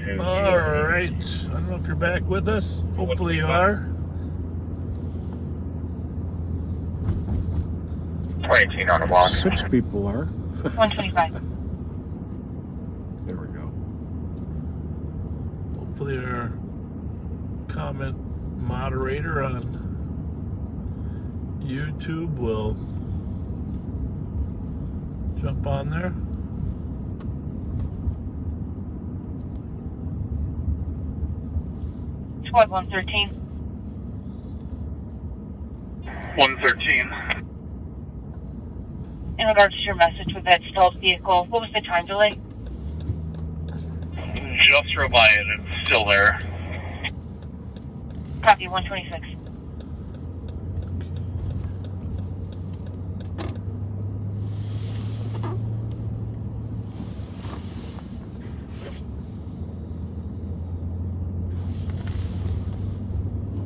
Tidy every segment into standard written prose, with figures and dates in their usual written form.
Alright, I don't know if you're back with us. Hopefully you are. 18 on the block. 6 people are. 125. There we go. Hopefully our comment moderator on YouTube will jump on there. Squad 113. 113. In regards to your message with that stalled vehicle, what was the time delay? Just drove by it. It's still there. Copy 126.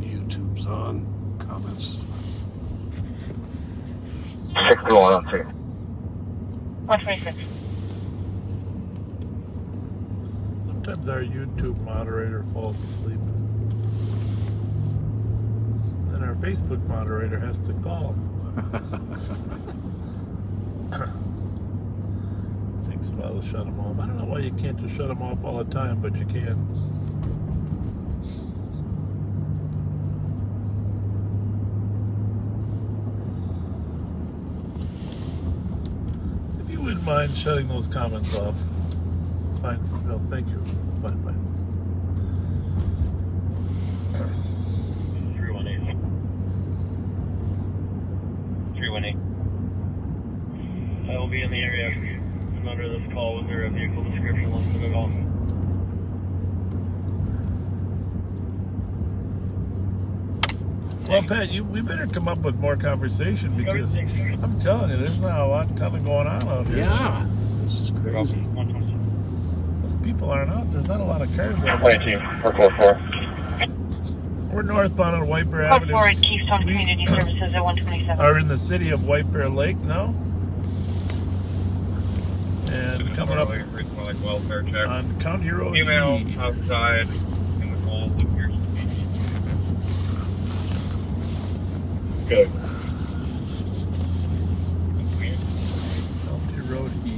YouTube's on. Comments. 61 on 2. 126. Sometimes our YouTube moderator falls asleep. Then our Facebook moderator has to call. Takes a while to shut them off. I don't know why you can't just shut them off all the time, but you can. If you wouldn't mind shutting those comments off, fine. No, thank you. Bye. 318. 318. I will be in the area and under this call. Was there a vehicle description listed at all? Well, Pat, we better come up with more conversation because I'm telling you, there's not a lot of going on out here. Yeah. This is crazy. 127. Those people aren't out. There's not a lot of cars out there. 18. We're close 4. We're northbound on White Bear Code Avenue. 4 at Keystone Community Services at 127. Are in the city of White Bear Lake now. And coming up Like welfare check. on County Road Email E. outside in the cold appears to be. Good. County Road E.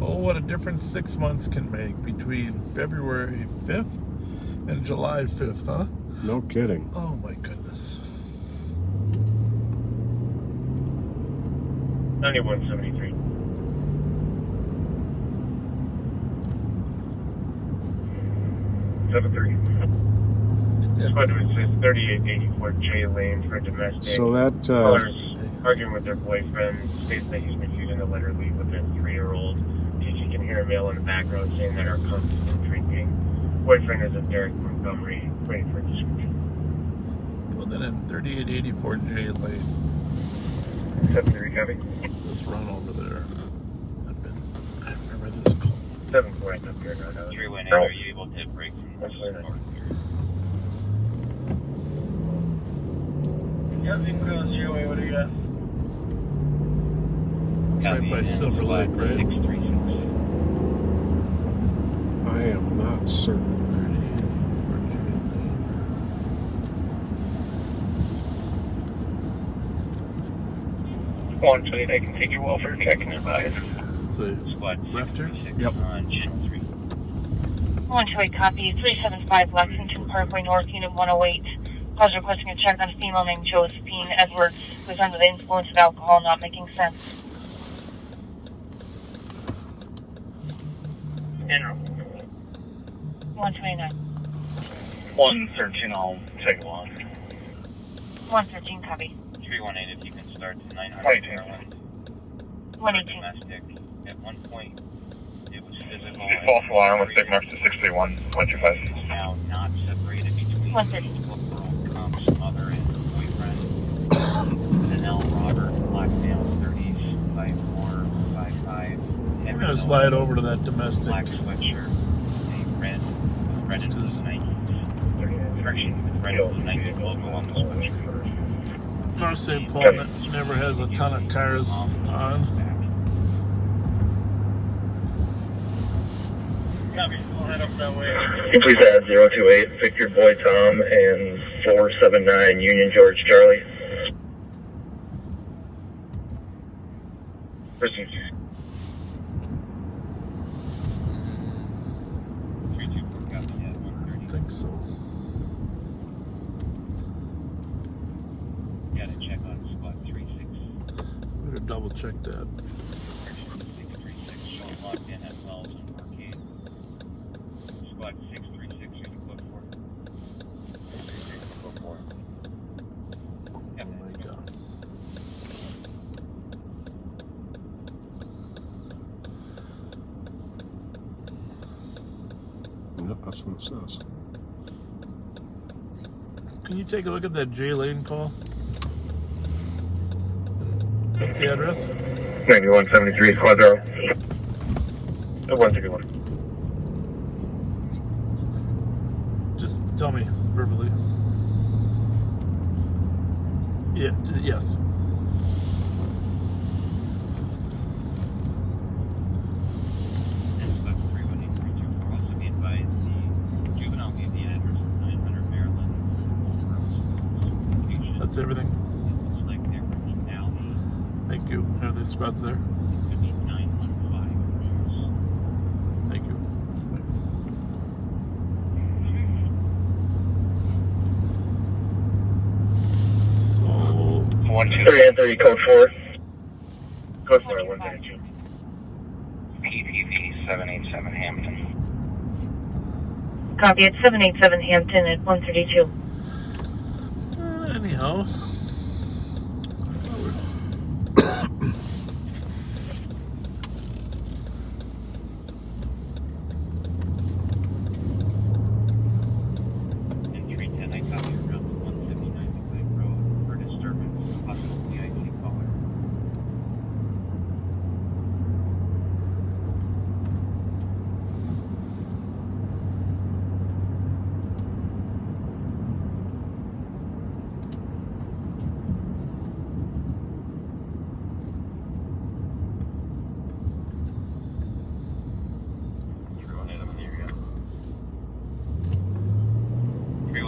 Oh, what a difference 6 months can make between February 5th and July 5th, huh? No kidding. Oh my goodness. 9173. Seven three. Squad was 3884 J Lane for domestic. So that, Callers arguing with their boyfriend, states that he's refusing to let her leave with their 3-year-old. She can hear a male in the background saying that her constant drinking. Boyfriend is a Derek Montgomery, waiting for a description. Well, then in 3884 J Lane, 7-3 copy. just run over there. I remember this call. 7-4 up here right now. 318. Are you able to break from this? Yep, you can go 0-8. What do you got? It's right by Silver Lake, right? 636. I am not certain. 128, I can take your welfare check and advise. It's a Squad left turn? 636 Yep. on Channel 3. 128 copy 375 Lexington Parkway North, Unit 108. Calls requesting a check on a female named Josephine Edwards, who is under the influence of alcohol, not making sense. General. 129. 113, I'll take one. 113 copy. 318 if you can start to 900 22. Maryland. 118. Domestic. At one point, it was physical. False alarm with signal to 631, 125. Now not separated between 130. Combs mother and boyfriend. Danelle Robert, black male, 30s, 5'4", 5'5". We're going to slide over to that domestic. Black sweatshirt, a red into the 90s. Correction, with red into the 90s logo on the sweatshirt. North St. Paul never has a ton of cars on. Please add 028 Victor Boy Tom and 479 Union George Charlie. Proceed. I think so. Gotta check on squad 36. Better double check that. 636 showing locked in at Wells and Arcade. Squad 636, you can put 4. 4. Oh my god. Yep, that's what it says. Can you take a look at that J Lane call? What's the address? 9173 Squad 0. 161. Just tell me verbally. Yeah, yes. Also be advised, the juvenile gave the address of 900 Maryland. That's everything. It looks like they're in the alley. Thank you. Are the squads there? It could be 915. Thank you. So, 123 code 4. Code 4 132. PPV 787 Hampton. Copy at 787 Hampton at 132. anyhow.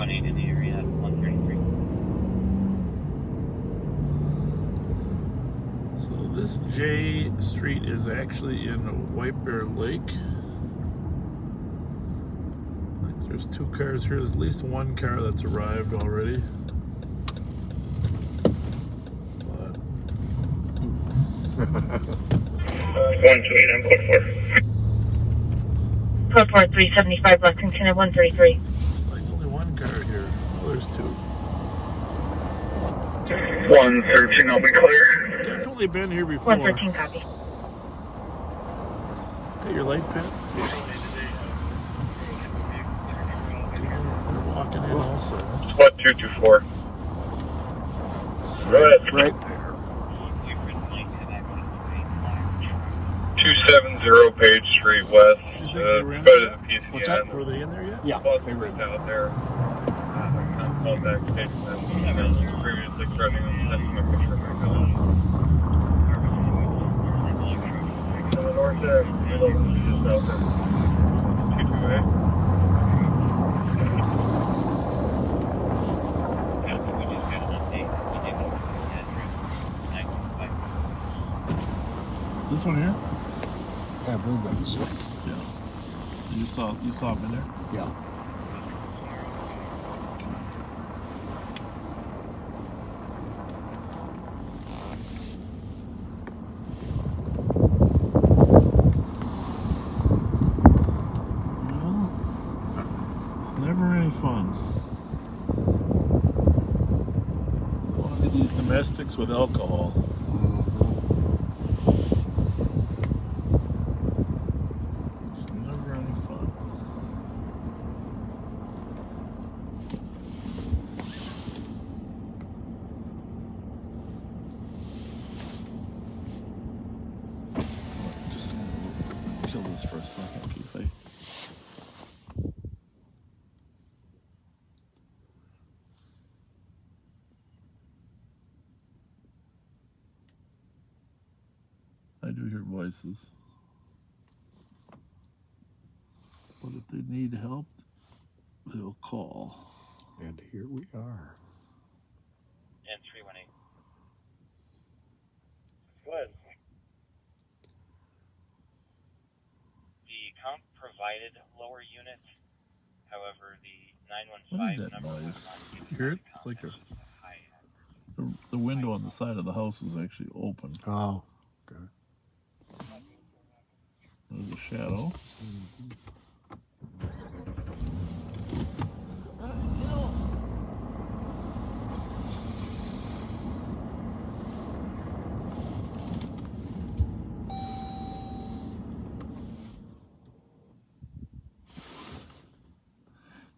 In the area at 133. So this J Street is actually in White Bear Lake. There's two cars here. There's at least one car that's arrived already. But 128 on code 4. Code 4 375 Lexington at 133. it's like only one car here. Oh, there's two. 113, I'll be clear. Definitely been here before. 113 copy. Got your light pin? They're walking in also. Squad 224. Right there. 270 Page Street West. You think they were in Go to there? the PCN. What's that? Were they in there yet? Yeah, Bus they were was out there. Contact station that previously running on the estimate picture of my village. To the north there, just out there. 228. We just got an update. We did the address 915. This one here? Yeah, blue guns. Yeah. You saw him in there? Yeah. Well, it's never any fun. Going to these domestics with alcohol. It's never any fun. Just kill this for a second in case I. do hear voices. But if they need help, they'll call. And here we are. And 318. Go ahead. The comp provided lower unit. However, the 915 What is that number noise? was not given You hear by it? the It's like comp as a high hazard. the window on the side of the house is actually open. Oh, okay. There's a shadow.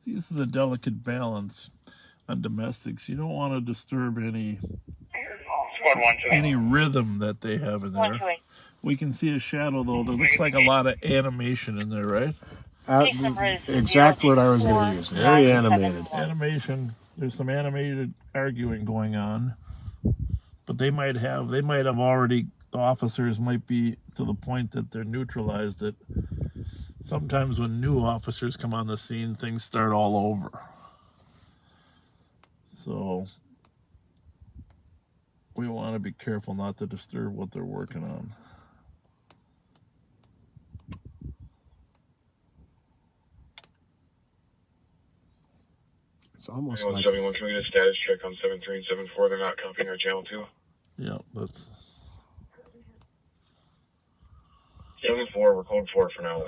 See, this is a delicate balance on domestics. You don't want to disturb any Squad 1 to any rhythm that they have in there. 128. We can see a shadow though. There looks like a lot of animation in there, right? Case number is Exact word I was going to use. Very 02971. animated. Animation. There's some animated arguing going on, but they might have already. The officers might be to the point that they're neutralized. It. Sometimes when new officers come on the scene, things start all over. So we want to be careful not to disturb what they're working on. It's almost Anyone like 71, can we get a status check on 73 and 74? They're not copying our channel 2. Yeah, that's 74, we're code 4 for now.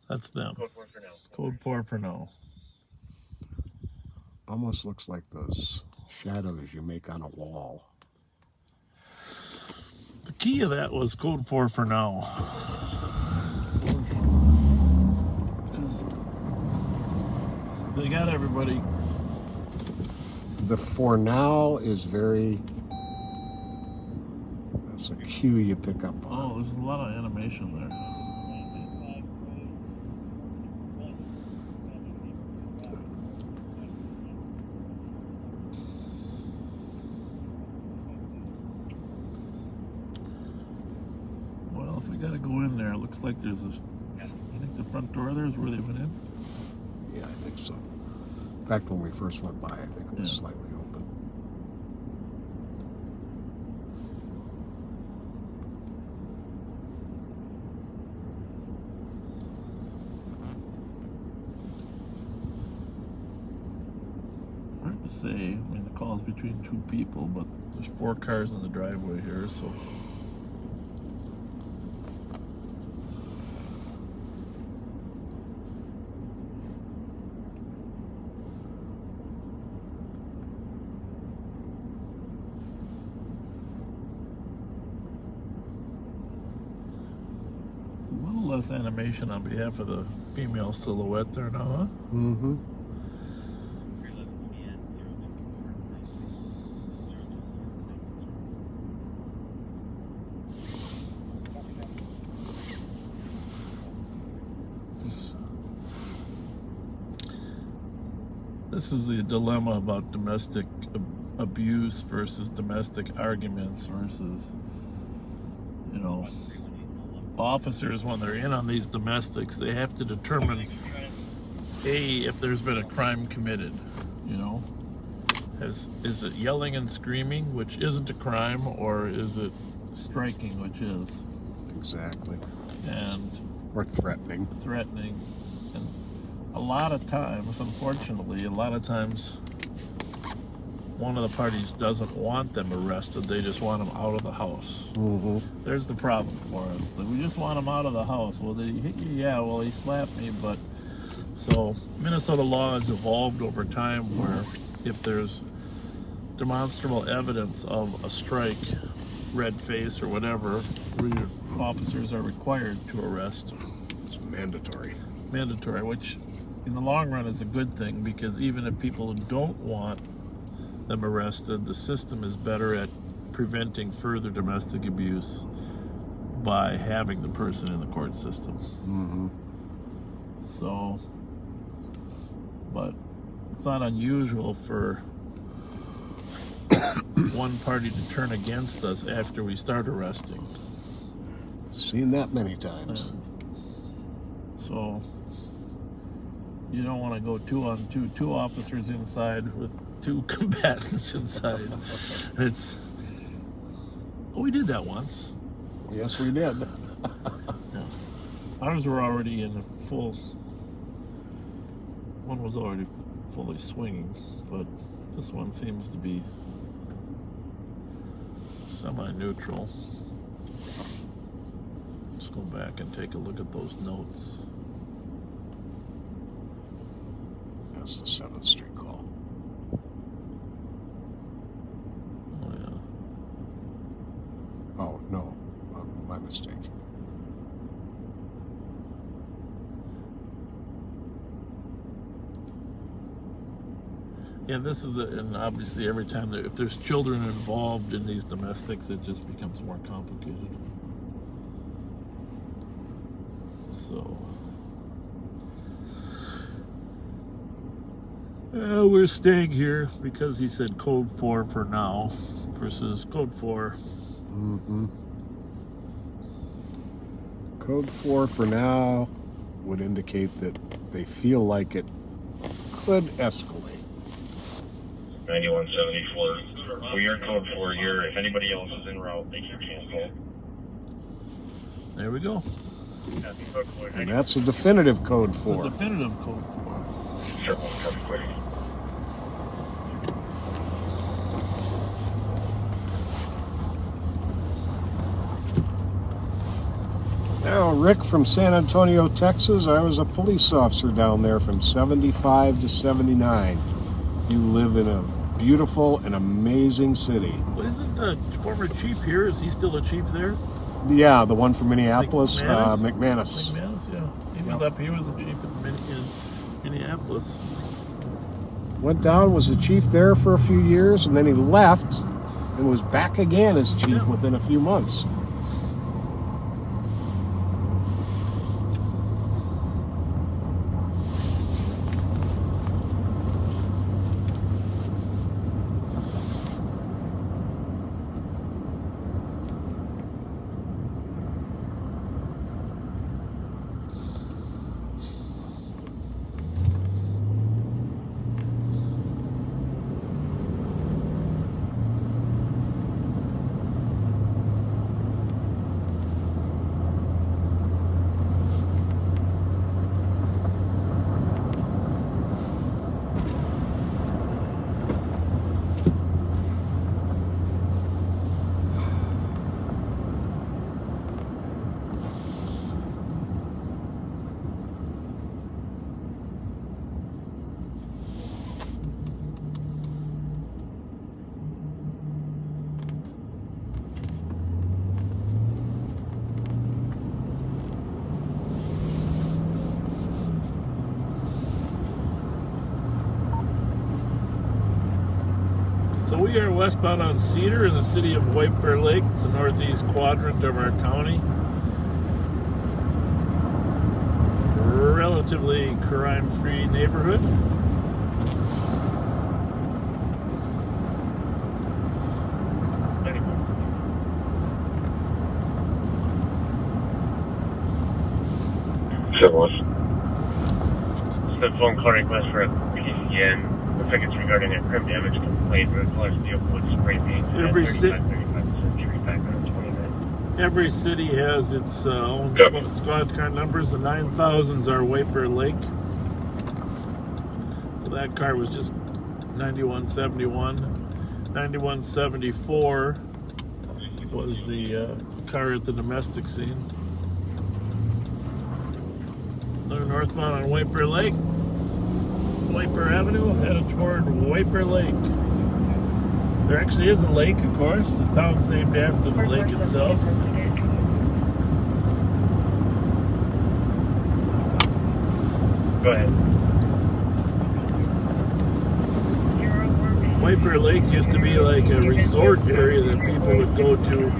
that's them. Code 4 for now. Code 4 for now. almost looks like those shadows you make on a wall. The key of that was code 4 for now. 'Cause they got everybody. The for now is very, that's a cue you pick up on. Oh, there's a lot of animation there. Well, if we gotta go in there, it looks like there's a. I think the front door there is where they went in. Yeah, I think so. In fact, when we first went by, I think it was slightly open. Hard to say. I mean, the call's between two people, but there's 4 cars in the driveway here, so. It's a little less animation on behalf of the female silhouette there now, huh? Mm-hmm. This is the dilemma about domestic abuse versus domestic arguments versus, you know, officers when they're in on these domestics, they have to determine, A, if there's been a crime committed, you know. Is it yelling and screaming, which isn't a crime, or is it striking, which is? Exactly. And Or threatening. threatening. And a lot of times, unfortunately, one of the parties doesn't want them arrested. They just want them out of the house. Mm-hmm. There's the problem for us. We just want them out of the house. Well, did he hit you? Yeah, well, he slapped me. But so Minnesota law has evolved over time where if there's demonstrable evidence of a strike, red face or whatever, your officers are required to arrest. It's mandatory. Mandatory, which in the long run is a good thing, because even if people don't want them arrested, the system is better at preventing further domestic abuse by having the person in the court system. Mm-hmm. So, but it's not unusual for one party to turn against us after we start arresting. Seen that many times. So you don't want to go 2 on 2, 2 officers inside with 2 combatants inside. It's we did that once. Yes, we did. Yeah. Ours were already in a full. One was already fully swinging, but this one seems to be semi-neutral. Let's go back and take a look at those notes. That's the 7th Street call. Oh yeah. Oh, no. My mistake. Yeah, this is and obviously every time if there's children involved in these domestics, it just becomes more complicated. So, we're staying here because he said code 4 for now versus code 4. Mm-hmm. Code 4 for now would indicate that they feel like it could escalate. 9174. Well, you're code 4 here. If anybody else is en route, they can cancel. There we go. And that's a definitive code 4. It's a definitive code 4. Circle, copy quick. Now, Rick from San Antonio, Texas. I was a police officer down there from 75 to 79. You live in a beautiful and amazing city. Well, isn't the former chief here? Is he still the chief there? Yeah, the one from Minneapolis, McManus, McManus. yeah. He was up here, was the chief in Minneapolis. Went down, was the chief there for a few years, and then he left and was back again as chief within a few months. So we are westbound on Cedar in the city of White Bear Lake. It's the northeast quadrant of our county. Relatively crime-free neighborhood. The phone call request for a PCN. Looks like it's regarding a crimp damage complaint where the color's vehicle with spray paint. Every 35% treatment on 29. Every city has its own squad car numbers. The 9000s are White Bear Lake. So that car was just 9171. 9174 was the car at the domestic scene. They're northbound on White Bear Lake. White Bear Avenue, headed toward White Bear Lake. There actually is a lake, of course. This town's named after the lake itself. Go ahead. White Bear Lake used to be like a resort area that people would go to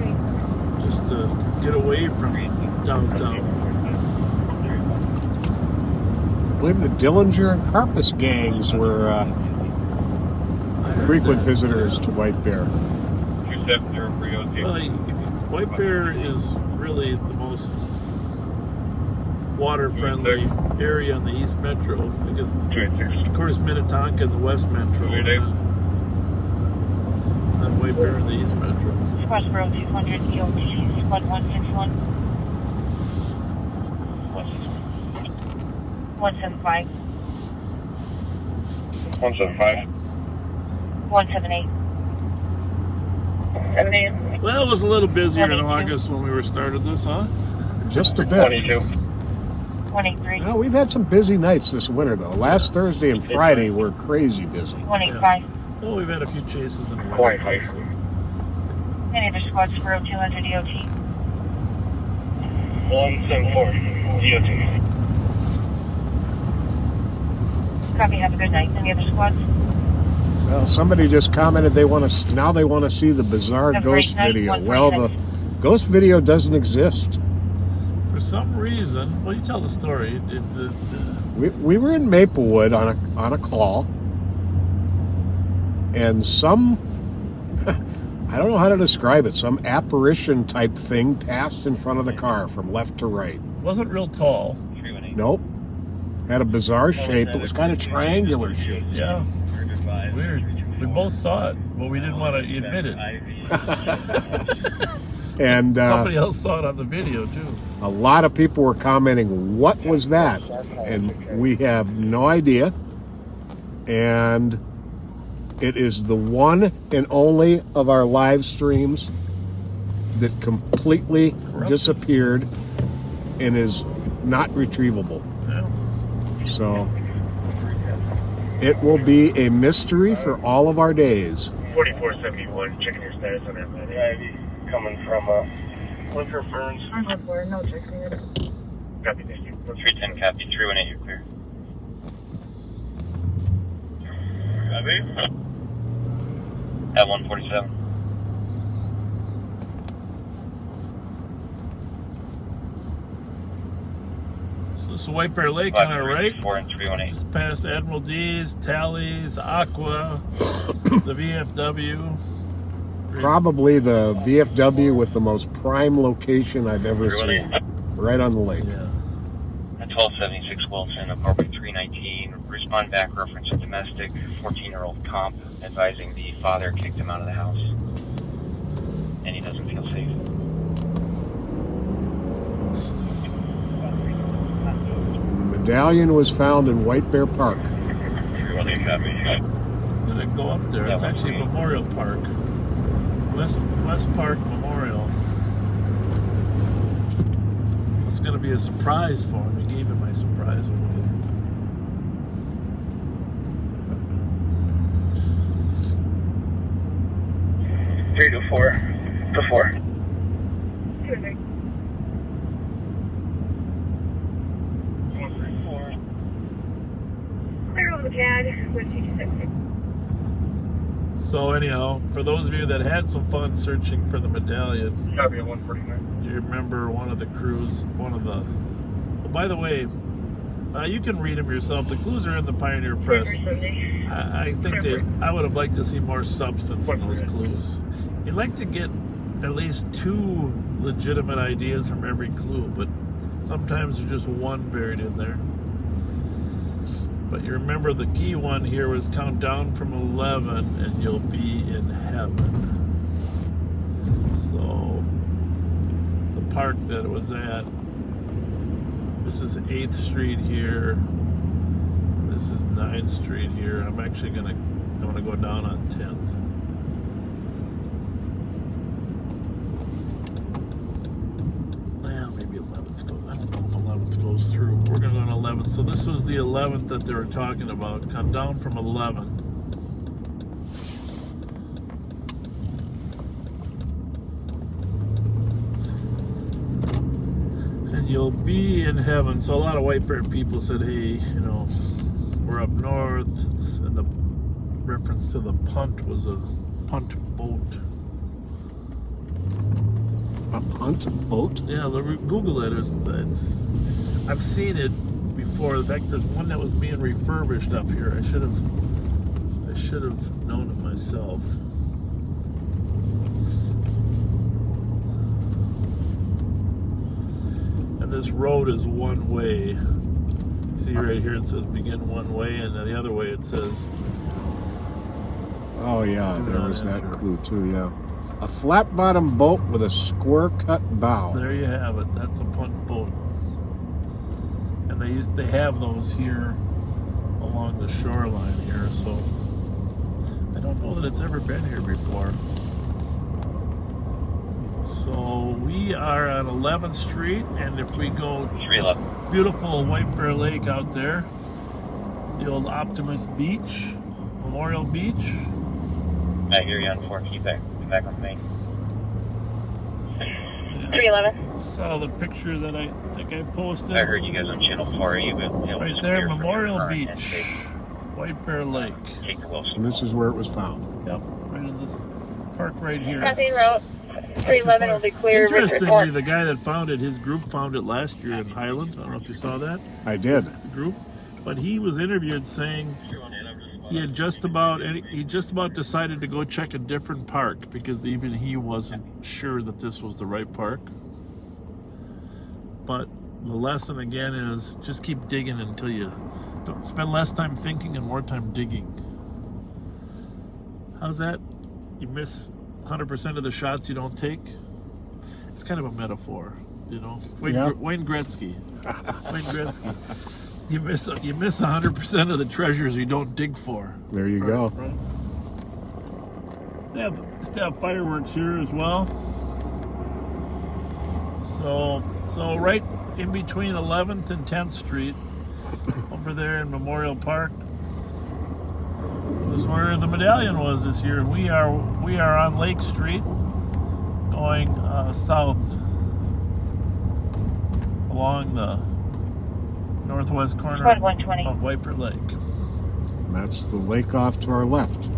just to get away from downtown. I believe the Dillinger and Carpus gangs were frequent visitors to White Bear. Well, White Bear is really really the most water-friendly area in the East Metro. Because, 286. of course, Minnetonka in the West Metro. And White Bear in the East Metro. Crossboro 200 EOT, squad 161. 175. 175. 178. 78. Well, it was a little busier in August when we were started this, huh? Just a bit. 22. 183. Well, we've had some busy nights this winter, though. Last Thursday and Friday were crazy busy. 185. Well, we've had a few chases in a row. Quite high. Any other squads, Borough 200 EOT. 174. EOT. Copy, have a good night. Any other squads? Well, somebody just commented they want to see the bizarre Have a ghost great night, video. 146. Well, the ghost video doesn't exist. For some reason, well, you tell the story. We were in Maplewood on a call, and some I don't know how to describe it. Some apparition type thing passed in front of the car from left to right. Wasn't real tall. Nope. Had a bizarre shape. It was kind of triangular shaped. Yeah. Weird. We both saw it, but we didn't want to admit it. And Somebody else saw it on the video too. a lot of people were commenting, "What was that?" And we have no idea. And it is the one and only of our live streams that completely disappeared and is not retrievable. Yeah. So it will be a mystery for all of our days. 4471. Checking your status on that man. Coming from Winter Ferns. I'm on board. No checking it. Copy, thank you. 310 copy, 318, you're clear. Copy. At 147. So White Bear Lake on our right. 4 and 318. Just past Admiral D's, Tally's, Aqua, the VFW. Probably the VFW with the most prime location I've ever seen. Right on the lake. Yeah. At 1276 Wilson, apartment 319. Respond back, reference to domestic, 14-year-old comp, advising the father kicked him out of the house. And he doesn't feel safe. The medallion was found in White Bear Park. 318 copy. I'm gonna go up there. It's actually Memorial Park. West Park Memorial. It's gonna be a surprise for him. He gave him my surprise away. Three to four. To four. Clear over the pad with 226. So anyhow, for those of you that had some fun searching for the medallion, Copy at 149. you remember one of the crews, oh, by the way, you can read them yourself. The clues are in the Pioneer Press. I think I would have liked to see more substance in those clues. You'd like to get at least 2 legitimate ideas from every clue, but sometimes there's just one buried in there. But you remember the key one here was count down from 11 and you'll be in heaven. So the park that it was at, this is 8th Street here. This is 9th Street here. I'm actually gonna go down on 10th. Well, maybe 11th goes. I don't know if 11th goes through. We're gonna go on 11th. So this was the 11th that they were talking about. Come down from 11. And you'll be in heaven. So a lot of White Bear people said, hey, we're up north. And the reference to the punt was a punt boat. A punt boat? Yeah, Google it. I've seen it before. In fact, there's one that was being refurbished up here. I should have known it myself. this road is one way. See right here it says begin one way, and then the other way it says. Oh yeah, Do there not was that enter. clue too. Yeah, a flat bottom boat with a square cut bow. There you have it. That's a punt boat, and they have those here along the shoreline here. So I don't know that it's ever been here before. So we are on 11th Street, and if we go to 311. this beautiful White Bear Lake out there, the old Optimist Beach, Memorial Beach. I hear you on 4. Keep back on main. 311. Saw the picture that I think I posted. I heard you guys on channel 4. You Right there, Memorial Beach, White Bear Lake. Take your Wilson. And this is where it was found. Yep, right in this park right here. Copy, route 311 will be clear. Interestingly, the guy that found it, his group found it last year in Highland. I don't know if you saw that I did. group, but he was interviewed saying he just about decided to go check a different park because even he wasn't sure that this was the right park. But the lesson again is just keep digging until you don't spend less time thinking and more time digging. How's that? You miss 100% of the shots you don't take. It's kind of a metaphor, you know. Wayne Gretzky. Wayne Gretzky. You miss 100% of the treasures you don't dig for. There you go. Right? They used to have fireworks here as well. So right in between 11th and 10th Street, over there in Memorial Park, was where the medallion was this year. And we are on Lake Street, going south along the northwest corner Squad 120. of White Bear Lake. And that's the lake off to our left.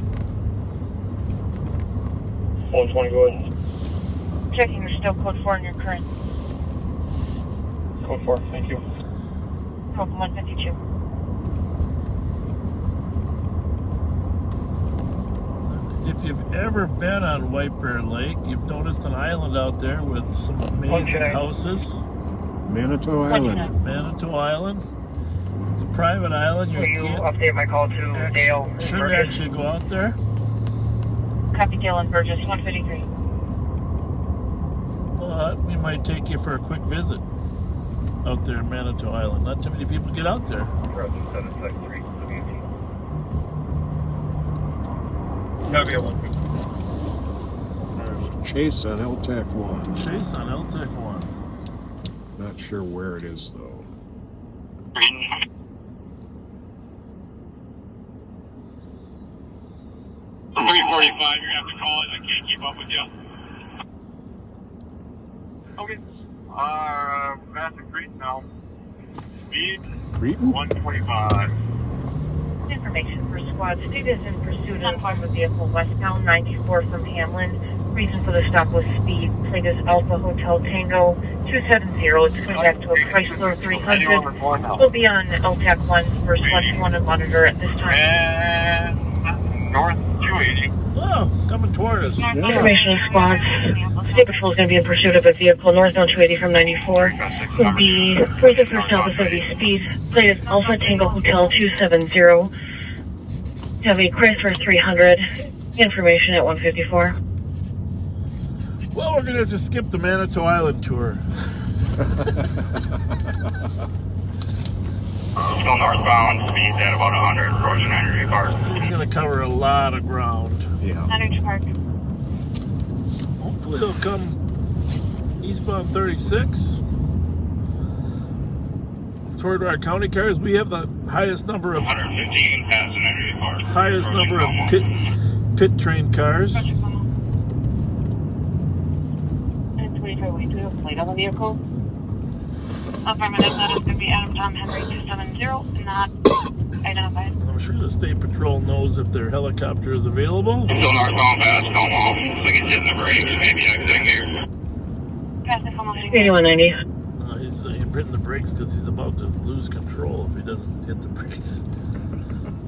120, go ahead. Checking your still code 4 in your current. Code 4, thank you. Welcome 152. If you've ever been on White Bear Lake, you've noticed an island out there with some amazing houses. Manitou Island. Manitou Island. It's a private island. Will you update my call to Dale? Shouldn't actually go out there. Copy, Dale and Burgess 153. But we might take you for a quick visit out there in Manitou Island. Not too many people get out there. Gotta be a 1. There's a chase on LTAC 1. Chase on LTEC 1. Not sure where it is though. 345, you're gonna have to call it. I can't keep up with you. Okay. Massive Creek now. Speed Cretin? 125. Information for squad. Speed is in pursuit of a vehicle westbound 94 from Hamlin. Reason for the stop was speed. Plate is Alpha Hotel Tango 270. It's coming back to a Chrysler 300. We'll be on LTAC 1 for Select 1 and monitor at this time. And north 280. Oh, coming toward us. Information squad. State Patrol is going to be in pursuit of a vehicle northbound 280 from 94. Will be further for stop is going to be speed. Plate is Alpha Tango Hotel 270. Have a Chrysler 300. Information at 154. Well, we're going to have to skip the Manitou Island tour. Still northbound, speeds at about 100, approaching 90 cars. He's going to cover a lot of ground. Yeah. Orange Park. Hopefully he'll come eastbound 36 toward our county cars. We have the highest number of 115 passing 90 cars. highest number of pit train cars. And 25 we do have plate on the vehicle. Affirmative, that is going to be Adam Tom Henry 270, not identified. I'm sure the State Patrol knows if their helicopter is available. Still northbound past Stonewall. Looks like he's hitting the brakes. Maybe exiting here. Pass the phone 8190. He's hitting the brakes because he's about to lose control if he doesn't hit the brakes.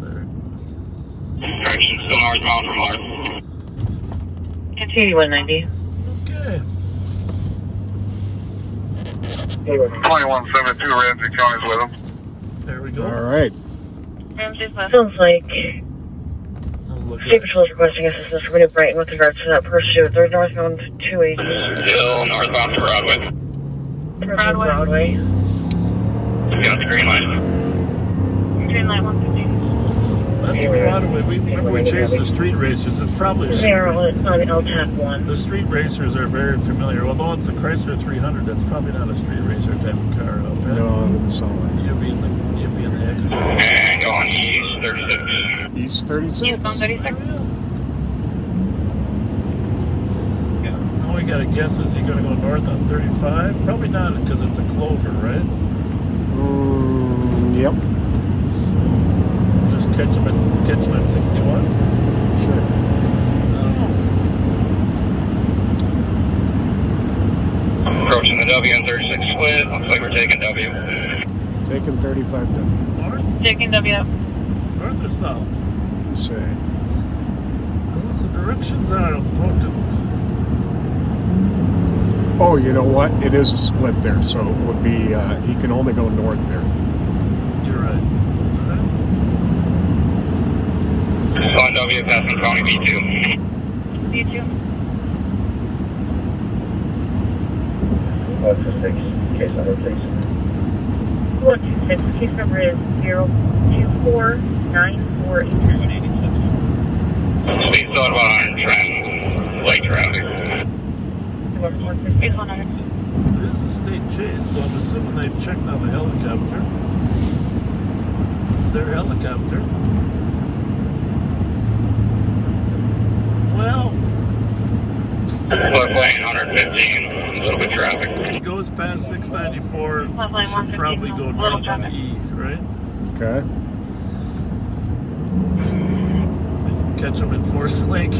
There. Correction, still northbound from Lark. 8190. Okay. 2172 Ramsey County's with him. There we go. All right. Sounds like State Patrol is requesting assistance from New Brighton with regards to that pursuit. They're northbound 280. Still northbound to Broadway. Broadway. Got the green light. Green light 150. That's Broadway. Remember we chased the street racers. It's probably They are on LTAC 1. the street racers are very familiar. Although it's a Chrysler 300, that's probably not a street racer type of car. I'll bet. No, it doesn't sound like You'll be in the extra. And going east 36. East 36. Eastbound 36. All we gotta guess is he gonna go north on 35? Probably not, because it's a clover, right? Yep. So just catch him at 61. Sure. I don't know. Approaching the W and 36 split. Looks like we're taking W. Taking 35W. North? Taking W. North or south? Say. Those the directions are important. Oh, you know what? It is a split there, so it would be, he can only go north there. You're right. Still on W, passing County B2. B2. Case number, please. 126. Case number is 0249486. Speed still at about 100 trend. Light traffic. It's 100. It is a state chase, so I'm assuming they've checked on the helicopter. It's their helicopter. Well, Flood lane 115. A little bit traffic. he goes past 694. Flood lane Should probably go 115, little north on traffic. E, right? Okay. Catch him in Forest Lake.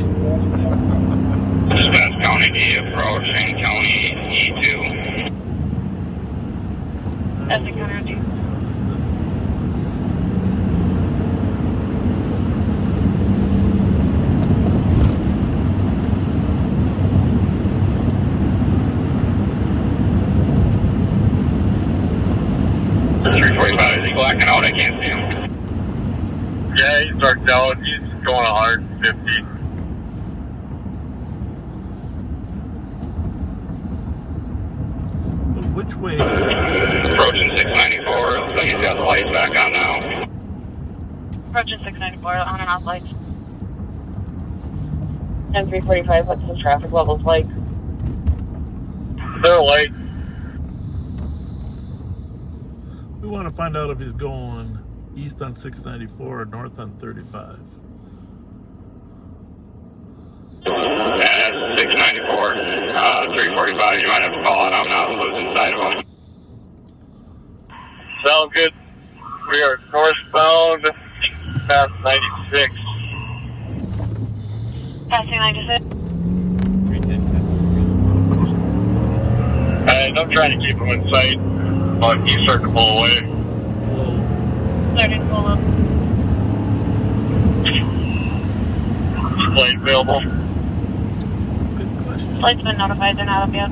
Dispatch County D approaching County E2. That's the counter D. Is he blacking out? I can't see him. Yeah, he's darked out. He's going 150. But which way is Approaching 694. Looks like he's got the lights back on now. Approaching 694 on and off lights. And 345, what's the traffic levels like? They're light. we want to find out if he's going east on 694 or north on 35. That's 694. 345. You might have to call it out now. Who's inside of him? Sound good. We are northbound past 96. Passing 96. And I'm trying to keep him in sight, but he's starting to pull away. Whoa. Starting to pull up. Plane available. Good question. Flight's been notified, they're not up yet.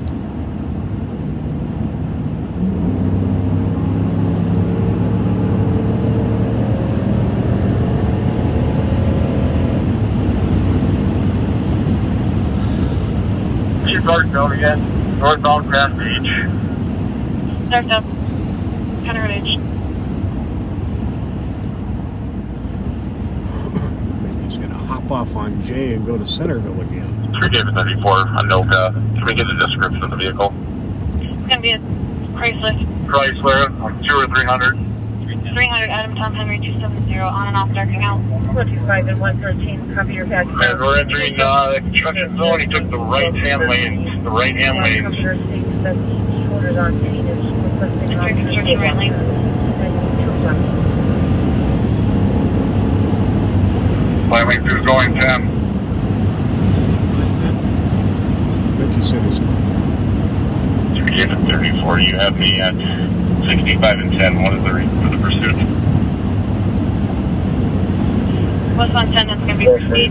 Keep dark down again. Northbound past Beach. Darked up. Counter Road H. Maybe he's going to hop off on J and go to Centerville again. 3 David 94, Anoka. Can we get the description of the vehicle? It's gonna be a Chrysler. Chrysler, 2 or 300. 300 Adam Tom Henry 270 on and off darkening out. 125 and 113. Copy your package. And we're entering the construction zone. He took the right-hand lane. The right-hand lane. Shoulders on changes. Construction right lane. Flying through going 10. What is it? I think he said he's 3 David 34. You have me at 65 and 10. What is the reason for the pursuit? What's on 10 that's going to be for speed?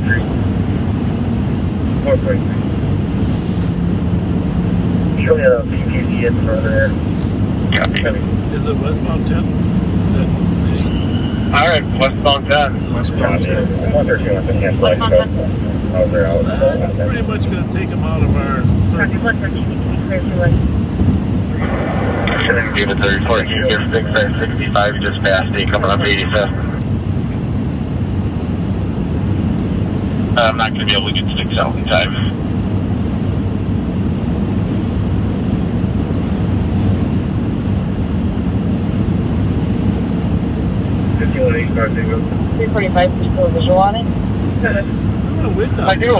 443. Show me a PPV in front of there. Copy. Is it westbound 10? Is that? All right, westbound 10. Westbound 10. That's pretty much going to take him out of our circle. Unit 34, here, 65, just past me, coming up 85th. I'm not going to be able to get sticks out in time. Still visual on it? Oh, window. I do.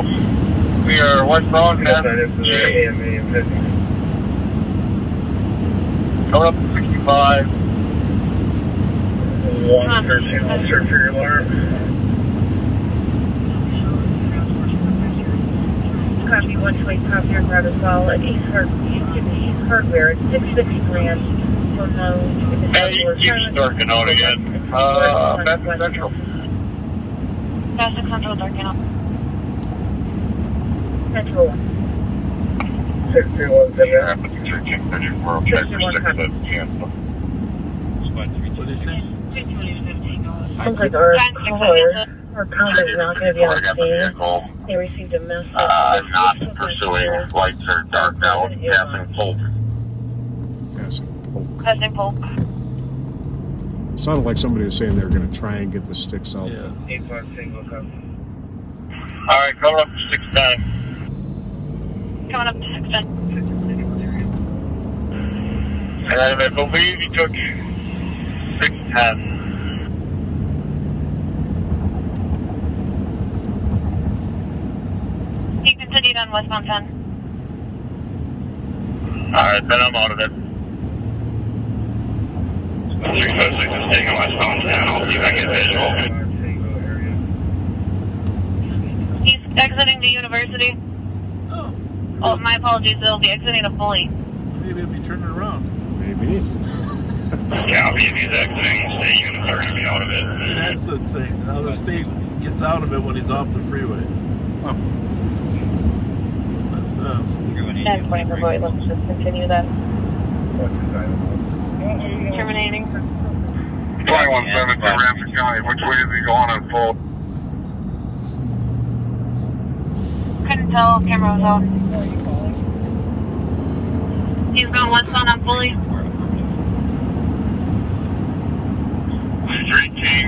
We are westbound, man. Coming up to 65. Search for your alarm. Copy 120, copy your crowd as well at Ace Hardware at 650 grand. Hey, you keep darking out again. Bassett Central. Bassett Central, darking out. Central 1. 631 Yeah, I'm looking through King 34, okay, for 6 at Tampa. What did he say? Sounds like our caller or counter is not going to be on I got the scene. vehicle. They received a message. Not pursuing. Lights are dark now. Passing Polk. Passing Polk. Passing Polk. Sounded like somebody was saying they were going to try and get the sticks out. Yeah. 85 single copy. All right, coming up to 610. Coming up to 610. And I believe he took 610. He continued on westbound 10. Alright, then I'm out of it. 656 is taking westbound 10. I'll see if I can get visual. He's exiting the university. Oh, Oh, my apologies. They'll be exiting a fully. maybe he'll be turning around. Maybe. Yeah, if he's exiting, state units are going to be out of it. See, that's the thing. Now the state gets out of it when he's off the freeway. Oh, That's 10-20 for Boyd. Let's just continue that. Terminating. 2172 Ramsey County. Which way is he going on full? Couldn't tell. Camera was off. He's going westbound on fully. 3 King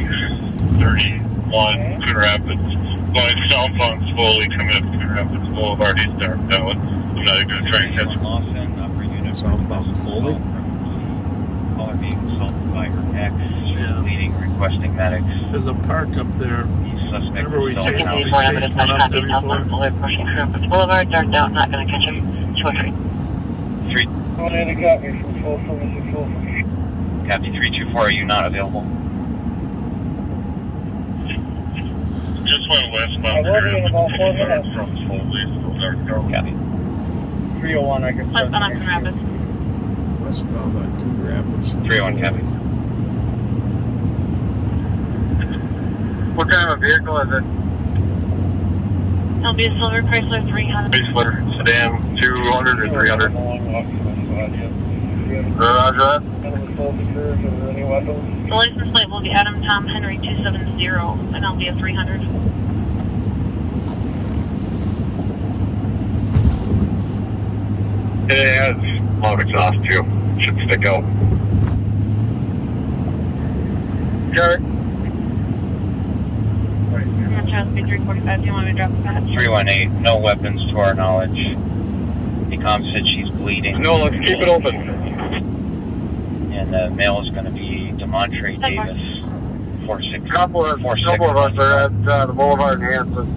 31 Coon Rapids. Going southbound slowly coming up Coon Rapids Boulevard. He's darked out. I'm not even going to try and catch him. southbound Foley. Caller being assaulted by her ex. Yeah. Leading, requesting medics. there's a park up there. Suspect Remember we was chased out. one up there before? Boulevard, dark out, not going to catch him. 203. 180 copy from full service to full. Copy 324, are you not available? Just went westbound I will be in about 4 minutes. from Foley, so darked out. Copy. 301, I can start. Westbound on Coon Rapids. Westbound on Coon Rapids. 301, copy. What kind of vehicle is it? It'll be a silver Chrysler 300. Chrysler sedan, 200 or 300? Roger that. The license plate will be Adam Tom Henry 270, and it'll be a 300. It has loud exhaust too. Should stick out. Got it. Trans B345, do you want me to drop the patch? 318, no weapons to our knowledge. The comm said she's bleeding. No, let's keep it open. And the male is going to be DeMontre Davis. 46. Couple of us are at the Boulevard in Hanson.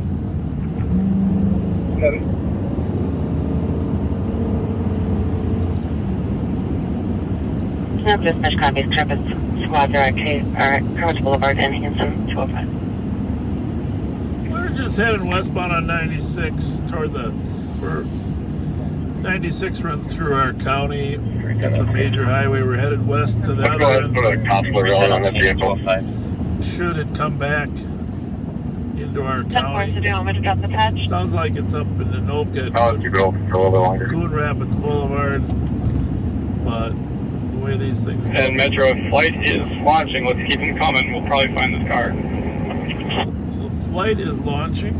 Dispatch copies, Travis squads are at Kermit Boulevard and Hanson 205. We're just heading westbound on 96 toward 96 runs through our county. It's a major highway. We're headed west to the Let's go other ahead and put a counselor rolling on this vehicle. end. Should it come back into our 10-4, so county? do you want me to drop the patch? Sounds like it's up in Anoka, I'll keep it open for a little bit longer. Coon Rapids Boulevard, but way these things go. And Metro Flight is launching. Let's keep them coming. We'll probably find this car. So Flight is launching.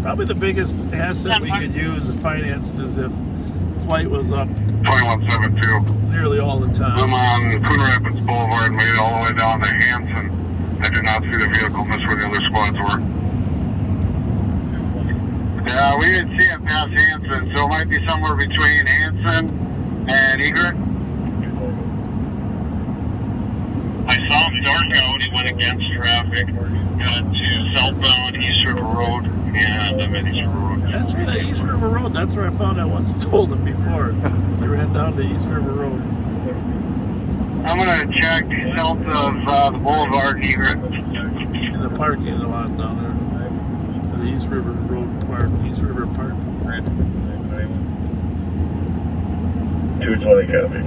Probably the biggest asset we could use financed is if Flight was up 2172. nearly all the time. I'm on Coon Rapids Boulevard, made it all the way down to Hanson. I did not see the vehicle, missed where the other squads were. Yeah, we didn't see it past Hanson, so it might be somewhere between Hanson and Egret. I saw him dark out. He went against traffic, got to southbound East River Road, and I'm at East River Road. That's where the East River Road, that's where I found I once told him before. They ran down to East River Road. I'm going to check south of the Boulevard in Egret. In the parking lot down there. The East River Road Park, East River Park. 220 copy.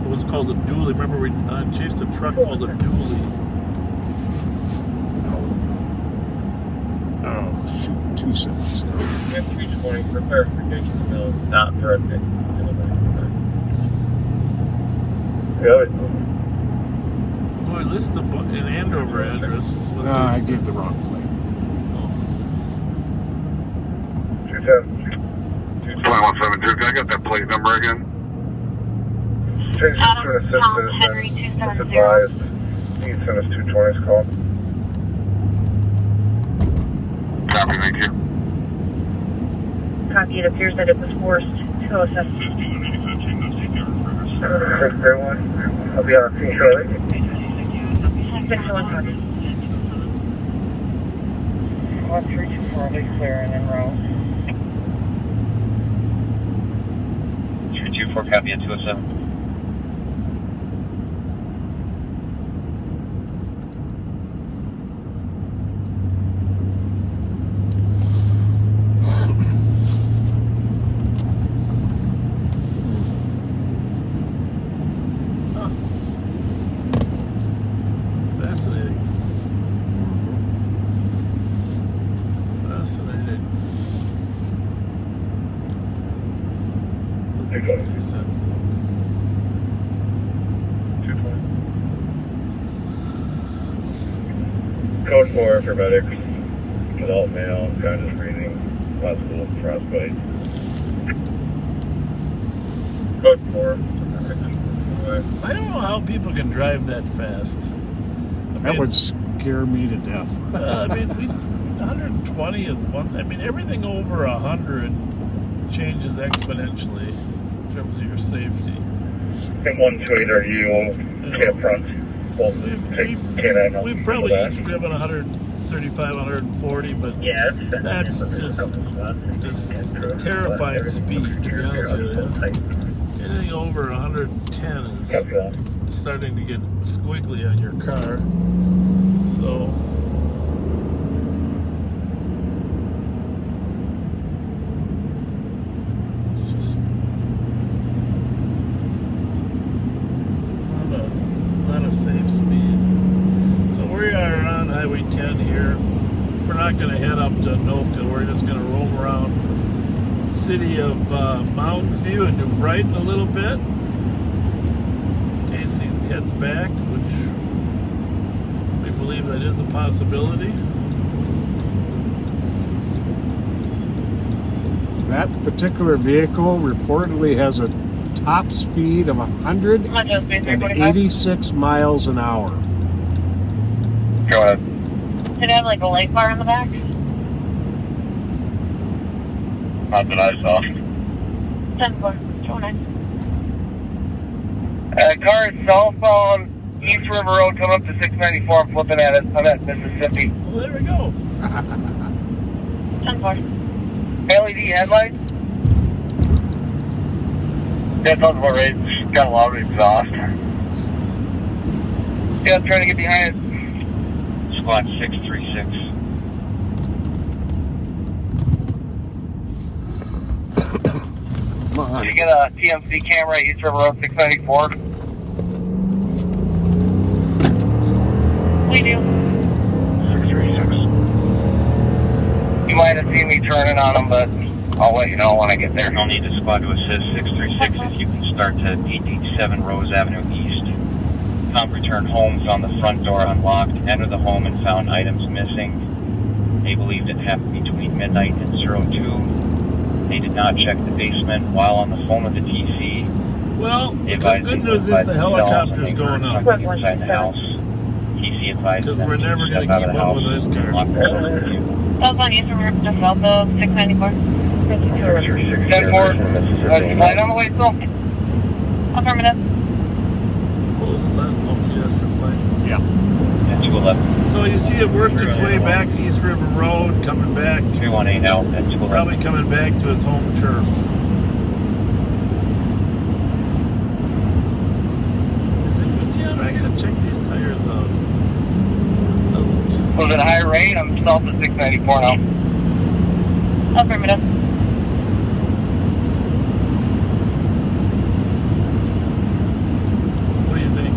It was called a dually. Remember we chased a truck called a dually. Oh, shoot, 2 seconds. And 220 for clarification, no, not for a thing. Good. Oh, I list the in Andover address. No, I gave the wrong plate. 2172. Can I get that plate number again? Change this to an assist Henry citizen. 270. It's advised. Need to send us 220's call. Copy, thank you. Copy, it appears that it was forced to assess. 631. I'll be on scene shortly. 601 copy. 1324 will be clear and en route. 324 copy at 207. Fascinating. Fascinating. Doesn't make any sense though. 220. Code 4 for medics. Adult male, conscious breathing, possible frostbite. Code 4. I don't know how people can drive that fast. That would scare me to death. I mean, 120 is one. I mean, everything over 100 changes exponentially in terms of your safety. 128 are you, camp front. We'll take K9 off. We've probably each driven 135, 140, but Yeah, that's just terrifying speed, to be honest with you. Anything over 110 is starting to get squiggly on your car. So it's not a safe speed. So we are on Highway 10 here. We're not going to head up to Anoka. We're just going to roam around city of Mounds View and New Brighton a little bit in case he heads back, which we believe that is a possibility. That particular vehicle reportedly has a top speed of 186 miles an hour. Go ahead. Did it have like a light bar in the back? Not that I saw. 10-4, 209. Car itself on East River Road coming up to 694. I'm flipping at it. I'm at Mississippi. Well, there we go. 10-4. LED headlights? Yeah, it sounds about right. It's got a lot of exhaust. Yeah, I'm trying to get behind it. Squad 636. Come on. Did you get a TMC camera at East River Road 694? We do. 636. You might have seen me turning on them, but I'll let you know when I get there. I'll need a squad to assist 636 if you can start to 887 Rose Avenue East. Comp returned home, found the front door unlocked, entered the home and found items missing. They believed it happened between midnight and 02. They did not check the basement while on the phone with the TC. Well, They the advised good people news is inside the themselves helicopter's and they going heard up. something inside the house. TC advised Because them we're to never step gonna out of keep the up house with this and car. lock themselves in the vehicle. That was on Eastern River, just south of 694. 10-4. Flight on the way still. Affirmative. What was the last? Oh, she asked for flight. Yeah. And 211. So you see it worked its way back East River Road, coming back, 318 out at 211. probably coming back to his home turf. Is it windy out? I gotta check these tires out. This doesn't. Was it high rain? I'm south of 694 now. Affirmative. What do you think?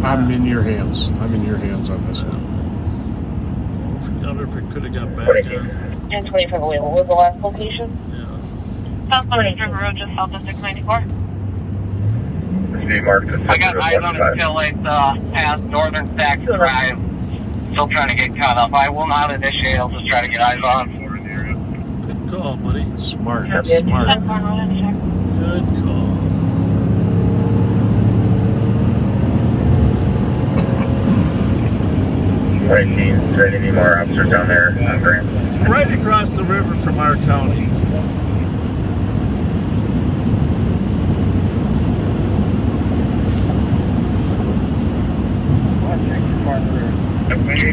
I'm in your hands. I'm in your hands on this one. I wonder if we could have got back there. 1025 away. What was the last location? Yeah. Southbound Eastern River Road, just south of 694. Steve marked I got eyes on it till it's past Northern Stacks Drive. Still trying to get caught up. I will not initiate. I'll just try to get eyes on. Good call, buddy. Smart. Yeah. Smart. 10-4 road, check. Good call. Right, team. Is there any more officers down there on Grant? It's right across the river from our county.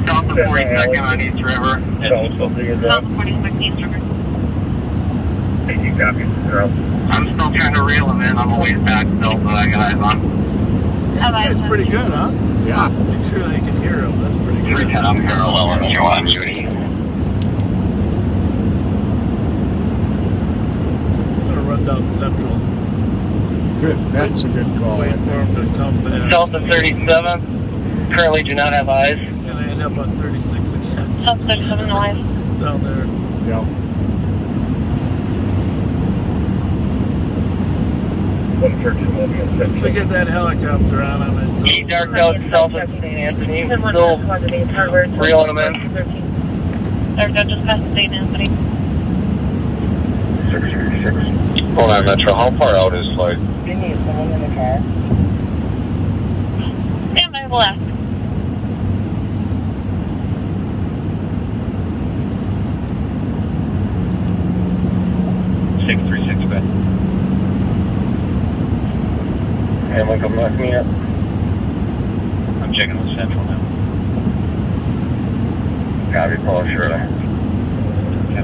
South of 42nd on East River. South of 46 East River. Thank you, copy. They're out. I'm still trying to reel him in on the way back still, but I got eyes on. This guy's pretty good, huh? Yeah. Make sure they can hear him. That's pretty good. 310, I'm parallel and you're on duty. I'm gonna run down Central. Good. That's a good call. I Wait for think. him to come back. South of 37. Currently do not have eyes. He's gonna end up on 36 again. South 37 away. Down there. Yeah. Once we get that helicopter on him, it's He over. darked out south of St. Anthony. Still reeling him in. They're just past St. Anthony. 636. Hold on, Metro. How far out is flight? You need someone in the car. Stand by the left. Six 36 bed. Hamlin, come knock me up. I'm checking with Central now. Copy, Paul, sure.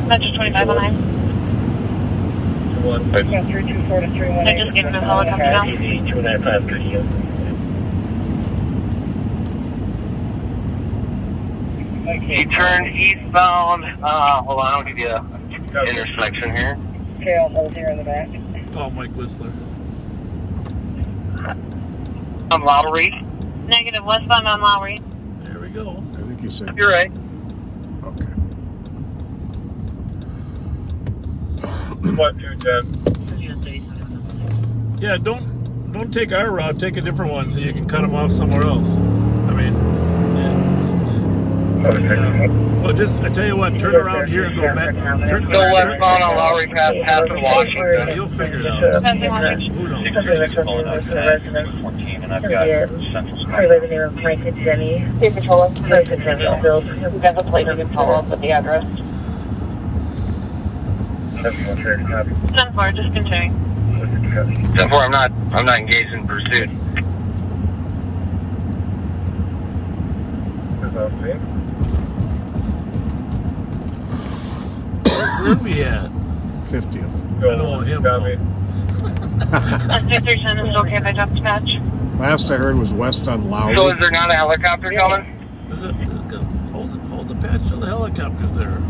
Metro 25 on high. One. I just gave him a helicopter now. 295 per diem. He turned eastbound. Hold on, I'll give you an intersection here. Okay, I'll hold here in the back. Call Mike Whistler. On Lowry. Negative, westbound on Lowry. There we go. I think you said. You're right. Okay. What, 210? Yeah, don't take our route. Take a different one so you can cut them off somewhere else. I mean, yeah. Well, just I tell you what, turn around here and go back. Go westbound on Lowry past Washington. You'll figure it out. Passing Washington. Who knows? Pulling out to 14, and I've got Central Probably by the name of Mike and Jenny. State Patrol. Mike and Jenny built. We got the plate, we can follow up with the address. 713, copy. 10-4, just continuing. 10-4, I'm not engaged in pursuit. Where we at? 50th. I don't want him. Copy. 337 is okay if I drop dispatch. Last I heard was west on Lowry. So is there not a helicopter coming? Is it, hold the patch till the helicopter's there.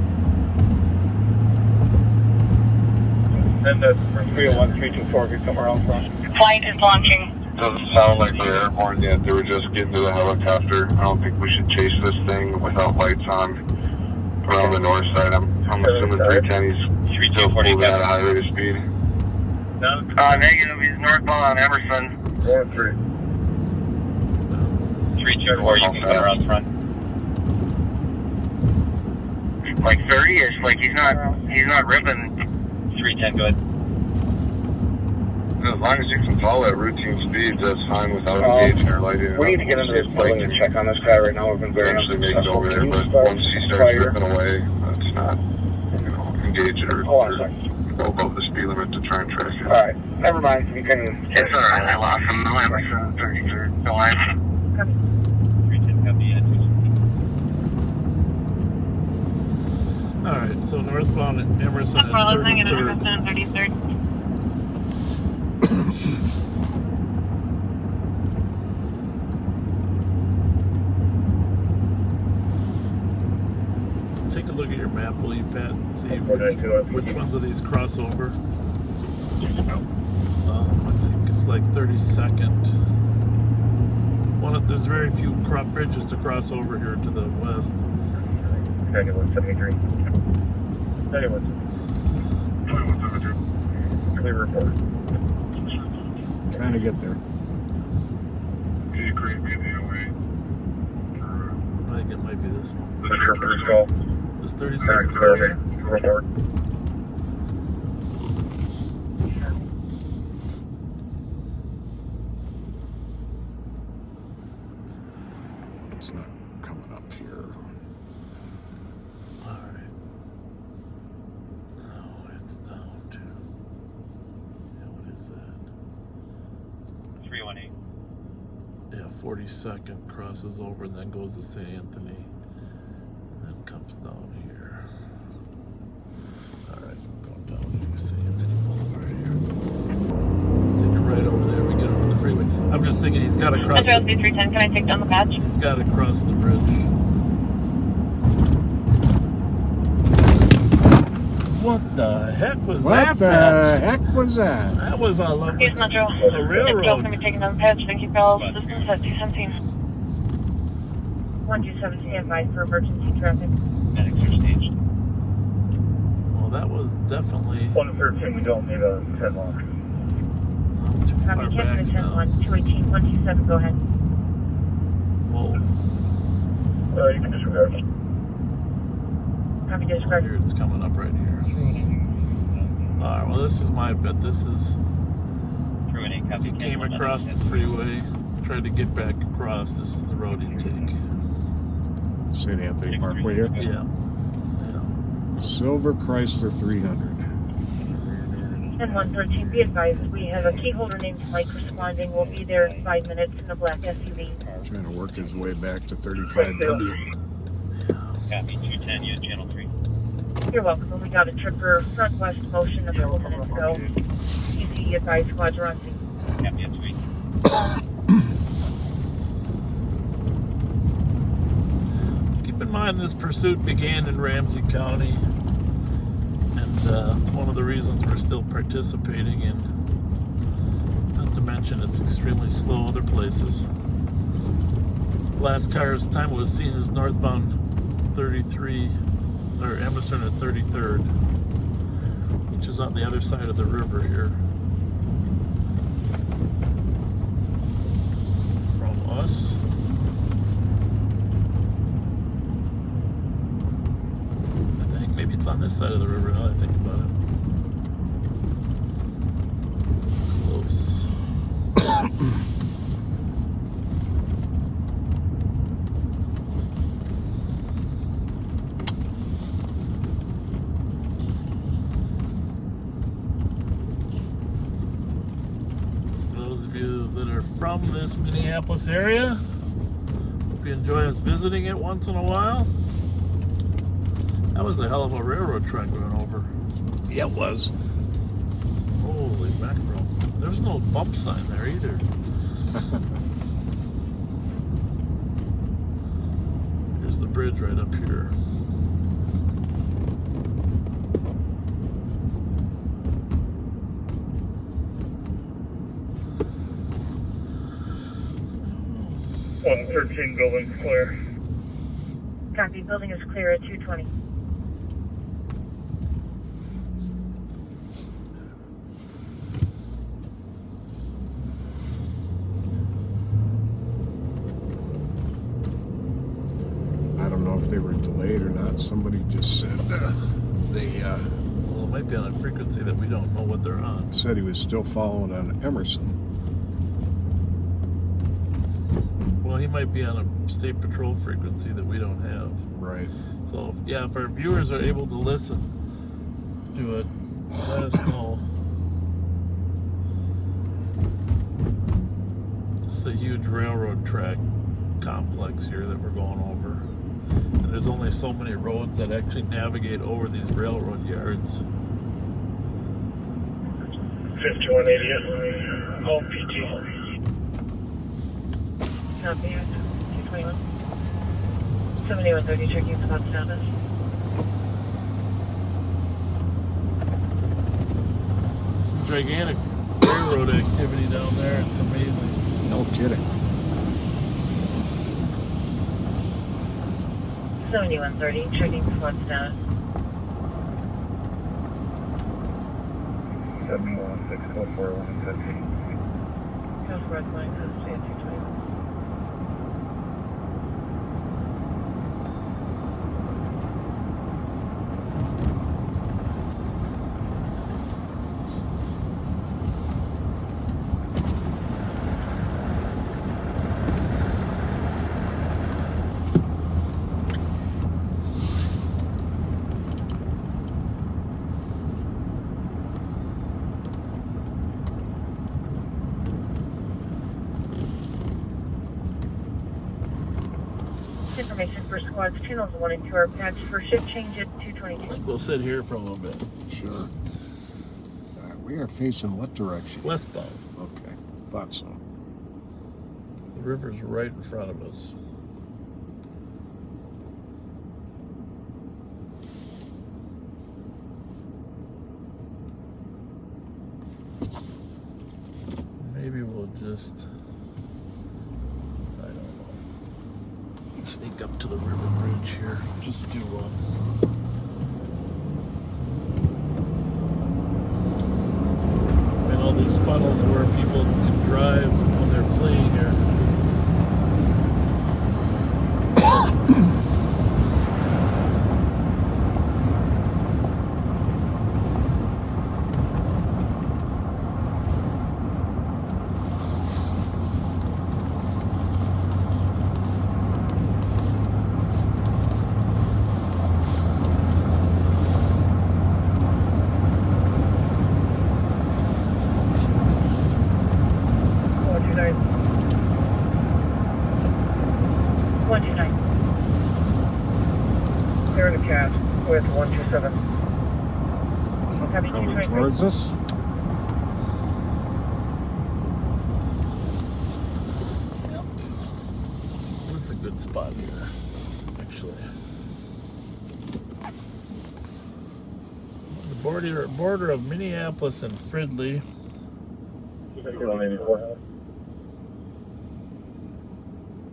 And that's 301-324, if you come around front. Flight is launching. Doesn't sound like they're airborne yet. They were just getting to the helicopter. I don't think we should chase this thing without lights on. around the north side. I'm assuming 310. He's still moving at a high rate of speed. Negative. He's northbound on Emerson. 324, you can go around front. Like 30-ish. Like he's not ripping. 310, go ahead. As long as you can follow at routine speeds, that's fine without engaging or lighting it up. We need to get into this building and check on this guy right now. We've been very Eventually make it over there, but once he starts ripping away, that's not, engage it or go above the speed limit to try and track it. Alright, never mind. You can. It's alright. I lost him. No, Emerson 33rd. No, 310, copy, yeah, 260. Alright, so northbound at Emerson at Well, I'm going to 33rd. Emerson 33rd. Take a look at your map, will you, Pat, and see which ones of these cross over. I think it's like 32nd. There's very few bridges to cross over here to the west. 9173. 9173. Clear report. Trying to get there. I think it might be this one. Fletcher, first call. This 32nd over here. Report. It's not coming up here. Alright. No, it's down to... Yeah, what is that? 318. Yeah, 42nd crosses over and then goes to St. Anthony. And then comes down here. Alright, going down to St. Anthony Boulevard here. Take it right over there, we get on the freeway. I'm just thinking he's got to cross Metro 310, can I take down the patch? He's got to cross the bridge. What the heck was that? What the heck was that? That was a lovely... Here's Metro. A railroad. Going to be taking down the patch. Thank you for all assistance at 217. 127, stand by for emergency traffic. Medics are staged. Well, that was definitely 113, we don't need a 10 lock. not too far Copy, back Canada 10-1, now. 218, 127, go ahead. Whoa. You can disregard. Copy, Here disregard. it's coming up right here. Alright, well this is my bet. This is 318, if copy. he came across the freeway, tried to get back across, this is the road he'd take. St. Anthony Parkway here. Yeah. Silver Chrysler 300. 10-113, be advised, we have a key holder named Mike responding. We'll be there in 5 minutes in a black SUV. Trying to work his way back to 35W. Copy, 210, you channel 3. You're welcome. We got a tripper front west motion a couple minutes ago. Easy advised, squads are on scene. Copy, it's 3. Keep in mind this pursuit began in Ramsey County, and it's one of the reasons we're still participating in. Not to mention it's extremely slow other places. Last car's time was seen as northbound 33, or Emerson at 33rd, which is on the other side of the river here. From us. Maybe it's on this side of the river now that I think about it. Close. For those of you that are from this Minneapolis area, hope you enjoy us visiting it once in a while. That was a hell of a railroad track going over. Yeah, it was. Holy mackerel. There's no bump sign there either. Here's the bridge right up here. Building's clear. Copy, building is clear at 220. know if they were delayed or not. Somebody just said Well, it might be on a frequency that we don't know what they're on. said he was still following on Emerson. Well, he might be on a state patrol frequency that we don't have. Right. So, yeah, if our viewers are able to listen to it, let us know. It's a huge railroad track complex here that we're going over. And there's only so many roads that actually navigate over these railroad yards. 5180, all PT. Copy. 221. 7130, checking spot status. Some gigantic railroad activity down there. It's amazing. No kidding. 7130, checking spot status. 71644 Southwest line, code 221. Information for squads, channels 1 and 2 are patched for shift change at 222. We'll sit here for a little bit. Sure. We are facing what direction? Westbound. Okay. Thought so. The river's right in front of us. Maybe we'll just, I don't know, sneak up to the river bridge here. Just do all these funnels where people can drive when they're fleeing here. They're in a cat with 127. Copy, Coming 223. towards us. This is a good spot here, actually. The border of Minneapolis and Fridley. 5184.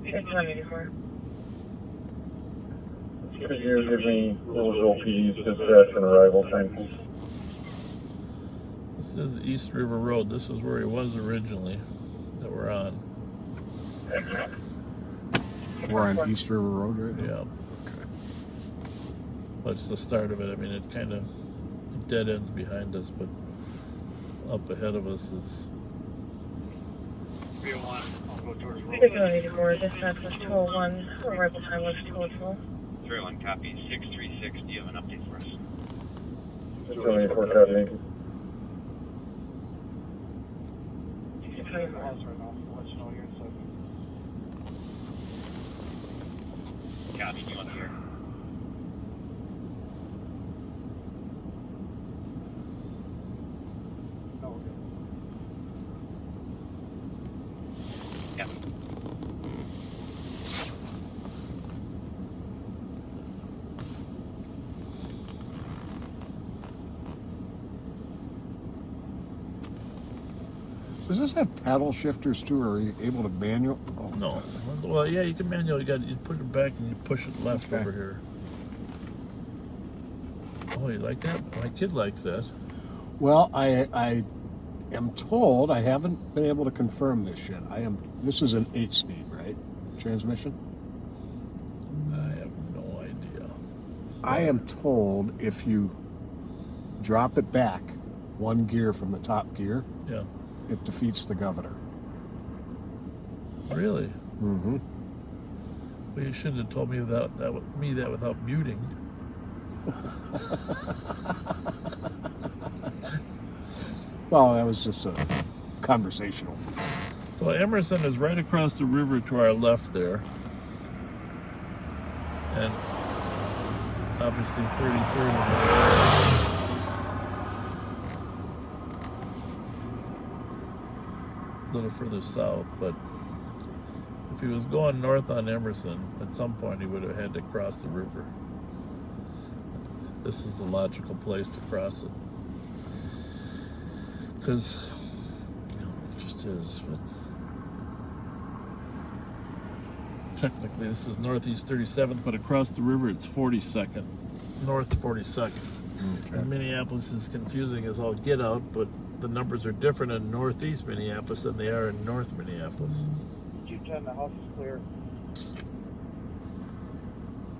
5184. Could you give me Louisville PD's dispatch and arrival time? This is East River Road. This is where he was originally, that we're on. We're on East River Road right now? Yeah. That's the start of it. I mean, it kind of dead ends behind us, but up ahead of us is... 5184, dispatch was 201, arrival time was 202. 31 copy, 636. Do you have an update for us? 5184 copy. Copy, do you want to hear? Yeah. Does this have paddle shifters too, or are you able to manual? Oh, No. Well, yeah, you can manually. You put it back and you push it left Okay. over here. Oh, you like that? My kid likes that. Well, I am told, I haven't been able to confirm this yet. This is an 8-speed, right? Transmission? I have no I am told if you drop it back 1 gear from the top gear, Yeah. it defeats the governor. Really? Mm-hmm. Well, you shouldn't have told me that without muting. Well, that was just a conversational. So Emerson is right across the river to our left there. And obviously 33rd. A little further south, but if he was going north on Emerson, at some point he would have had to cross the river. This is the logical place to cross it. Because, you know, it just is. But technically, this is Northeast 37th, but across the river it's 42nd. North 42nd. Okay. And Minneapolis is confusing as all get out, but the numbers are different in Northeast Minneapolis than they are in North Minneapolis. 210, the house is clear.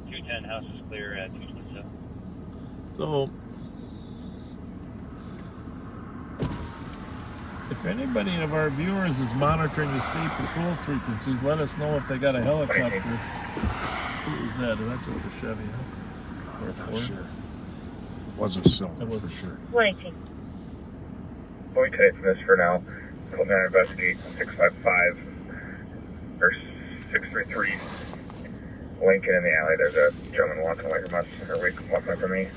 210, house is clear at 227. So, if anybody of our viewers is monitoring the state patrol frequencies, let us know if they got a helicopter. Who is that? Is that just a Chevy? Huh? Or a Not Ford? sure. Wasn't silver It wasn't. for sure. 118. Boy, today from this for now. Go down and investigate 655 or 633 Lincoln in the alley. There's a gentleman walking away from us, or walking away from me.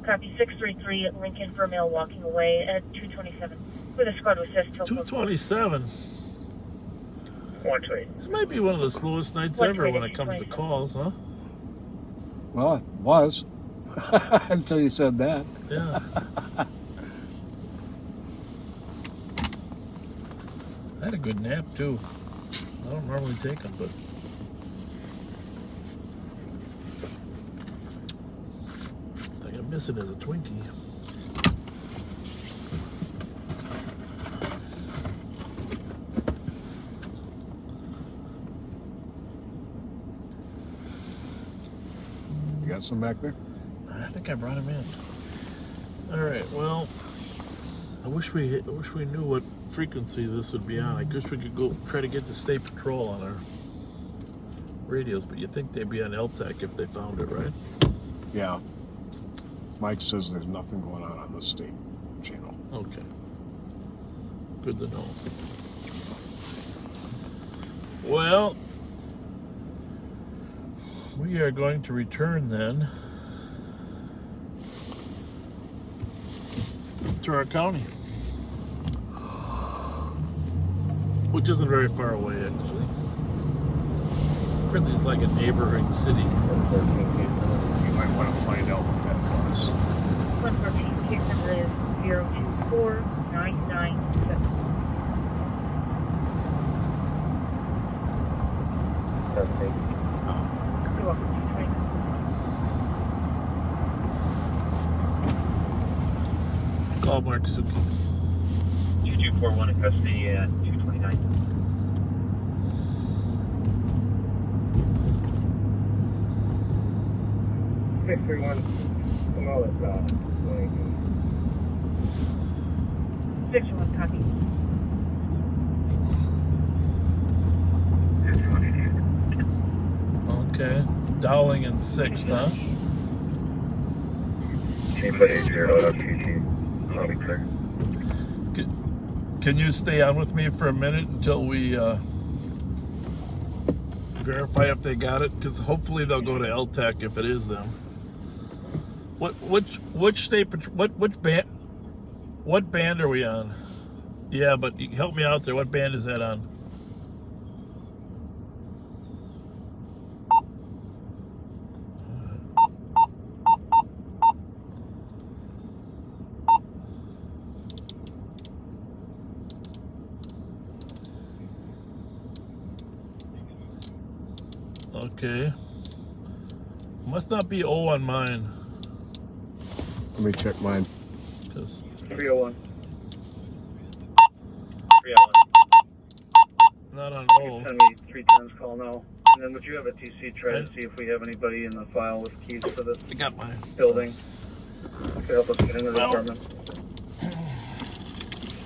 Copy 633 Lincoln for male walking away at 227. With a squad with assist. 227. 128. This might be one of the slowest nights ever when it comes to calls, huh? Well, it was. Until you said that. Yeah. I had a good nap too. I don't normally take them, but I think I'm missing is a Twinkie. You got some back there? I think I brought him in. All right. Well, I wish we knew what frequency this would be on. I wish we could go try to get the state patrol on our radios, but you'd think they'd be on LTAC if they found it, right? Yeah. Mike says there's nothing going on the state channel. Okay. Good to know. Well, we are going to return then to our county, which isn't very far away, actually. It's like a neighboring city. You might want to find out what that was. 114, case number is 024997. You're welcome, 220. Call Mark Suki. 2241 in custody at 229. Six 31. Come on, let's 61 copy. Okay. Dowling and 6th, huh? Team put 80 up TT. I'll be clear. Can you stay on with me for a minute until we verify if they got it? Because hopefully they'll go to LTAC if it is them. Which state? What band are we on? Yeah, but help me out there. What band is that on? Okay. Must not be O on mine. Let me check mine. 'Cause 301. 301. no, not on You hold. can send me 310's call now. And then would you have a TC try to see if we have anybody in the file with keys for this I got mine. building? That could help us get into the Well- apartment.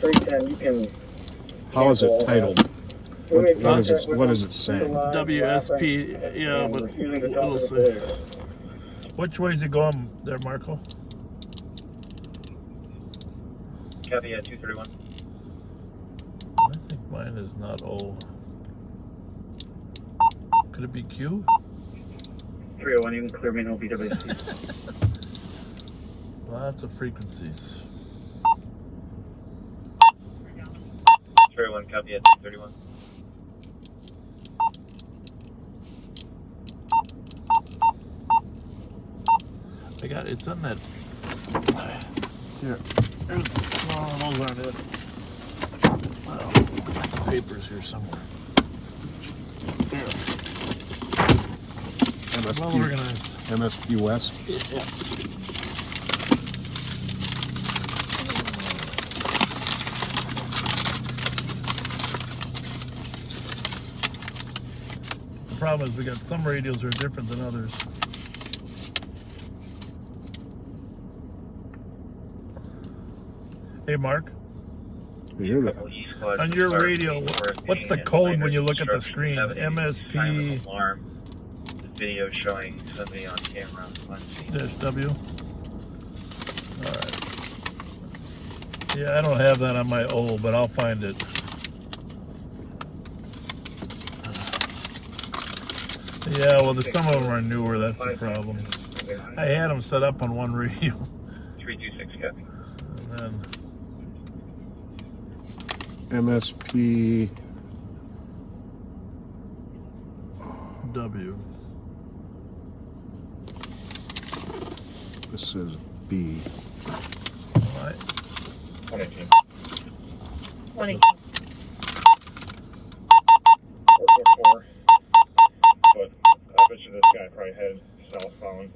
310, you can... How is it cancel, titled? we made What does contact it with what them does it say? WSP, yeah, and but refusing to talk we'll to the see. police. Which way is it going there, Marco? Copy at 231. I think mine is not O. Could it be Q? 301, you can clear me, no BWC. Lots of frequencies. 301, copy at 231. I got it's on that. Here, there's those aren't it. Well, papers here somewhere. There. Well organized. MSP West. Yeah. The problem is we got some radios are different than others. Hey Mark, You hear that? on your radio, what's the code when you look at the screen? MSP Alarm. The video showing somebody on camera on scene. -W. All right. Yeah, I don't have that on my old, but I'll find it. Yeah, well, some of them are newer. That's the problem. I had them set up on one radio, 326, copy. and then MSP W. this is B. All right. 118. 20. 444. But I bet you this guy probably had southbound.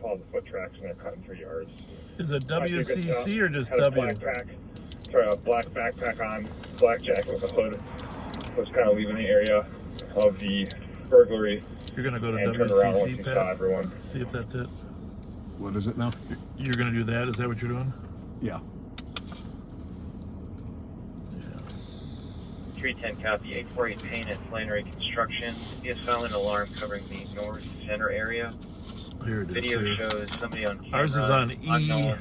Followed the foot tracks and they're cutting 3 yards. Is it Might be a good WCC tell. or just Had a W? a black backpack on, black jacket with a hood. Was kind of leaving the area of the burglary You're gonna go to and turned around once he WCC, saw Pat. everyone. See if that's it. What is it now? You're gonna do that? Is that what you're doing? Yeah. Yeah. 310, copy. 848 Payne at Flannery Construction. Be a silent alarm covering the north center area. Here it is. Video Here. shows somebody on camera. Ours is on E. Unknown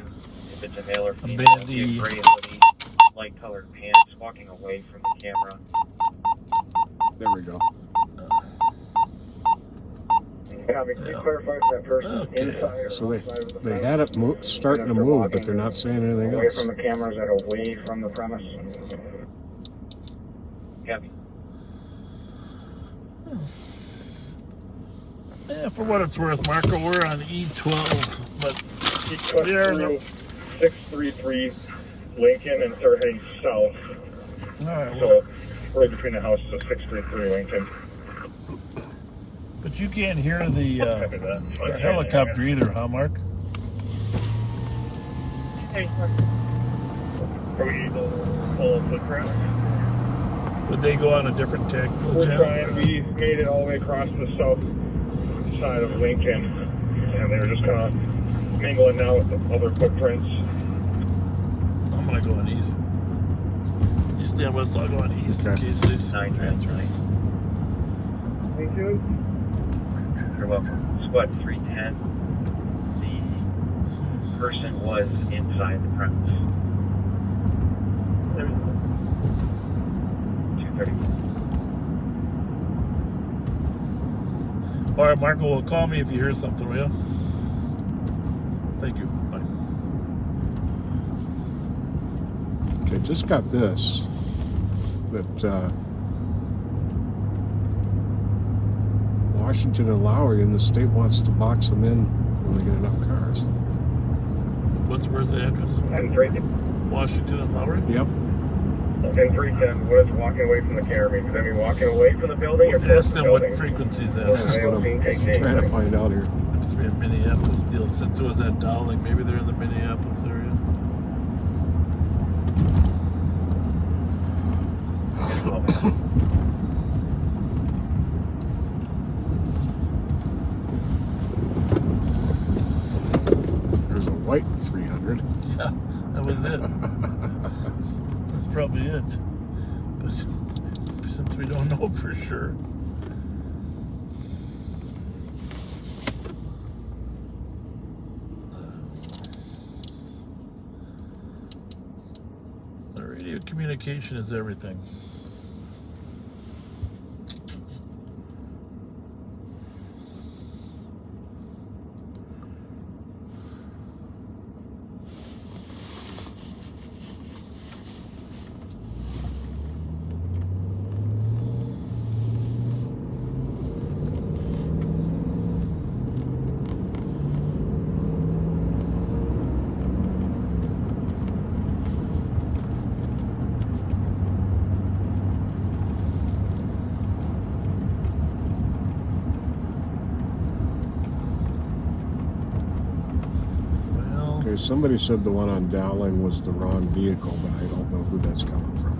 if it's a male or female. band Be a E. gray hoodie, light colored pants, walking away from the camera. There we go. Copy, can you Yeah. clarify if that person's Okay. inside or So outside of the they premise? had it starting to And if they're move, but walking they're not saying anything away else. from the cameras and away from the premise. Copy. Yeah, for what it's worth, Marco, we're on E12, but He cut through 633 Lincoln and started heading south. all right. Well, So right between the houses of 633 Lincoln. but you can't hear the Copy that. helicopter either, huh, Mark? 34. Are we able to pull footprints? Would they go on a different tactical We're channel? trying. We made it all the way across the south side of Lincoln, and they were just kind of mingling now with the other footprints. I'm gonna go on east. You stand west, I'll go on east in Okay. case these. 9 trans, right? Thank you. You're welcome. Squad 310. The person was inside the premise. 230. All right, Marco, well, call me if you hear something, will you? Thank you. Bye. Okay, just got this. That Washington and Lowry in the state wants to box them in when they get enough cars. Where's the address? And 310. Washington and Lowry? Yep. And 310. What is walking away from the camera mean? Does that mean walking away from the building or towards Ask the them what building? frequencies that That's is. what I'm trying to find out here. It's a Minneapolis deal. Since it was at Dowling, maybe they're in the Minneapolis area. figured. Yeah, that was it. That's probably it. But since we don't know for sure. The radio communication is everything. Okay, somebody said the one on Dowling was the wrong vehicle, but I don't know who that's coming from.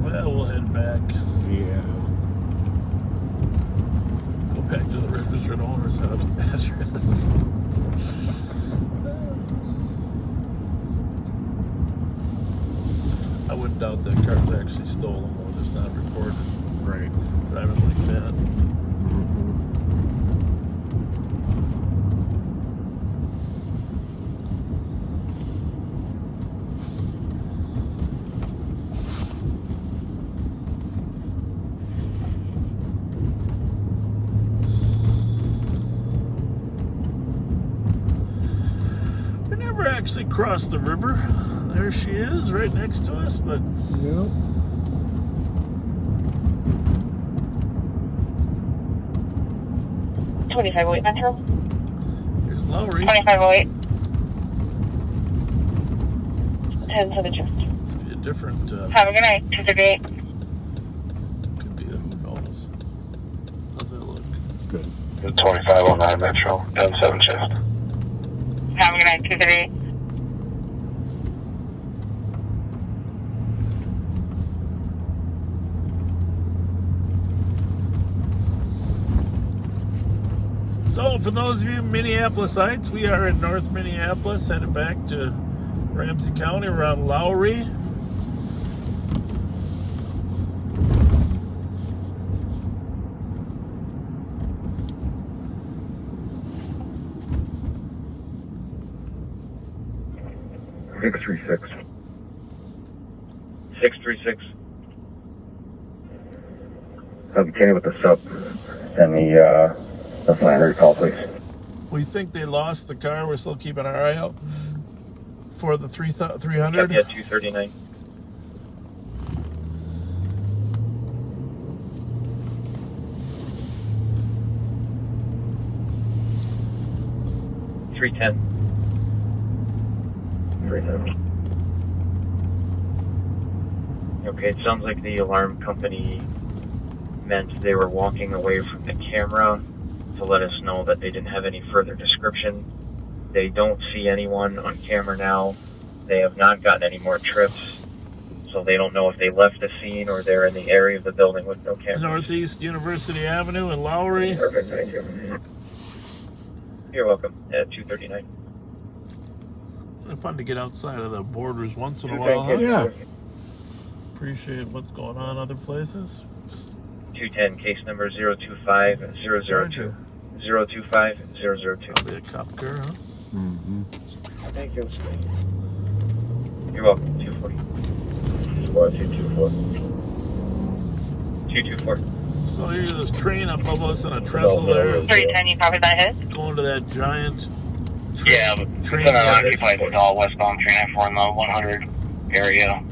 Well, we'll head back. Yeah. Go back to the registered owner's address. I wouldn't doubt that car's actually stolen, though, just not reported. Right. Driving like that. We never actually crossed the river. There she is, right next to us, but Yep. $25.08 Metro. here's Lowry. $25.08. 10-7 shift. Could be a different, Have a good night. 238. could be a, who knows. How's that look? Good. 2509 Metro, 10-7 shift. Have a good night. 238. So, for those of you Minneapolisites, we are in North Minneapolis, headed back to Ramsey County around Lowry. Six 636. Kenny with the sub. Send me the Flannery call, please. We think they lost the car. We're still keeping our eye out for the 300. Yeah, 239. $310. 310. Okay, it sounds like the alarm company meant they were walking away from the camera to let us know that they didn't have any further description. They don't see anyone on camera now. They have not gotten any more trips, so they don't know if they left the scene or they're in the area of the building with no cameras. Northeast University Avenue in Lowry. Perfect, thank you. You're welcome. 239. It's fun to get outside of the borders once in a while, huh? Yeah. Appreciate what's going on other places. 210, case number 025002. 025002. Probably a cop car, huh? Mm-hmm. Thank you. You're welcome. 240. Squad 224. 224. So here's this train above us on a trestle there, 310, you copy that hit? going to that giant Yeah, but train. it's an unoccupied stall westbound train for in the 100 area.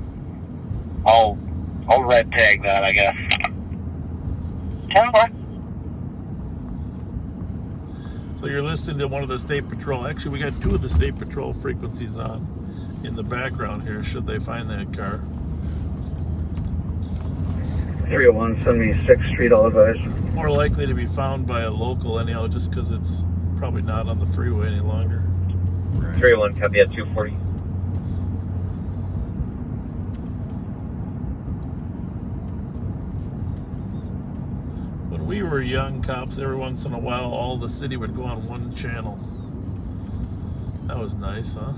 I'll red tag that, I guess. 10-4. So you're listening to one of the State Patrol. Actually, we got two of the State Patrol frequencies on in the background here, should they find that car. 301, send me 6th Street, I'll advise. More likely to be found by a local anyhow, just because it's probably not on the freeway any longer. Right. 301, copy at 240. When we were young cops, every once in a while, all the city would go on one channel. That was nice, huh?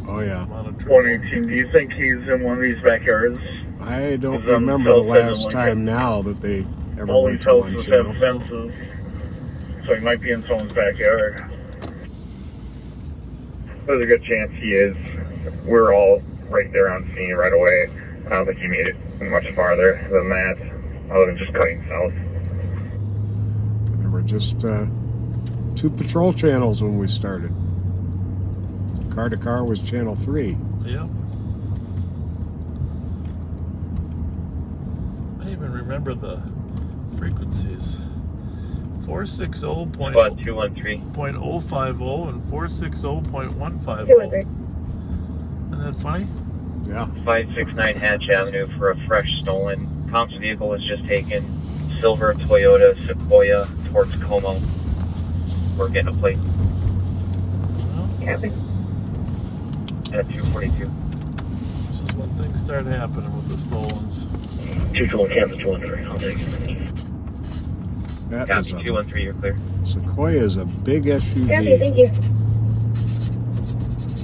Oh, yeah. 118, do you think he's in one of these backyards? I don't Is on remember the south side of last Lincoln. time now that they ever All went these to one houses have channel. fences, so he might be in someone's backyard. There's a good chance he is. We're all right there on scene right away. I don't think he made it much farther than that, other than just cutting south. There were just 2 patrol channels when we started. Car to car was channel 3. Yep. I even remember the frequencies. 460.050 Squad 213. and 460.150. Isn't that funny? Yeah. 569 Hatch Avenue for a fresh stolen. Comp's vehicle was just taken. Silver Toyota Sequoia towards Como. We're getting a plate Copy. at 242. This is when things start happening with the stolens. 221 campus 213, I'll take it. That Copy is a, 213, you're clear. Sequoia is a big Copy, SUV. thank you.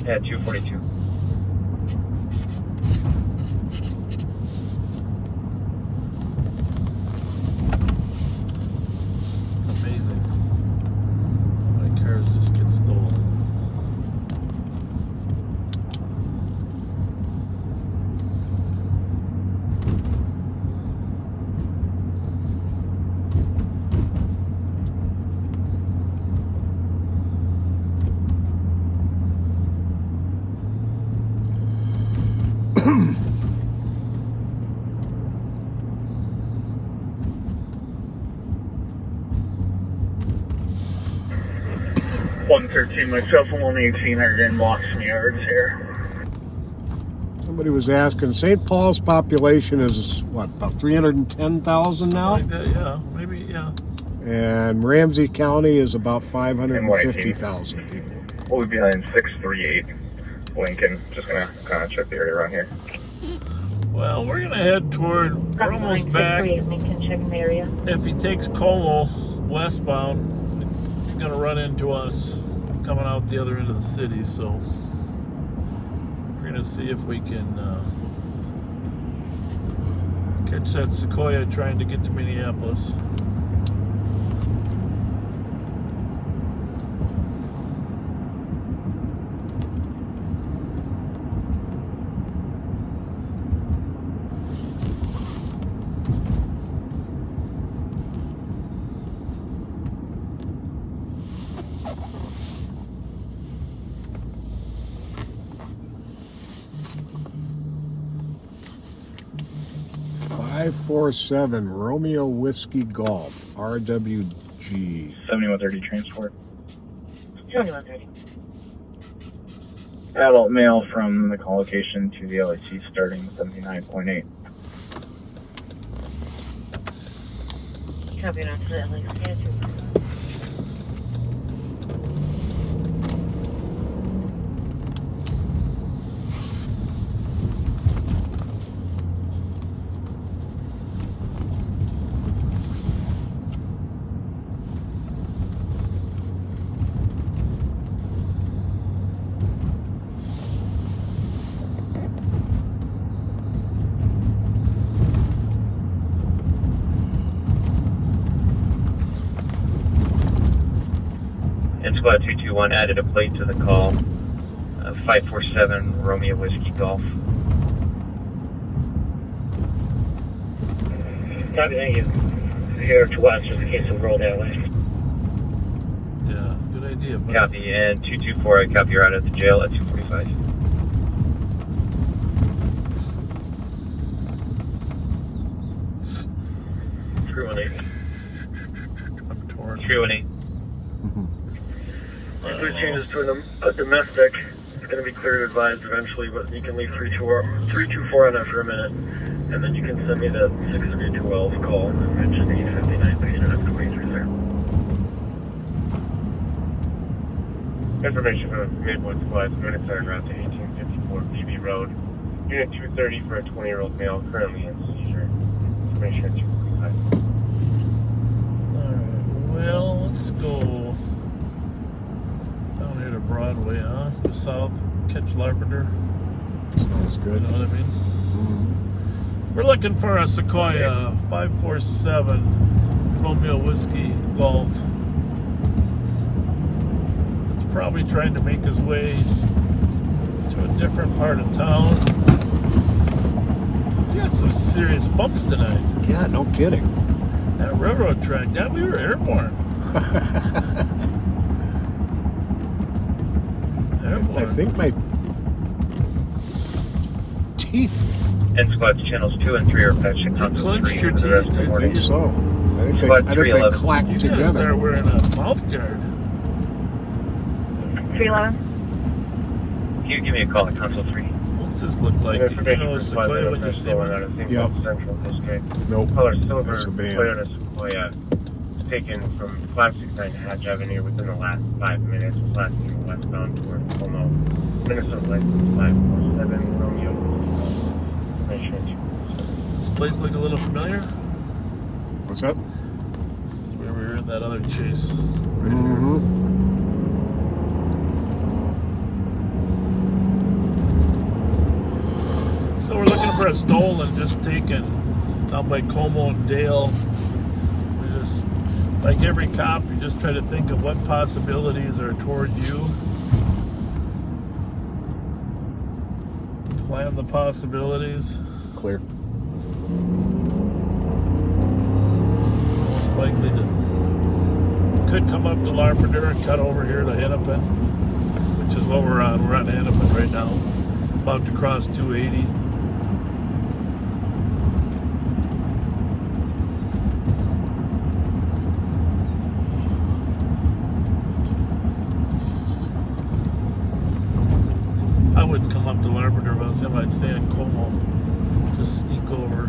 At 242. It's amazing. My cars just get stolen. Myself and 118 are in Locksmith Yards here. Somebody was asking, St. Paul's population is, what, about 310,000 now? Like that, yeah. Maybe, yeah. And Ramsey County is about 550,000 people. We'll be behind 638 Lincoln. Just gonna kind of check the area around here. Well, we're going to head toward, we're almost back. Lincoln, checking the area. If he takes Como westbound, he's going to run into us coming out the other end of the city, so we're going to see if we can catch that Sequoia trying to get to Minneapolis. .547 Romeo Whiskey Golf RWG. 7130 transport. 2130. Adult male from the call location to the LAC starting 79.8. Copy on to the LAC. Squad 221 added a plate to the call. 547 Romeo Whiskey Golf. Copy, thank you. Here to west, just in case we roll that way. Yeah, good idea. But Copy, and 224, I copy, you're out at the jail at 245. I'm torn. 318. If there changes to a domestic, it's going to be clear to advise eventually, but you can leave 324 on it for a minute, and then you can send me that 63212 call and mention 859 page and I'm going through there. Information from Midwood Squad, units are en route to 1854 BB Road. Unit 230 for a 20-year-old male currently in seizure. Information at 245. Alright, well, let's go down here to Broadway, huh? Go south, catch Larpenter. Sounds good. You know what I mean? Mhm. We're looking for a Sequoia 547 Romeo Whiskey Golf. It's probably trying to make his way to a different part of town. We got some serious bumps tonight. Yeah, no kidding. That railroad track, yeah, we were airborne. I think my teeth. And squads channels 2 and 3 are patching console Clinched 3 your for the rest of teeth? the I think morning. so. Squad I think they 311. clacked You gotta together. start wearing a mouth guard. 311. Can you give me a call at console 3? What's this look like? Do you know a Sequoia when you see out one? of St. Yep. Paul Central District. Nope. Color silver That's a van. Toyota Sequoia was taken from 569 Hatch Avenue within the last 5 minutes. Was last seen westbound toward Como. Minnesota license 547 Romeo. Information at 247. This place look a little familiar? What's that? This is where we were in that other chase. Right here. Mm-hmm. So we're looking for a stolen just taken down by Como and Dale. We just, like every cop, you just try to think of what possibilities are toward you. Plan the possibilities. Clear. Most likely to could come up to Larpenter and cut over here to Hennepin, which is what we're on. We're on Hennepin right now, about to cross 280. I wouldn't come up to Larpenter if I was him. I'd stay in Como, just sneak over.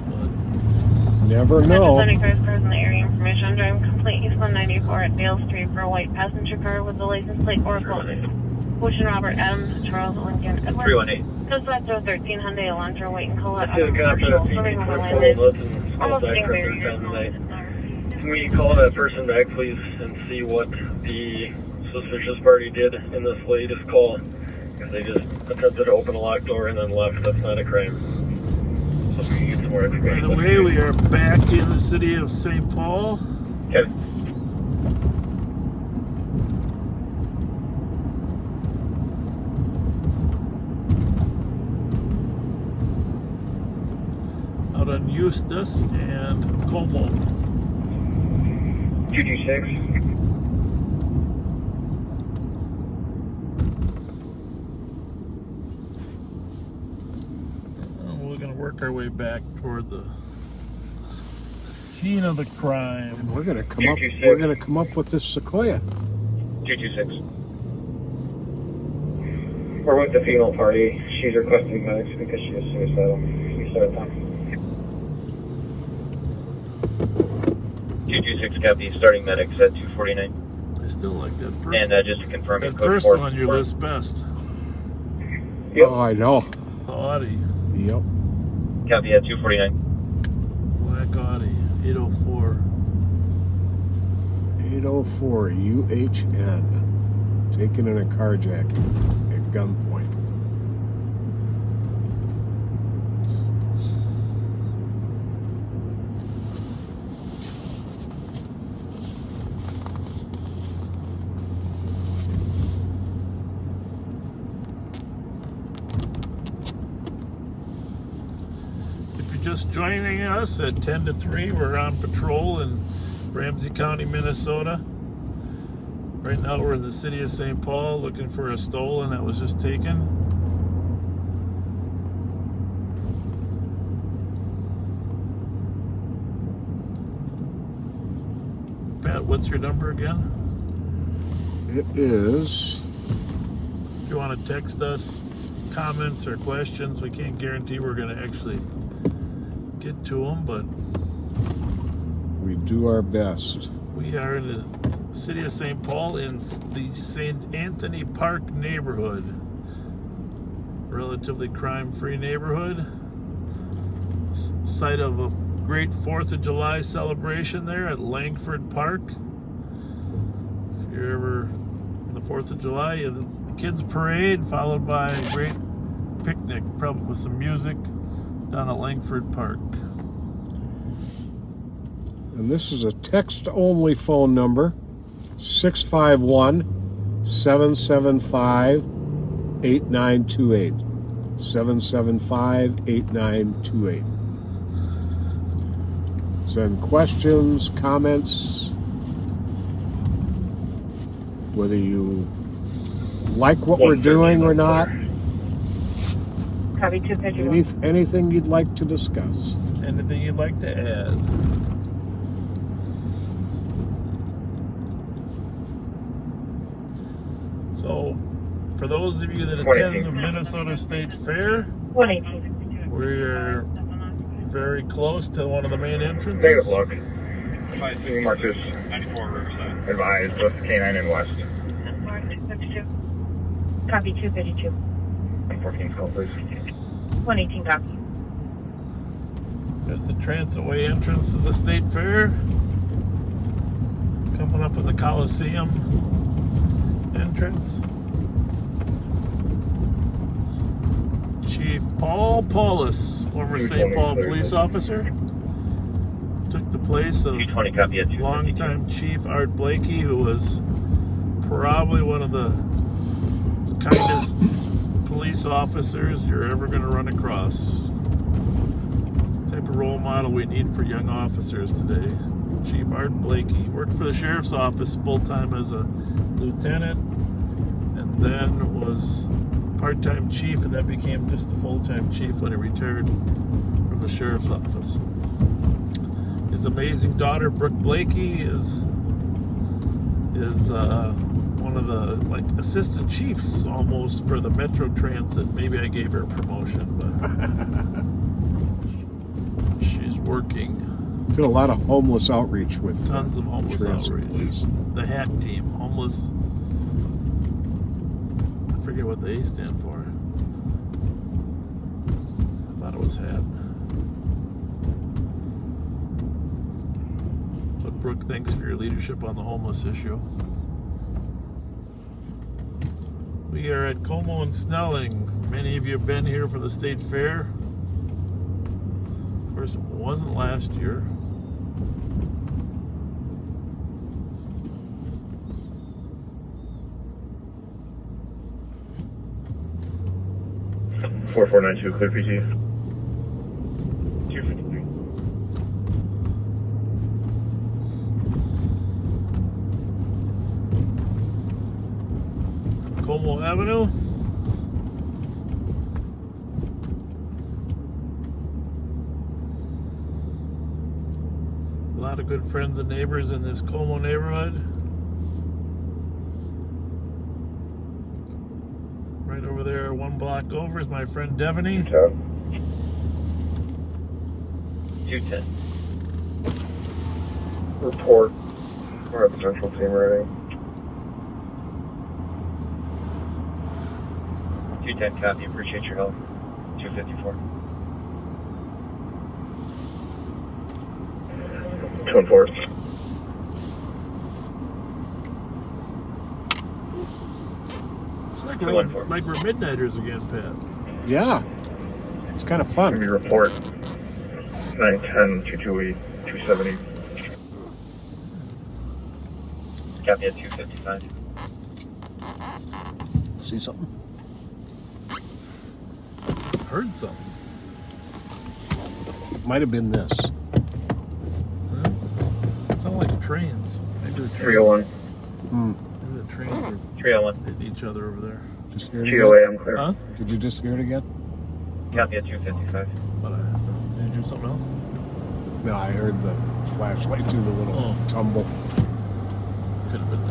But Never know. Presenting first person in the area information. I'm driving complete East 194 at Dale Street for a white passenger car with the license plate Oracle. Ocean Robert M. Charles Lincoln Edward. 318. Just left to a 13 Hyundai Elantra waiting Colette I see the on cop commercial. at Swimming over 18 landed. and Almost back getting for barriers. down tonight. Can we call that person back, please, and see what the suspicious party did in this latest call? Because they just attempted to open a locked door and then left. That's not a crime. So if we can get some more by information. the way, we are back in the city of St. Paul. Okay. Out on Eustis and Como. 226. We're going to work our way back toward the scene of the crime. We're gonna come up. We're gonna come up with this Sequoia. 226. We're with the female party. She's requesting medics because she is suicidal. We start at 226 copy, starting medics at 249. I still like that first. And just to confirm, that code first 4. one on your list best. Yep. Oh, I know. Audi. Yep. Copy at 249. Black Audi. 804. 804 UHN. Taken in a carjacking at gunpoint. If you're just joining us at 10 to 3, we're on patrol in Ramsey County, Minnesota. Right now we're in the city of St. Paul looking for a stolen that was just taken. Pat, what's your number again? It is. If you want to text us comments or questions, we can't guarantee we're going to actually get to them, but We do our best. We are in the city of St. Paul in the St. Anthony Park neighborhood. Relatively crime-free neighborhood. Site of a great 4th of July celebration there at Langford Park. If you're ever on the 4th of July, you have the kids parade followed by a great picnic, probably with some music down at Langford Park. And this is a text-only phone number, 651-775-8928. 775-8928. Send questions, comments, whether you like what we're doing or not. Copy 251. Anything you'd like to discuss. Anything you'd like to add? So, for those of you that attend the Minnesota State Fair, 118. we're very close to one of the main entrances. Take a look. Marcus 94 Riverside. Advised, left K9 and west. Copy 252. 114 call, please. 118 copy. There's the transitway entrance to the State Fair. Coming up in the Coliseum entrance. Chief Paul Paulus, former St. Paul police officer, took the place of 220 copy at 252. longtime Chief Art Blakey, who was probably one of the kindest police officers you're ever going to run across. The type of role model we need for young officers today. Chief Art Blakey worked for the sheriff's office full-time as a lieutenant, and then was part-time chief, and then became just a full-time chief when he retired from the sheriff's office. His amazing daughter, Brooke Blakey, is one of the assistant chiefs almost for the Metro Transit. Maybe I gave her a promotion, but she's working. Did a lot of homeless outreach with Tons of homeless outreach. Police. The HAT team, homeless. I forget what the A stand for. I thought it was HAT. But Brooke, thanks for your leadership on the homeless issue. We are at Como and Snelling. Many of you have been here for the State Fair. Of course, it wasn't last year. Four 4492, clear PT. 253. Como Avenue. A lot of good friends and neighbors in this Como neighborhood. Right over there, one block over, is my friend Devaney. 210. Report. We're at the central team already. 210 copy. Appreciate your help. 254. 214. It's like 214. we're midnighters again, Pat. Yeah, it's kind of fun. Maybe report. 910, 228, 270. Copy at 255. See something? Heard something. Might have been this. It sounded like trains. Maybe the trains. 301. Maybe the trains are 301. hitting each other over there. Just hear it again? GOA, I'm clear. Huh? Did you just hear it again? Copy at 255. But did you do something else? No, I heard the flashlight do the little tumble. Could have been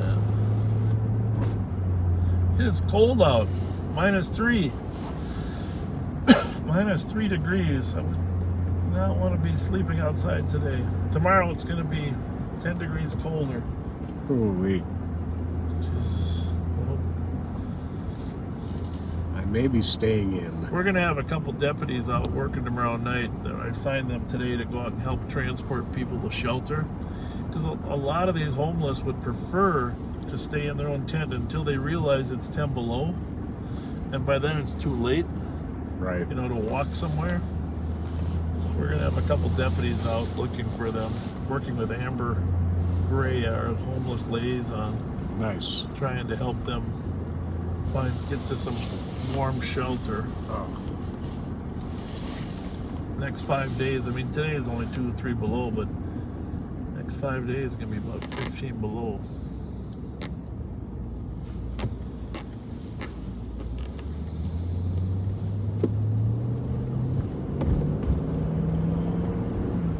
that. It is cold out. -3. -3 degrees. I would not want to be sleeping outside today. Tomorrow it's going to be 10 degrees colder. Ooh-wee. Jesus. Well, I may be staying in. we're going to have a couple deputies out working tomorrow night. I assigned them today to go out and help transport people to shelter. Because a lot of these homeless would prefer to stay in their own tent until they realize it's 10 below. And by then it's too late, Right. you know, to walk somewhere. So we're going to have a couple deputies out looking for them, working with Amber Gray, our homeless liaison, Nice. trying to help them get to some warm shelter. Oh. Next 5 days, I mean, today is only 2 or 3 below, but next 5 days is going to be about 15 below.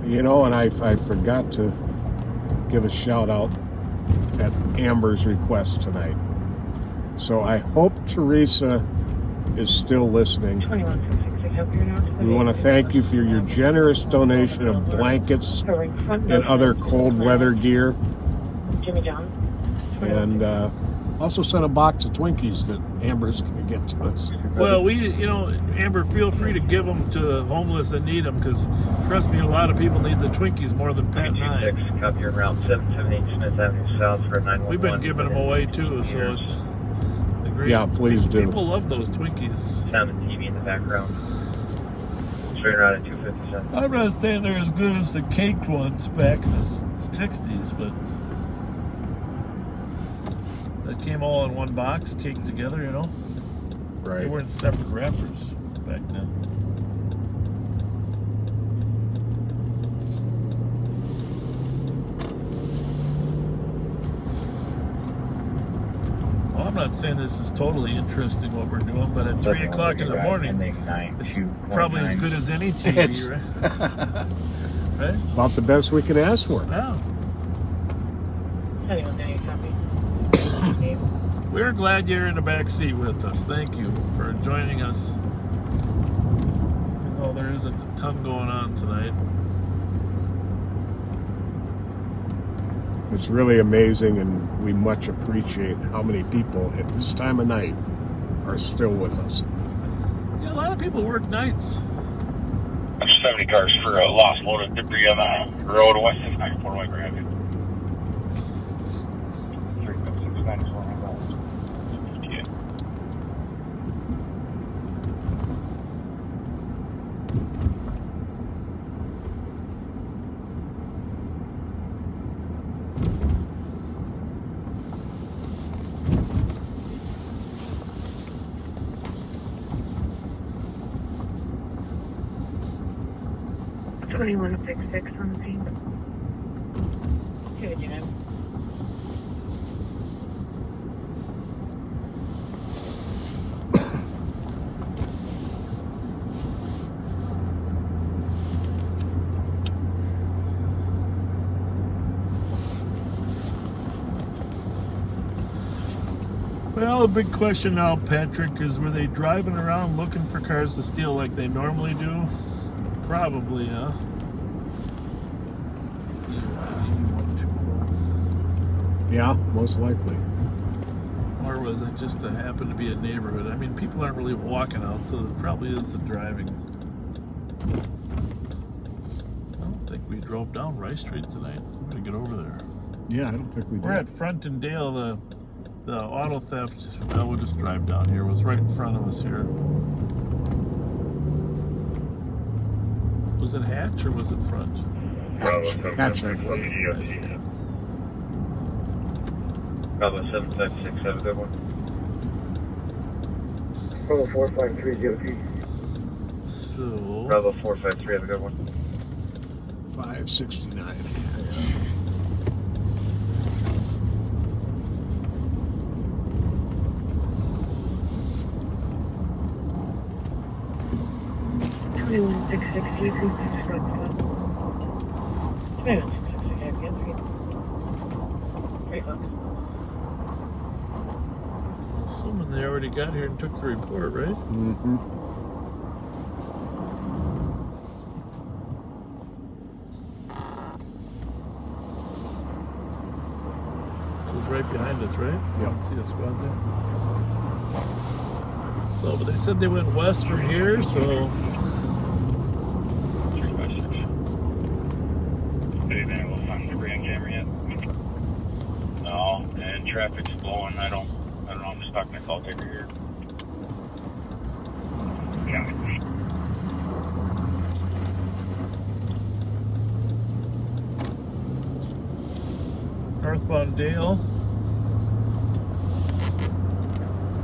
You know, and I forgot to give a shout out at Amber's request tonight. So I hope Teresa is still listening. 2166, help you now. We want to thank you for your generous donation of blankets and other cold weather gear. Jimmy John. And also sent a box of Twinkies that Amber's going to get to us. Well, Amber, feel free to give them to the homeless that need them, because trust me, a lot of people need the Twinkies more than Pat and I. Copy your route 778 Smith Avenue South for 911. We've been giving them away too, so it's a great. Yeah, please do. People love those Twinkies. Sound and TV in the background. Straight around at 257. I'm not saying they're as good as the caked ones back in the 60s, but that came all in one box, caked together, you know? They Right. weren't separate wrappers back then. Well, I'm not saying this is totally interesting what we're doing, but at 3 o'clock in the morning, it's probably as good as any It's- TV, right? Right? About the best we can ask for. Yeah. 2198, copy. We're glad you're in the back seat with us. Thank you for joining us. I know there isn't a ton going on tonight. It's really amazing, and we much appreciate how many people at this time of night are still with us. Yeah, a lot of people work nights. 70 cars for a lost load of debris on the road west of 94 White Grave. 356 2166 on the scene. 289. Well, the big question now, Patrick, is were they driving around looking for cars to steal like they normally do? Probably, huh? Yeah, most likely. Or was it just a happen to be a neighborhood? I mean, people aren't really walking out, so it probably is the driving. I don't think we drove down Rice Street tonight. We're gonna get over there. Yeah, I don't think we did. We're at Front and Dale. The auto theft, well, we'll just drive down here. It was right in front of us here. Was it Hatch or was it Front? Bravo Hatch. 756. Bravo 756, have a good one. Bravo 453, DOT. So, Bravo 453, have a good one. 569. assuming they already got here and took the report, right? Mm-hmm. right behind us, right? Yep. See a squad there. So, but they said they went west from here, so. 356. Hey, man, we'll find the grand camera yet. No, and traffic's blowing. I don't know. I'm just talking to call taker here. Yeah. Northbound Dale.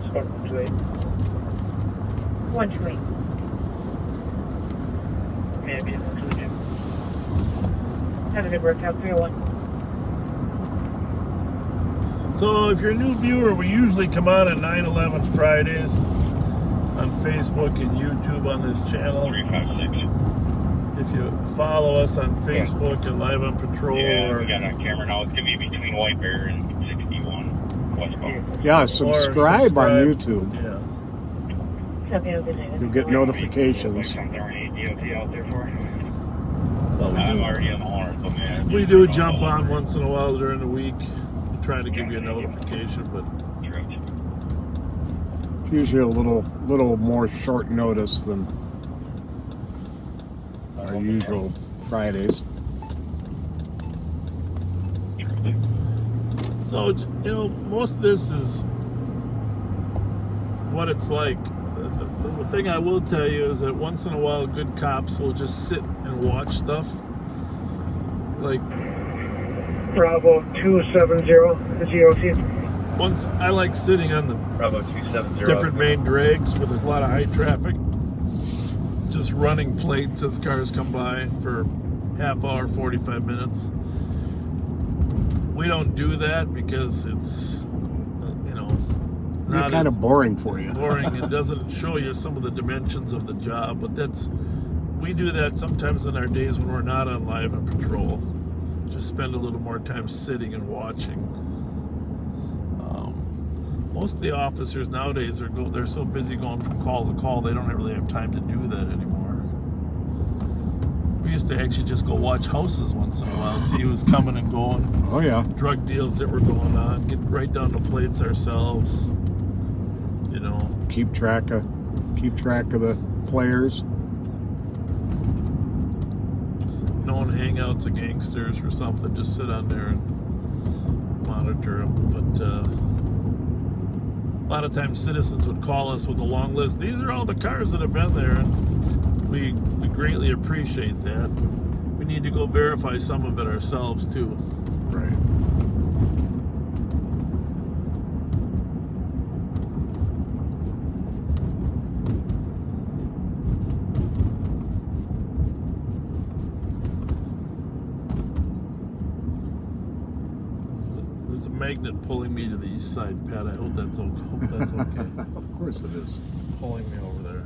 Squad 128. 128. Maybe 128. Have a good workout, 301. So if you're a new viewer, we usually come on at 9/11 Fridays on Facebook and YouTube on this channel. 356. If you follow us on Facebook and Live on Patrol, Yeah, or we got a camera now. It's going to be between White Bear and 61 westbound. Yeah, subscribe on YouTube. Yeah. Have a good night. You'll get notifications. Like something or any DOT out there for? Well, I'm already on the horn, but man. we do jump on once in a while during the week. We try to give you a notification, but It's usually a little more short notice than our usual Fridays. so most of this is what it's like. The thing I will tell you is that once in a while, good cops will just sit and watch stuff. Like Bravo 270, the GOC. once I like sitting on the Bravo 270. different main drags where there's a lot of high traffic, just running plates as cars come by for half hour, 45 minutes. We don't do that because it's not Kind as of boring for you. boring. It doesn't show you some of the dimensions of the job, but we do that sometimes in our days when we're not on Live on Patrol. Just spend a little more time sitting and watching. Most of the officers nowadays they're so busy going from call to call, they don't really have time to do that anymore. We used to actually just go watch houses once in a while, see who's coming and going, Oh yeah. drug deals that were going on, get right down to plates ourselves. Keep track of the players. Known hangouts of gangsters or something, just sit on there and monitor them. But a lot of times citizens would call us with a long list. These are all the cars that have been there, and we greatly appreciate that. We need to go verify some of it ourselves too. Right. There's a magnet pulling me to the east side, Pat. I hope that's okay. Of course it is. Pulling me over there.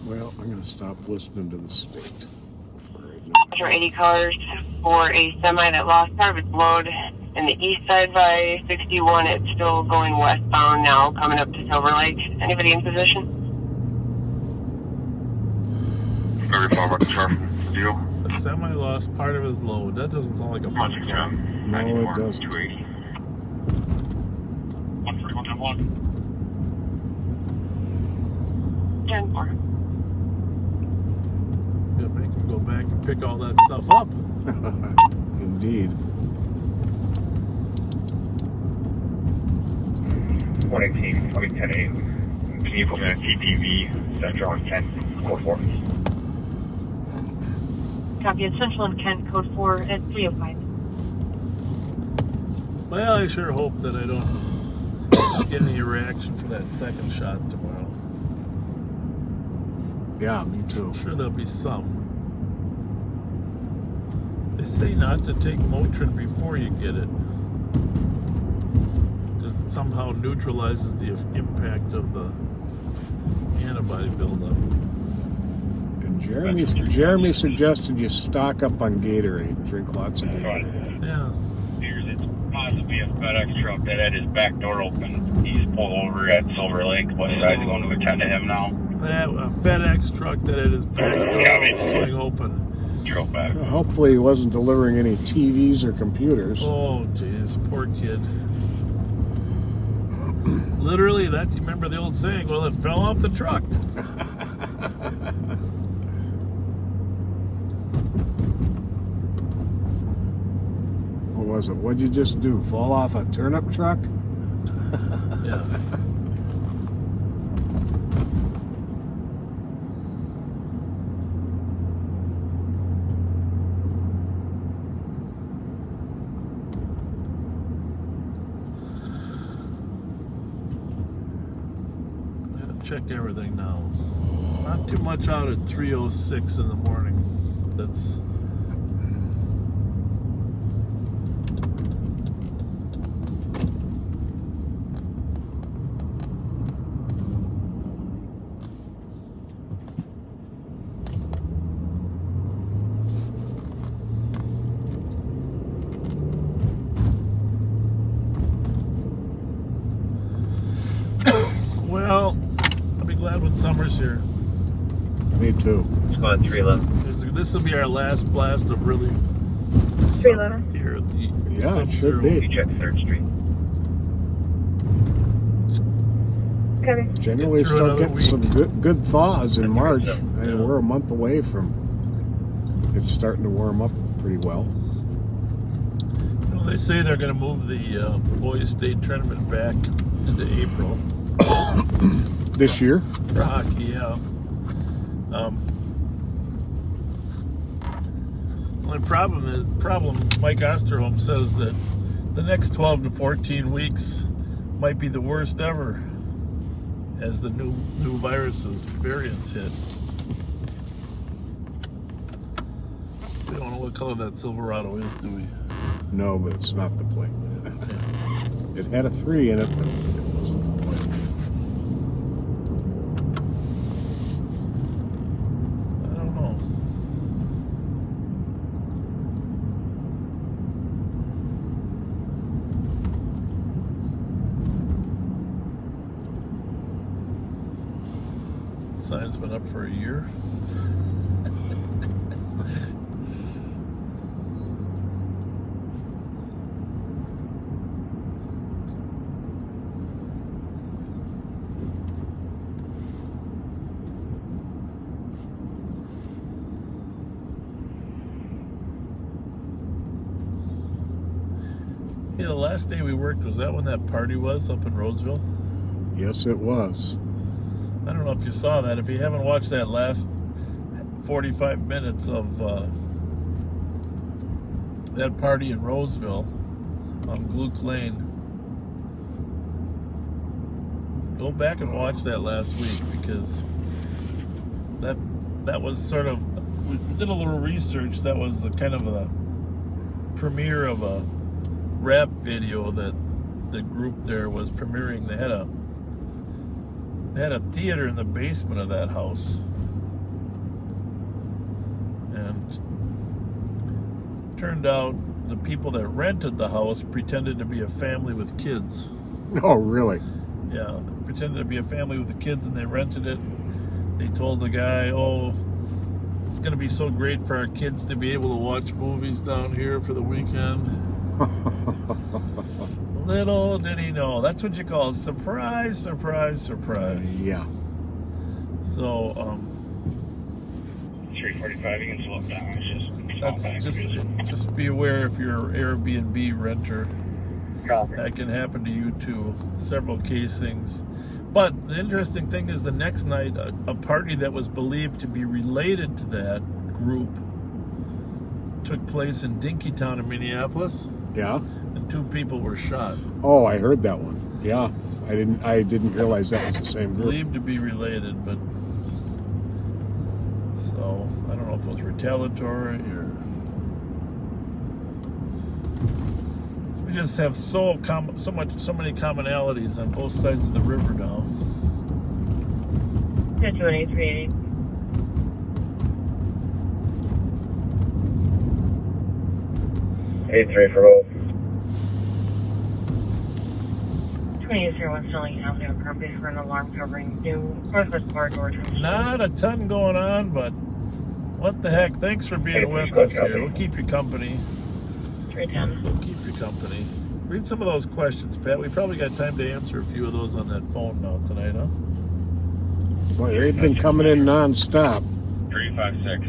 Well, I'm going to stop listening to the state. Or 80 cars for a semi that lost part of its load in the east side by 61. It's still going westbound now, coming up to Silver Lake. Anybody in position? Very forward, sir. Deal. A semi lost part of his load. That doesn't sound like a fun job. No, it doesn't. 280. 141. 10-4. Gotta make him go back and pick all that stuff up. Indeed. 118, 10-8. Can you put me on CTV, Central and Kent, code 4? Copy at Central and Kent, code 4 at 305. Well, I sure hope that I don't get any reaction for that second shot tomorrow. Yeah, me too. I'm sure there'll be some. They say not to take Motrin before you get it, because it somehow neutralizes the impact of the antibody buildup. And Jeremy suggested you stock up on Gatorade. Drink lots of Gatorade. Yeah. It's possibly a FedEx truck that had his back door open. He's pulled over at Silver Lake. What side is going to attend to him now? A FedEx truck that had his back door swing open. drove back. Well, hopefully he wasn't delivering any TVs or computers. Oh, jeez, poor kid. Literally, you remember the old saying, well, it fell off the truck. What was it? What'd you just do? Fall off a turnip truck? Yeah. Check everything now. Not too much out at 3:06 in the morning. That's well, I'll be glad when summer's here. Me too. Squad 311. This will be our last blast of really 311. here at the Yeah, it should sub-zero. be. You check 3rd Street. Okay. Generally Get through start another getting week. some good thaws in March. Yeah. We're a month away from it's starting to warm up pretty well. Well, they say they're going to move the boys' state tournament back into April. This year? For hockey, yeah. Only problem, Mike Osterholm says that the next 12 to 14 weeks might be the worst ever as the new variants hit. We don't know what color that Silverado is, do we? No, but it's not the plate. It had a 3 in it, but it wasn't the plate. I don't know. Sign's been up for a year. Yeah, the last day we worked, was that when that party was up in Roseville? Yes, it was. I don't know if you saw that. If you haven't watched that last 45 minutes of that party in Roseville on Gluck Lane, go back and watch that last week, because that was sort of, we did a little research. That was a kind of a premiere of a rap video that the group there was premiering. They had a theater in the basement of that house, and turned out the people that rented the house pretended to be a family with kids. Oh, really? Yeah, pretended to be a family with the kids, and they rented it. They told the guy, oh, it's going to be so great for our kids to be able to watch movies down here for the weekend. Little did he know. That's what you call a surprise, surprise, surprise. Yeah. So, 345, you can slow it down. It's just just be aware if you're an Airbnb renter. That can happen to you too. Several casings. But the interesting thing is, the next night, a party that was believed to be related to that group took place in Dinkytown in Minneapolis, Yeah. and 2 people were shot. Oh, I heard that one. Yeah. I didn't realize that was the same group. Believed to be related, but so I don't know if it was retaliatory or. We just have so many commonalities on both sides of the river now. 102838. Hey, 3 for both. 2801 Sterling Avenue, copy for an alarm covering new northwest corridor. Not a ton going on, but What the heck? Thanks for being with us here. We'll keep you company. 310. We'll keep you company. Read some of those questions, Pat. We probably got time to answer a few of those on that phone now tonight, huh? Boy, they've been coming in non-stop. 356.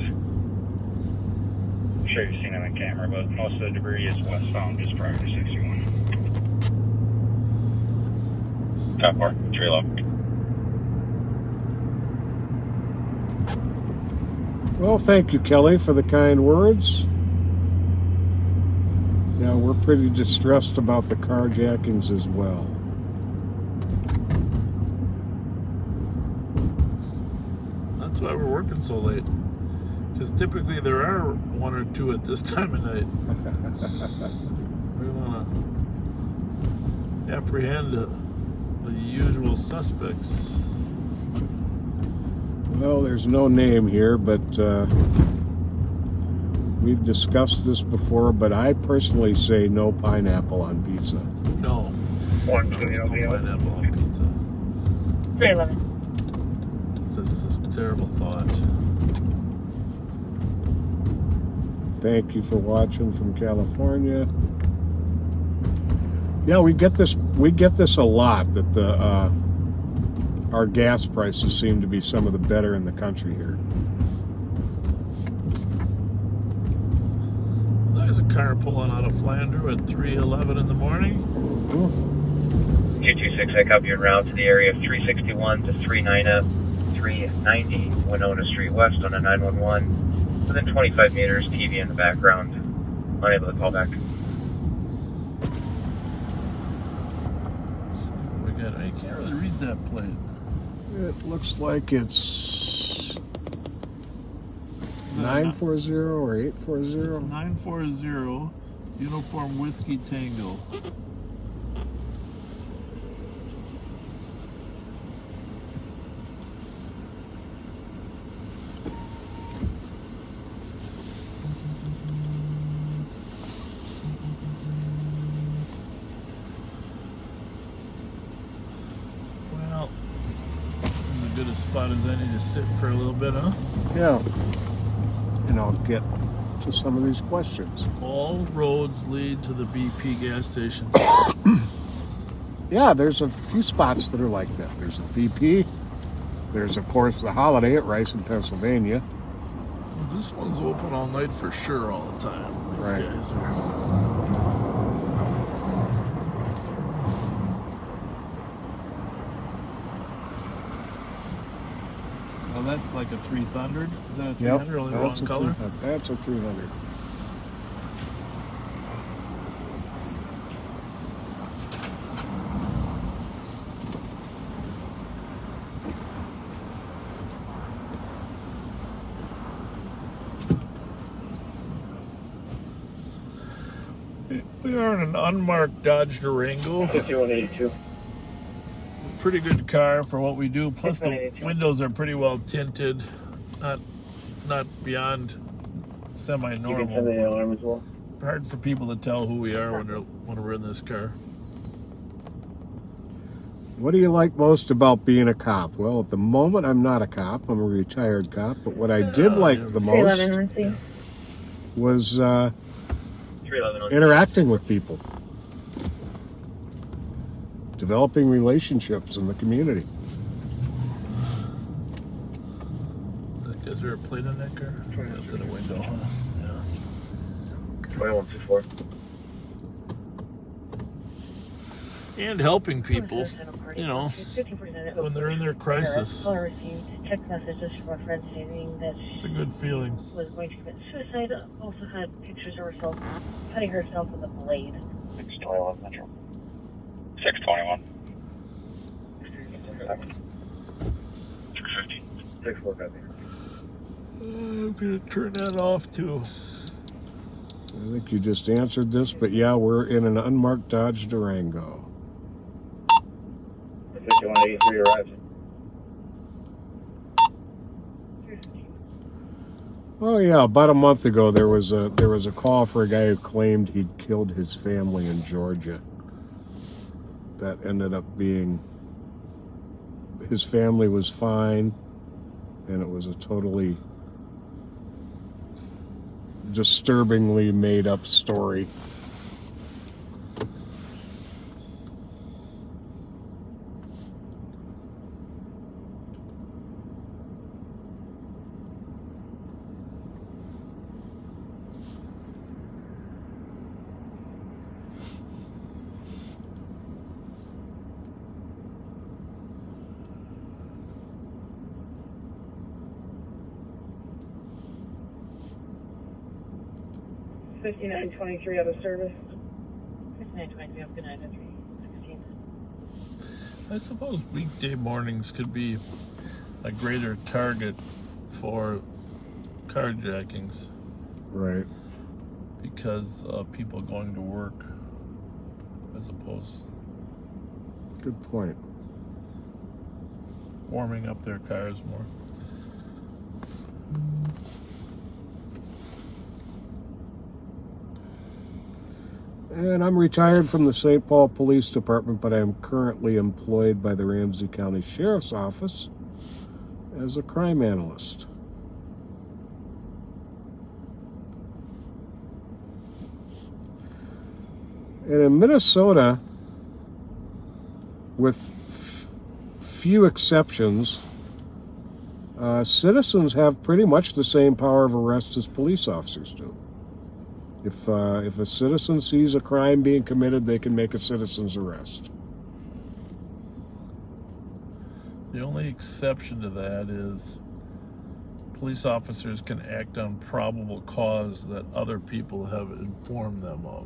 I'm sure you've seen it on camera, but most of the debris is westbound just prior to 61. Top 4, 311. Well, thank you, Kelly, for the kind words. Yeah, we're pretty distressed about the carjackings as well. That's why we're working so late. Because typically there are one or two at this time of night. We want to apprehend the usual suspects. Well, there's no name here, but we've discussed this before, but I personally say no pineapple on pizza. No. No pineapple on pizza. 311. It's just a terrible thought. Thank you for watching from California. Yeah, we get this a lot, that the our gas prices seem to be some of the better in the country here. There's a car pulling out of Flandreau at 3:11 in the morning. 226, I copy en route to the area of 361 to 390 Winona Street West on a 911. Within 25 meters, TV in the background. Unable to call back. We got. I can't really read that plate. It looks like it's 940 or 840. It's 940 Uniform Whiskey Tango. Well, this is as good a spot as any to sit for a little bit, huh? Yeah. And I'll get to some of these questions. All roads lead to the BP gas station. Yeah, there's a few spots that are like that. There's the BP. There's, of course, the Holiday at Rice in Pennsylvania. This one's open all night for sure all the time. These Right. guys are. Well, that's like a 300. Is that a 300? Only wrong that's a color? 300. That's a 300. We are in an unmarked Dodge Durango. 5182. Pretty good car for what we do. Plus the windows are pretty well tinted. Not beyond semi-normal. The alarm as well. Hard for people to tell who we are when we're in this car. What do you like most about being a cop? Well, at the moment, I'm not a cop. I'm a retired cop. But what I did like the most 311, Ramsey. was 311. interacting with people. Developing relationships in the community. Is there a plate on that car? That's in a window, huh? Yeah. 2124. And helping people, you know, when they're in their crisis. Caller received text messages from a friend stating that It's she a good feeling. was going to commit suicide. Also had pictures of herself cutting herself with a blade. 621 Metro. 621. 650. 64 copy. I'm going to turn that off too. I think you just answered this, but yeah, we're in an unmarked Dodge Durango. 5183 arrives. Oh yeah, about a month ago there was a call for a guy who claimed he'd killed his family in Georgia. That ended up being, his family was fine, and it was a totally disturbingly made up story. $59.23 out of service. $59.23 up, good night, 3:16. I suppose weekday mornings could be a greater target for carjackings Right. because of people going to work as opposed Good point. to warming up their cars more. And I'm retired from the St. Paul Police Department, but I am currently employed by the Ramsey County Sheriff's Office as a crime analyst. And in Minnesota, with few exceptions, citizens have pretty much the same power of arrest as police officers do. If a citizen sees a crime being committed, they can make a citizen's arrest. The only exception to that is police officers can act on probable cause that other people have informed them of.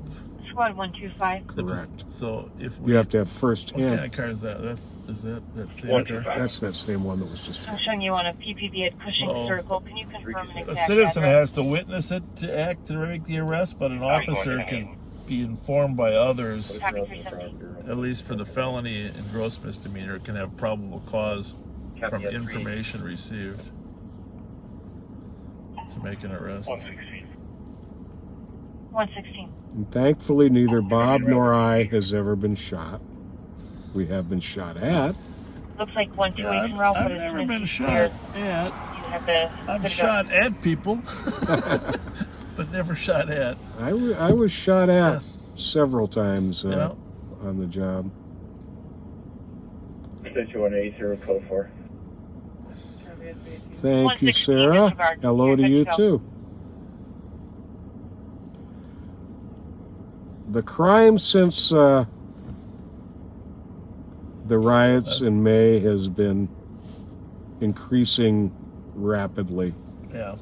Squad 125. Correct. So if we You have to have what first-hand. kind of car is that? That's same car? 125. That's that same one that was just. I'm showing you on a PPV at Cushing So- Circle. Can you confirm an A exact citizen address? has to witness it to act to make the arrest, but an officer can be informed by others, Copy 370. at least for the felony and gross misdemeanor, can have probable cause from Copy at 3. information received to make an arrest. 116. And thankfully, neither Bob nor I has ever been shot. We have been shot at. Looks like 128 I've, in route, I've but it's never gonna been be shot cleared. at. You have the. I've good to go. shot at people, but never shot at. I was shot at several times Yeah. on the job. Station 180, code 4. Thank you, 116 Sarah. disregard. Hello You're to good you, to go. too. The crime since the riots in May has been increasing rapidly. Yeah.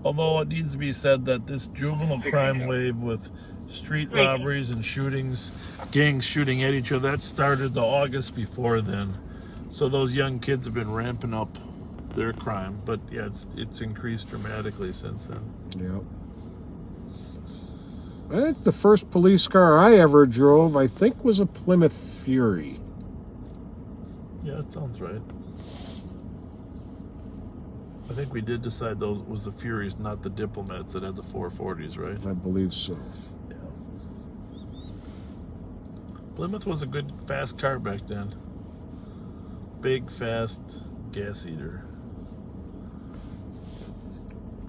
Although it needs to be said that this juvenile crime wave with street robberies and shootings, gangs shooting at each other, that started the August before then. So those young kids have been ramping up their crime. But yeah, it's increased dramatically since then. Yep. I think the first police car I ever drove, I think, was a Plymouth Fury. Yeah, that sounds right. I think we did decide those was the Furies, not the Diplomats that had the 440s, right? I believe so. Yeah. Plymouth was a good, fast car back then. Big, fast gas eater.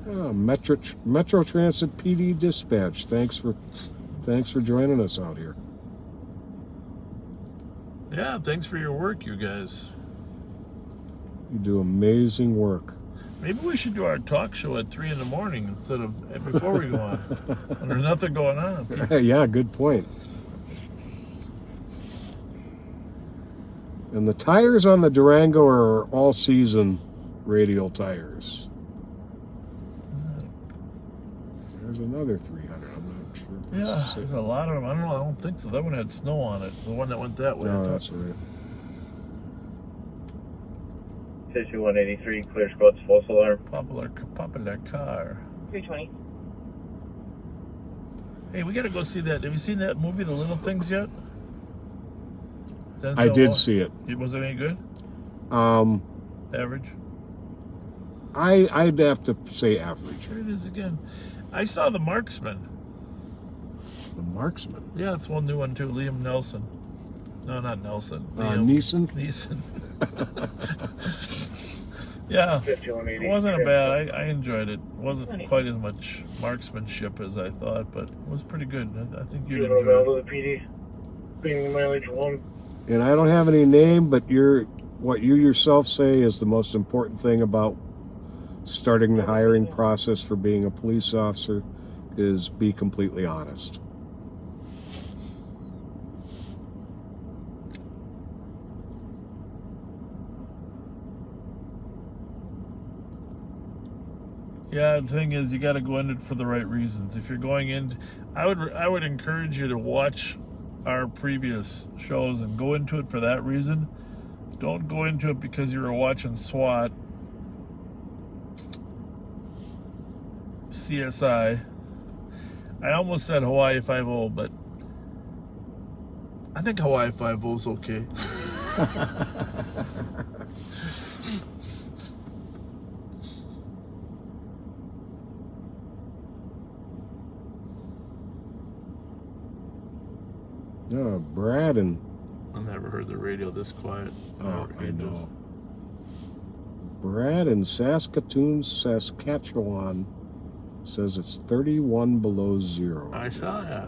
Oh, Metro Transit PD Dispatch. Thanks for joining us out here. Yeah, thanks for your work, you guys. You do amazing work. Maybe we should do our talk show at 3 in the morning instead of before we go on. When there's nothing going on. Yeah, good point. And the tires on the Durango are all-season radial tires. There's another 300. I'm not sure. If this Yeah, is it. there's a lot of them. I don't know. I don't think so. That one had snow on it. The one that went that way. I No, thought. that's right. Station 183, clear squad's false alarm. Popular car. 320. Hey, we gotta go see that. Have you seen that movie, The Little Things, yet? I did see it. Was it any good? Average? I'd have to say average. Here it is again. I saw The Marksman. The Marksman. Yeah, it's one new one too. Liam Neeson. No, not Nelson. Neeson? Neeson. Yeah, 5180. it wasn't a bad. I enjoyed it. It wasn't quite as much marksmanship as I thought, but it was pretty good. I think you'd enjoy it. To the PD. Being mileage 1. And I don't have any name, but what you yourself say is the most important thing about starting the hiring process for being a police officer is be completely honest. Yeah, the thing is, you got to go into it for the right reasons. If you're going in, I would encourage you to watch our previous shows and go into it for that reason. Don't go into it because you were watching SWAT, CSI. I almost said Hawaii 5-0, but I think Hawaii 5-0 is okay. No, Brad and... I never heard the radio this quiet. Oh, I know. Brad in Saskatoon, Saskatchewan says it's 31 below zero. I saw that.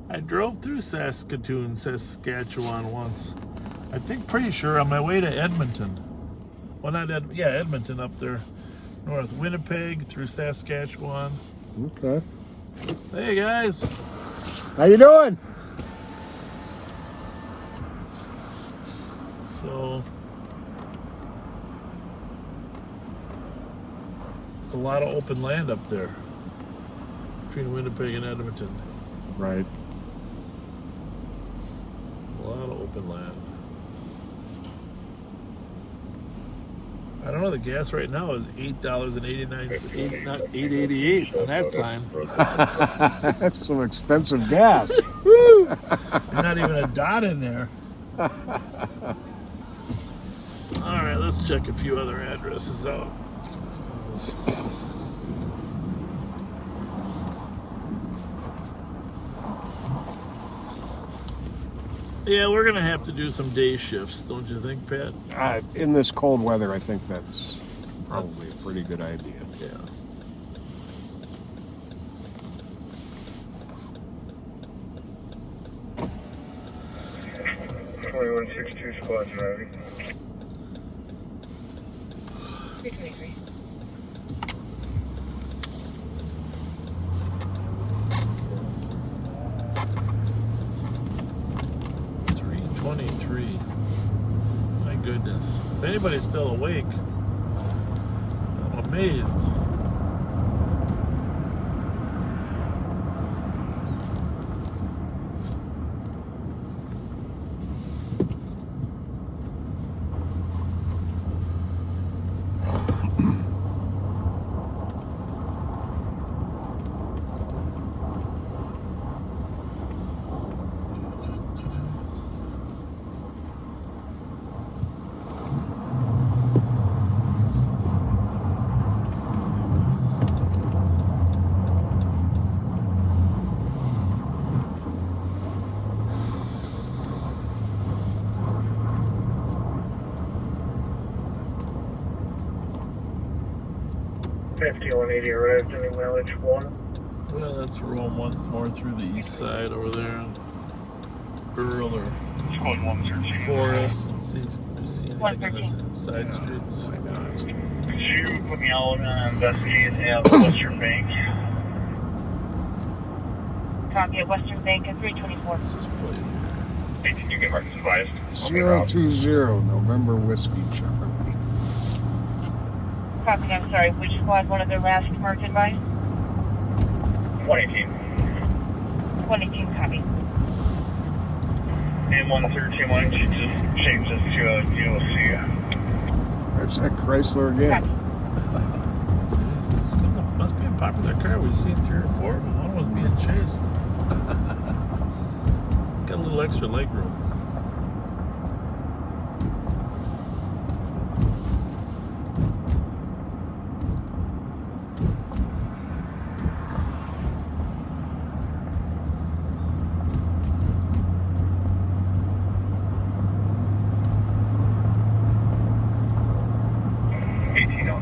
I drove through Saskatoon, Saskatchewan once. I think pretty sure on my way to Edmonton. Well, not Edmonton up there. North Winnipeg through Saskatchewan. Okay. Hey guys. How you doing? So there's a lot of open land up there between Winnipeg and Edmonton. Right. A lot of open land. I don't know, the gas right now is $8.89, not $8.88 on that sign. That's some expensive gas. Woo! There's not even a dot in there. All right, let's check a few other addresses out. Yeah, we're gonna have to do some day shifts, don't you think, Pat? In this cold weather, I think that's probably a pretty good idea. Yeah. .2162 squad driving. 323. My goodness. If anybody's still awake, I'm amazed. .5180 arrived in mileage 1. Well, let's roll once more through the east side over there and Earl or Forest and see if we see anything in the side streets. Could you put me out and investigate at Western Bank? Copy at Western Bank at 324. This is played. Hey, can you get marked advised? 020 November Whiskey Charlie. Copy, I'm sorry, which squad wanted their last marked advice? 118. 118, copy. And 113, why don't you just change this to a DOC? There's that Chrysler again. It must be a popular car. We've seen 3 or 4 of them. One was being chased. It's got a little extra leg room.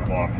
on the block.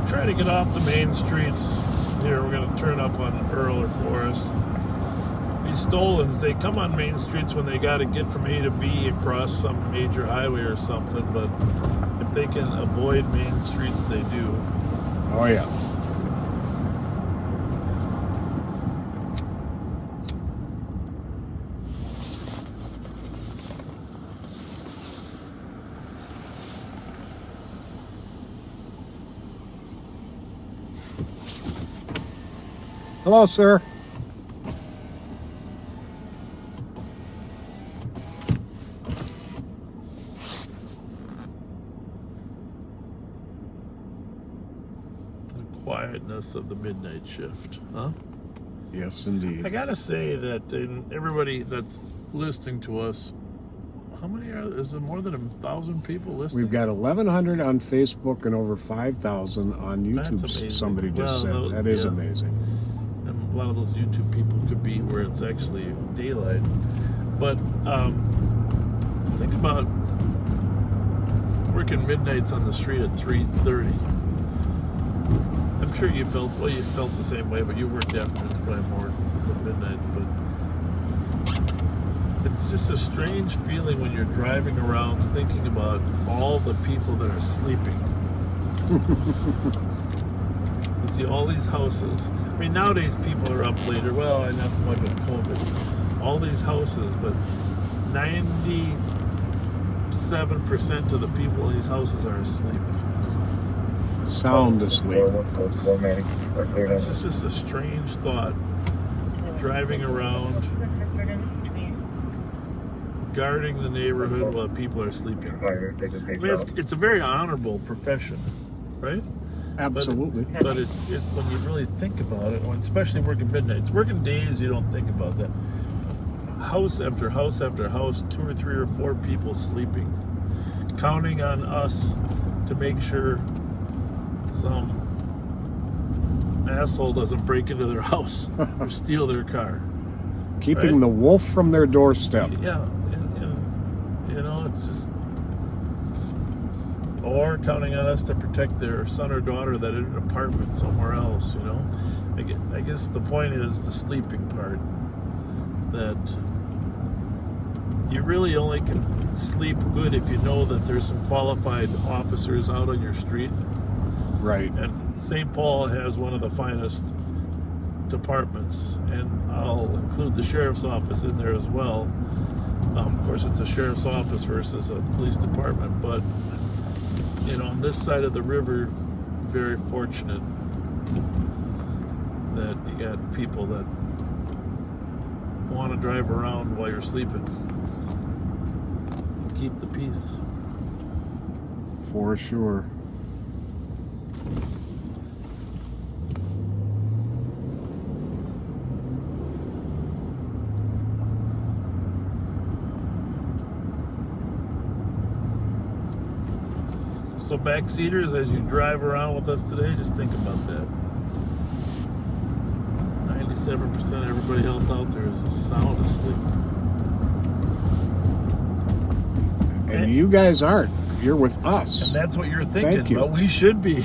Trying to get off the main streets. Here, we're going to turn up on Earl or Forest. These stolens, they come on main streets when they got to get from A to B across some major highway or something, but if they can avoid main streets, they do. Oh, yeah. Hello, sir. The quietness of the midnight shift, huh? Yes, indeed. I gotta say that everybody that's listening to us, how many is there more than 1,000 people listening? We've got 1,100 on Facebook and over 5,000 on That's YouTube. amazing. Somebody just Well, said that is yeah. amazing. And a lot of those YouTube people could be where it's actually daylight. But think about working midnights on the street at 3:30. I'm sure you felt the same way, but you worked afternoons probably more than midnights. But it's just a strange feeling when you're driving around thinking about all the people that are sleeping. You see all these houses. I mean, nowadays people are up later. Well, not so much with COVID. All these houses, but 97% of the people in these houses are asleep. Sound asleep. This is just a strange thought. Driving around, guarding the neighborhood while people are sleeping. I mean, it's a very honorable profession, right? Absolutely. But it's when you really think about it, especially working midnights. Working days, you don't think about that. House after house after house, 2 or 3 or 4 people sleeping, counting on us to make sure some asshole doesn't break into their house or steal their car. Keeping right? the wolf from their doorstep. Yeah, you know, it's just, or counting on us to protect their son or daughter that in an apartment somewhere else. You know, I guess the point is the sleeping part. That you really only can sleep good if you know that there's some qualified officers out on your street. Right. And St. Paul has one of the finest departments, and I'll include the sheriff's office in there as well. Of course, it's a sheriff's office versus a police department, but you know, on this side of the river, very fortunate that you got people that want to drive around while you're sleeping. Keep the peace. For sure. So backseaters, as you drive around with us today, just think about that. 97% of everybody else out there is just sound asleep. And you guys aren't. You're with us. And that's what you're thinking, Thank you. but we should be.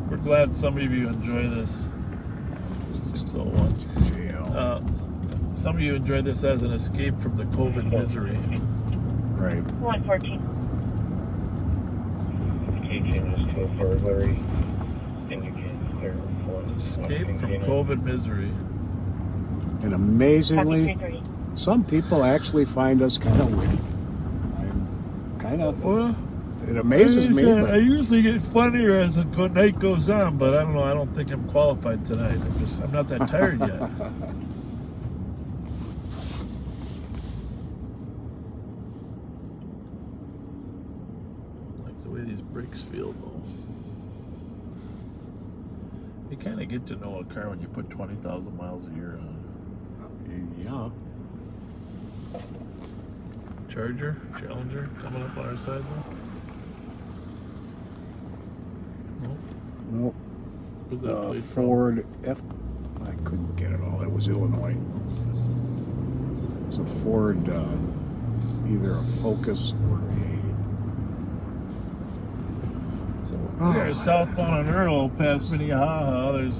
We're glad some of you enjoy this. 601. Some of you enjoy this as an escape from the COVID misery. Right. 114. Key changes to a burglary. Indicates there Escape from COVID misery. And amazingly, 330. some people actually find us kind of witty. I'm kind of. Well, It amazes me. I But usually get funnier as the night goes on, but I don't know. I don't think I'm qualified tonight. I'm not that tired yet. I like the way these brakes feel, though. You kind of get to know a car when you put 20,000 miles a year on. yeah. Challenger coming up on our side, though. Nope. Well, What's that plate from? Ford F. I couldn't get it all. It was Illinois. It's a Ford, either a Focus or So we are southbound on Earl, past Minnehaha. There's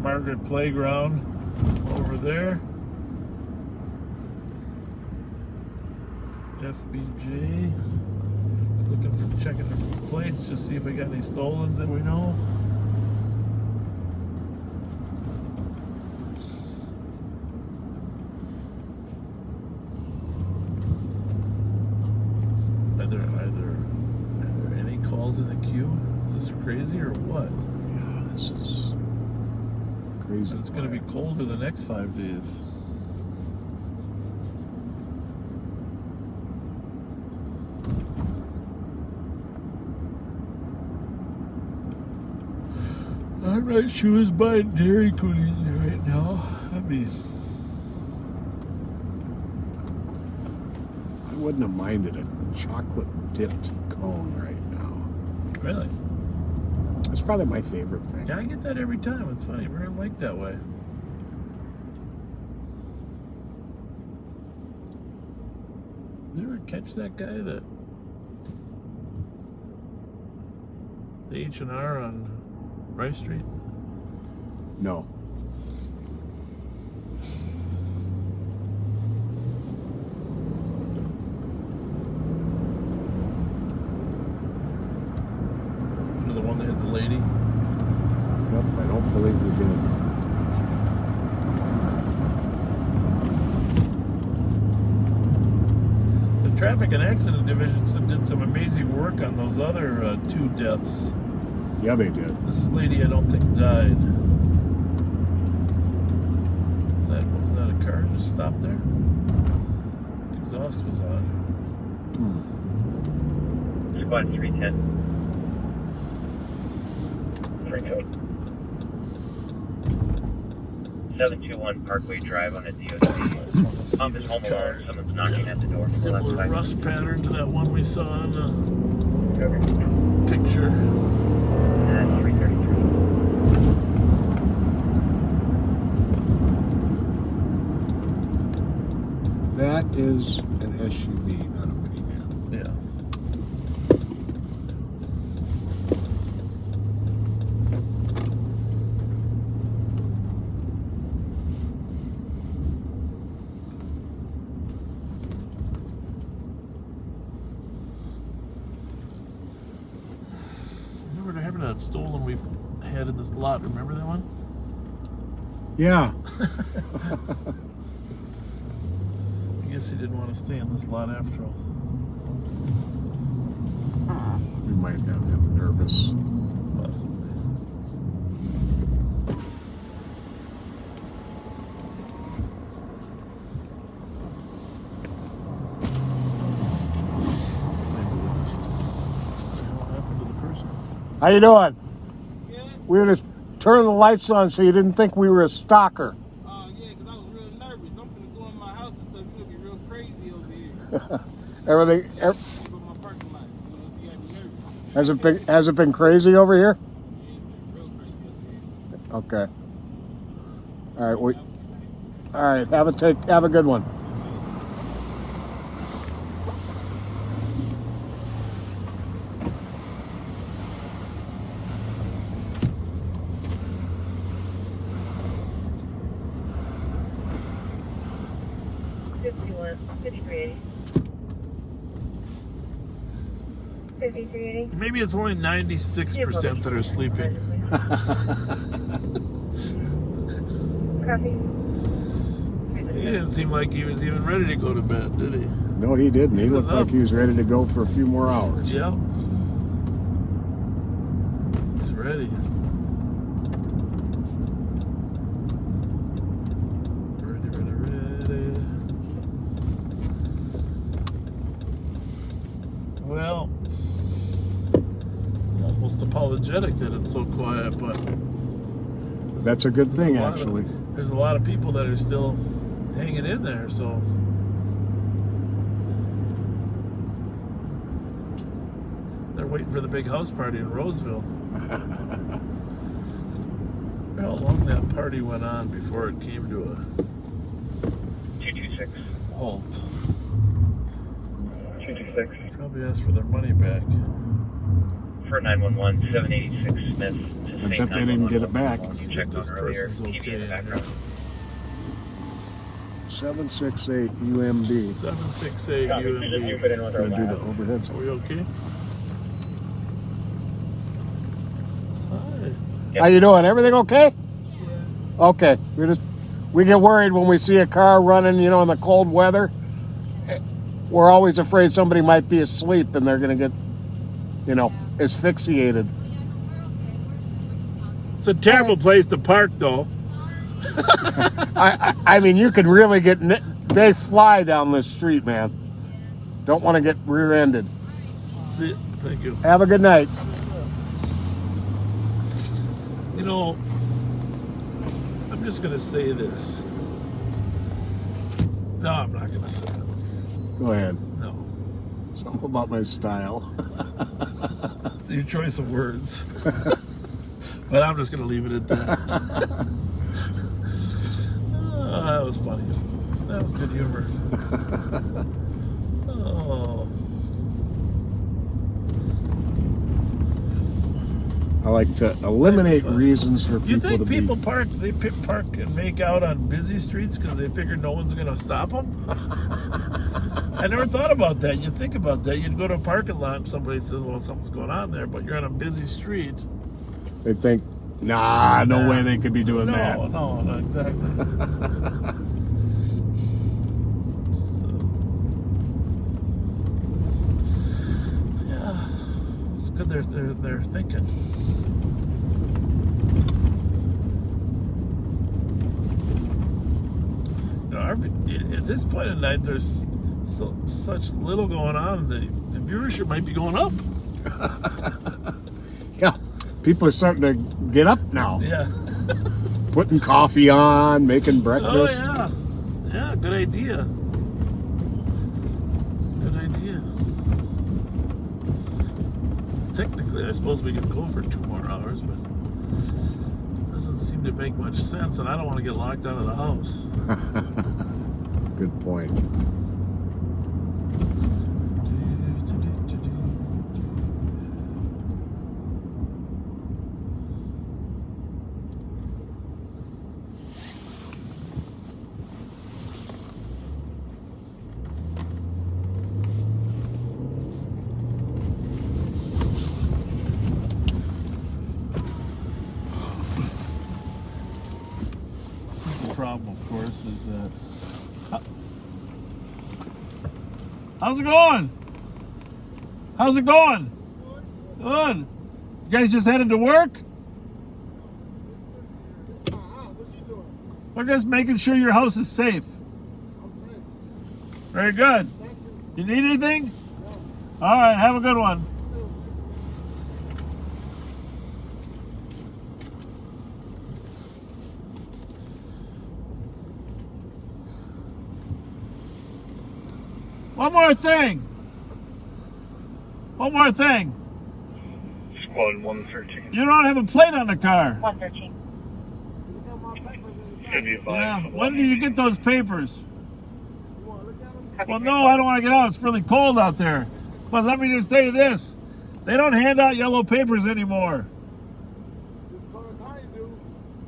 Margaret Playground over there. FBJ. Just looking for checking the plates, just see if we got any stolens that we know. Are there any calls in the queue? Is this crazy or what? Yeah, this is crazy. It's going to be colder the next 5 days. I'm not sure who's buying Dairy Queen right now. I mean, I wouldn't have minded a chocolate dipped cone right now. really? It's probably my favorite thing. Yeah, I get that every time. It's funny. We're like that way. Did you ever catch that guy that the H&R on Rice Street? No. You know, the one that hit the lady? Yep, I don't believe we did. The Traffic and Accident Division did some amazing work on those other 2 deaths. Yeah, they did. This lady, I don't think, died. Was that a car just stopped there? The exhaust was on. Squad 310. Free code. 721 Parkway Drive on a DOT. Pump is home alone. Someone's knocking at the door. Similar rust pattern to that one we saw in the Okay. picture. 333. That is an SUV, not a minivan. Yeah. Remember what happened to that stolen we had in this lot? Remember that one? Yeah. I guess he didn't want to stay in this lot after all. We might have him nervous. Possibly. Maybe we'll just say what happened to the person. How you doing? Yeah? We were just turning the lights on so you didn't think we were a stalker. Yeah, because I was real nervous. I'm finna go in my house and stuff. You're gonna be real crazy over here. Everything Go to my parking lot. You know, you got me nervous. has it been crazy over here? Yeah, it's been real crazy over here. Okay. All right. All right. Have a good one. Maybe it's only 96% that are sleeping. Copy. He didn't seem like he was even ready to go to bed, did he? No, he didn't. He He was looked like up. he was ready to go for a few more hours. Yep. He's ready. Ready. Well, almost apologetic that it's so quiet, but That's a good thing, there's a lot of- actually. There's a lot of people that are still hanging in there, so they're waiting for the big house party in Roseville. How long that party went on before it came to a 226. halt. 226. Probably asked for their money back. For 911, 786 Smith. To I say bet they didn't get it back. You See checked if this on earlier. person's TV in the okay. background. 768 UMB. 768 Copy. Just you UMB. fit in with our Gonna do the lab. overheads. Are we okay? Hi. How you doing? Everything okay? Okay. We get worried when we see a car running, in the cold weather. We're always afraid somebody might be asleep and they're gonna get, asphyxiated. It's a terrible place to park, though. I mean, you could really get. They fly down this street, man. Don't want to get rear-ended. See, thank you. Have a good night. I'm just going to say this. No, I'm not going to say it. Go ahead. No. Something about my style. Your choice of words. But I'm just going to leave it at that. That was funny. That was good humor. Oh. I like to eliminate reasons for You people to think people be. park and make out on busy streets because they figure no one's going to stop them? I never thought about that. You think about that. You'd go to a parking lot and somebody says, well, something's going on there, but you're on a busy street. They think, no way they could be doing that. No, exactly. Yeah, it's good they're thinking. At this point in night, there's such little going on. The viewership might be going up. Yeah, people are starting to get up now. Yeah. Putting coffee on, making breakfast. Oh yeah, good idea. Good idea. Technically, I suppose we could go for 2 more hours, but it doesn't seem to make much sense, and I don't want to get locked out of the house. Good point. The problem, of course, is that. How's it going? How's it going? Good. You guys just headed to work? We're just making sure your house is safe. Very good. You need anything? All right, have a good one. One more thing. Squad 113. You don't have a plate on the car. 113. Should be advised. Yeah. When do you get those papers? Well, no, I don't want to get out. It's really cold out there. But let me just tell you this. They don't hand out yellow papers anymore.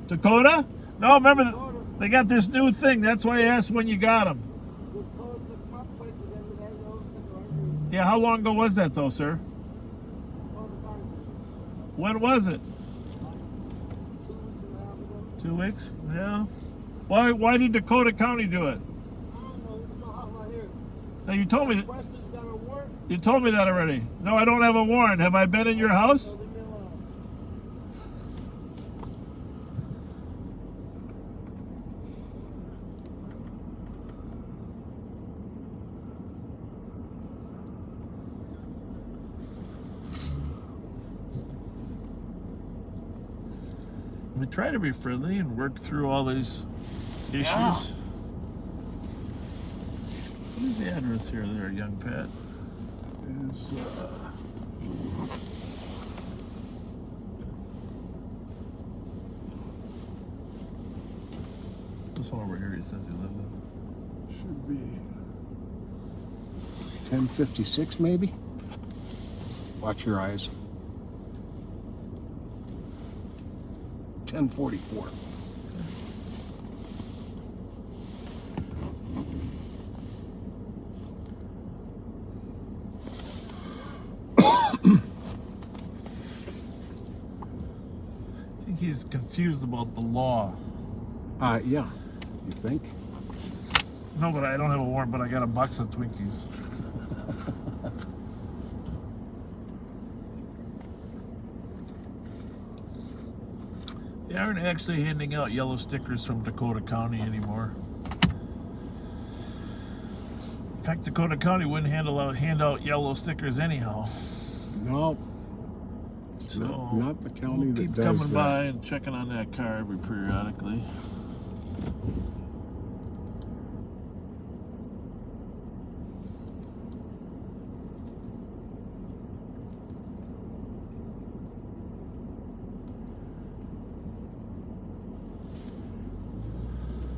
Dakota? No, remember, they got this new thing. That's why I asked when you got them. Yeah, how long ago was that, though, sir? When was it? 2 weeks? Yeah. Why did Dakota County do it? Now you told me. Wester's got a warrant. You told me that already. No, I don't have a warrant. Have I been in your house? So leave me alone. We try to be friendly and work through all these issues. Yeah. What is the address here there, young Pat? Is This one over here he says he lived in. should be 1056 maybe. Watch your eyes. 1044. I think he's confused about the law. Yeah. You think? No, but I don't have a warrant, but I got a box of Twinkies. They aren't actually handing out yellow stickers from Dakota County anymore. In fact, Dakota County wouldn't hand out yellow stickers anyhow. No. So Not the county we'll that keep does coming that. by and checking on that car every periodically.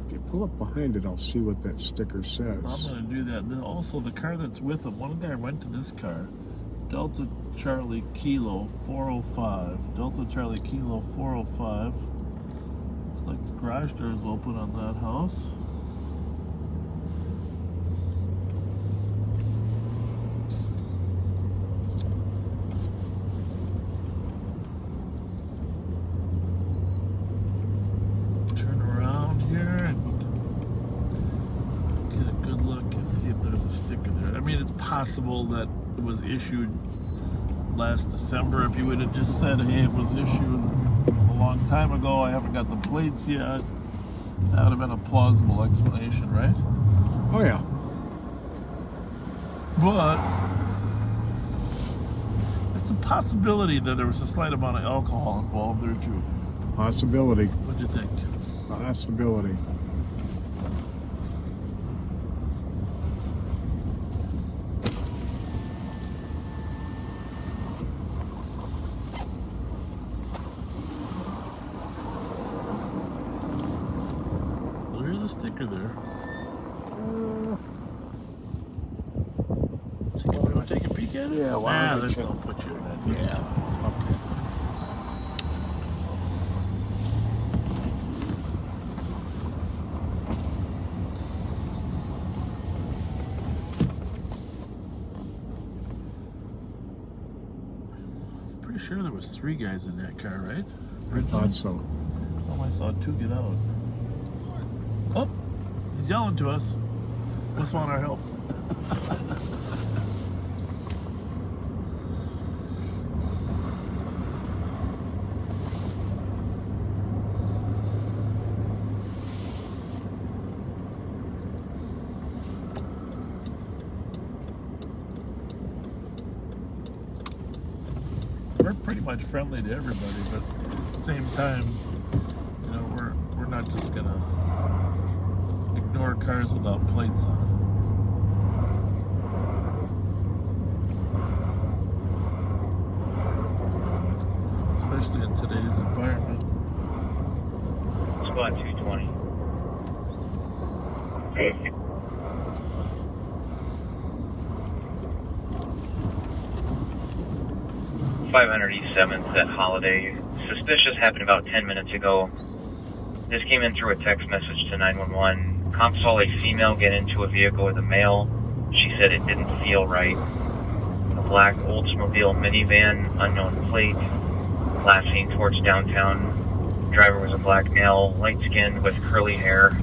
If you pull up behind it, I'll see what that sticker says. I'm going to do that. Then also, the car that's with him, one guy went to this car. Delta Charlie Kilo 405. Delta Charlie Kilo 405. Looks like the garage door is open on that house. Turn around here and get a good look and see if there's a sticker there. I mean, it's possible that it was issued last December. If you would have just said, hey, it was issued a long time ago, I haven't got the plates yet, that would have been a plausible explanation, right? Oh, yeah. But it's a possibility that there was a slight amount of alcohol involved there too. Possibility. What do you think? Possibility. There's a sticker there. So you want to take a peek at it? Yeah, why don't I there's check? no picture in that. Yeah. Okay. Pretty sure there was 3 guys in that car, right? I thought so. Oh, I saw 2 get out. Oh, he's yelling to us. Must want our help. We're pretty much friendly to everybody, but at the same time, you know, we're not just gonna ignore cars without plates on. Especially in today's environment. Squad 220. 500 East 7th at Holiday. Suspicious happened about 10 minutes ago. This came in through a text message to 911. Cops saw a female get into a vehicle with a male. She said it didn't feel right. A black Oldsmobile minivan, unknown plate, last seen towards downtown. Driver was a black male, light skinned with curly hair.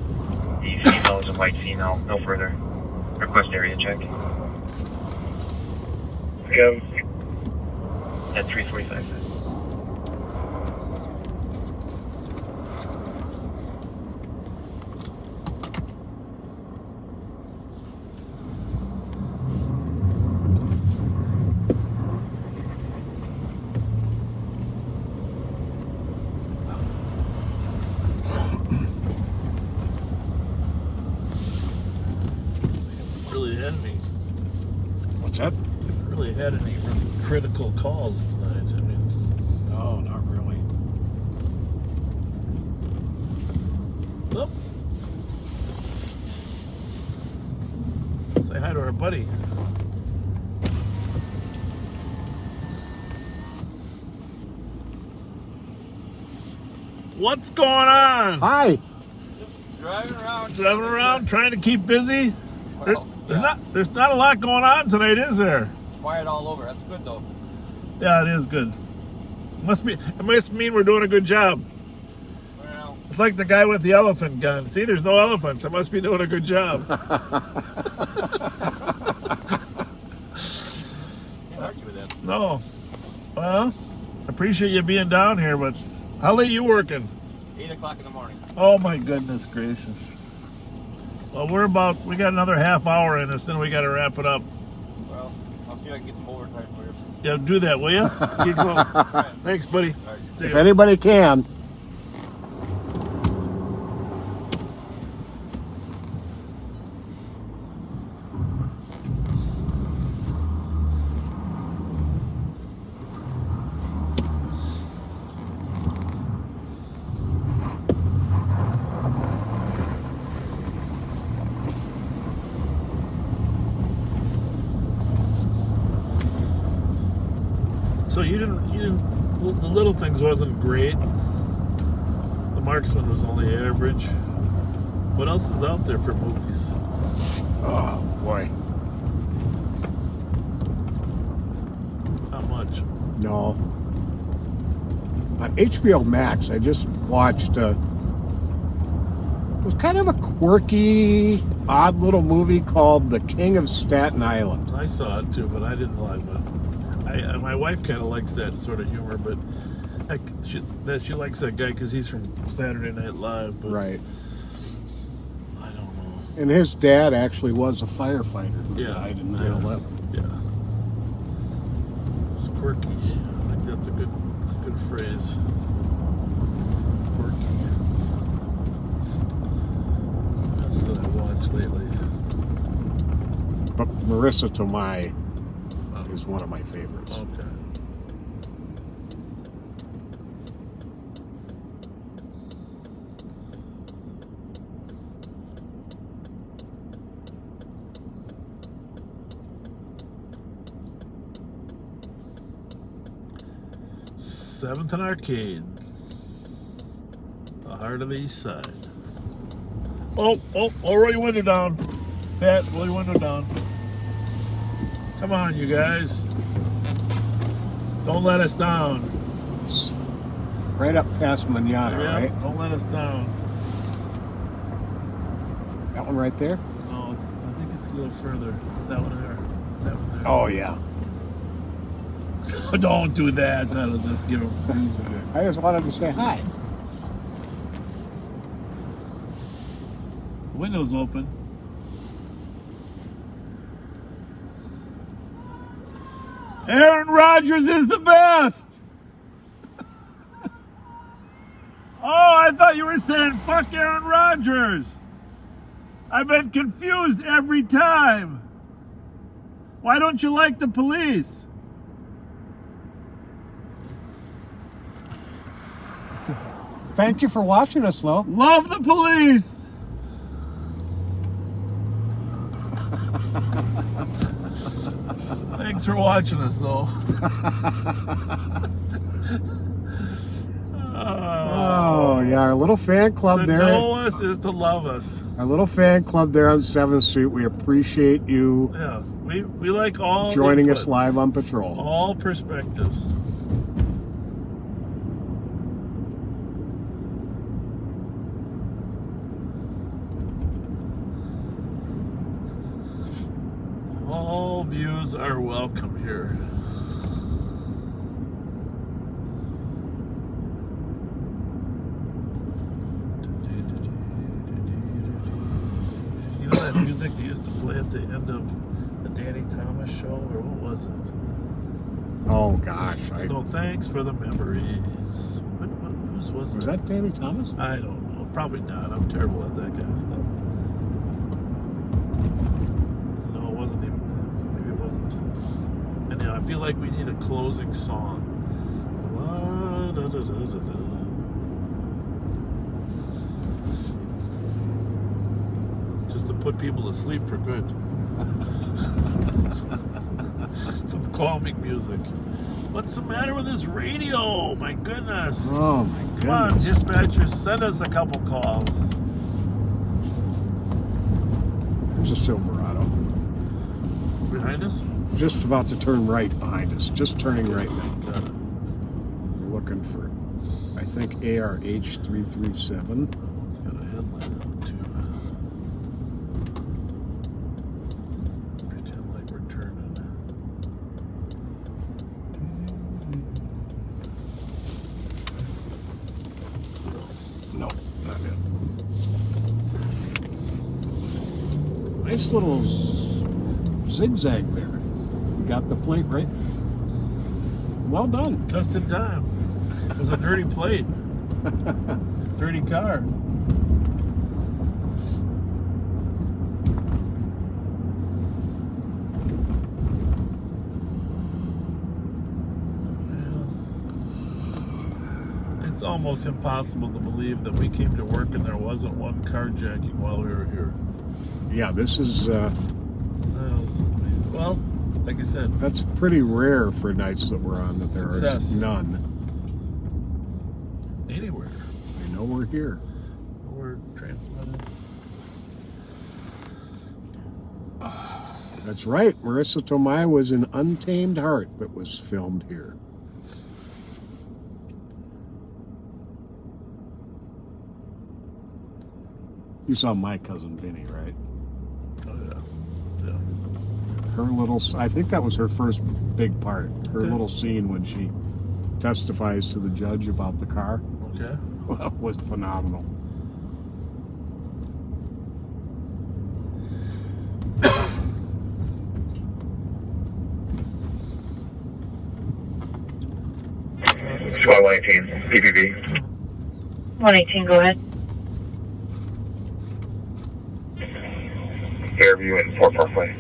The female was a white female. No further. Request area check. Go. At 345. Really had any. What's that? Really had any critical calls tonight. I mean, No, not really. well, say hi to our buddy. What's going on? Hi. Driving around, trying to keep busy. Well, There's not a lot going on tonight, is there? It's quiet all over. That's good though. Yeah, it is good. It must mean we're doing a good job. Well, It's like the guy with the elephant gun. See, there's no elephants. I must be doing a good job. can't argue with that. No. Well, appreciate you being down here, but how late you working? 8 o'clock in the morning. Oh my goodness gracious. Well, we got another half hour in us, then we got to wrap it up. Well, I'll see if I can get some overtime for you. Yeah, do that, will you? Keep going. Thanks, buddy. All right. See If ya. anybody can. So you didn't, the little things wasn't great. The Marksman was only average. What else is out there for movies? Oh, boy. Not much. No. On HBO Max, I just watched it was kind of a quirky, odd little movie called The King of Staten Island. I saw it too, but I didn't like it. My wife kind of likes that sort of humor, but she likes that guy because he's from Saturday Night Live. But Right. I don't know. And his dad actually was a firefighter who Yeah. died in 9/11. Yeah. It's quirky. I think that's a good phrase. Quirky. What else did I watch lately? But Marissa Tomei is one of my favorites. Okay. Seventh and Arcade. The heart of the East Side. Oh, roll your window down. Pat, roll your window down. Come on, you guys. Don't let us down. It's right up past Manana, Yeah, right? don't let us down. That one right there? No, I think it's a little further. That one there. That one there. Oh, yeah. Don't do that. That'll just give them reason. I just wanted to say hi. Window's open. Aaron Rodgers is the best. Oh, I thought you were saying fuck Aaron Rodgers. I've been confused every time. Why don't you like the police? Thank you for watching us, though. Love the police. Thanks for watching us, though. Oh, yeah, our little fan club To there. know us is to love us. Our little fan club there on 7th Street. We appreciate you Yeah, we like all joining input, us live on patrol. all perspectives. views are welcome here. You know that music they used to play at the end of the Danny Thomas show, or what was it? Oh gosh, No, thanks for the memories. Whose was that Danny Thomas? I don't know. Probably not. I'm terrible at that kind of stuff. No, it wasn't even. Maybe it wasn't. And yeah, I feel like we need a closing song. Just to put people to sleep for good. Some calming music. What's the matter with this radio? My goodness. Oh my goodness. Come on, dispatchers, send us a couple calls. There's a Silverado. Behind us? Just about to turn right behind us. Just turning right now. Got it. We're looking for, I think, ARH 337. It's got a headlight on it, too. Pretend like we're turning. No, not it. Nice little zigzag there. You got the plate right. Well done. Just in time. It was a dirty plate. Dirty car. It's almost impossible to believe that we came to work and there wasn't one carjacking while we were here. Yeah, this is, That was amazing. Well, like I said, that's pretty rare for nights that we're on, that there Success. is none. anywhere. They know we're here. We're transmitting. That's right. Marissa Tomei was in Untamed Heart that was filmed here. You saw My Cousin Vinny, right? Oh, yeah. Yeah. Her little, I think that was her first big part. Her little scene when she testifies to the judge about the car. Okay. Well, was phenomenal. Squad 118, PPV. 118, go ahead. Fairview and Fort Parkway.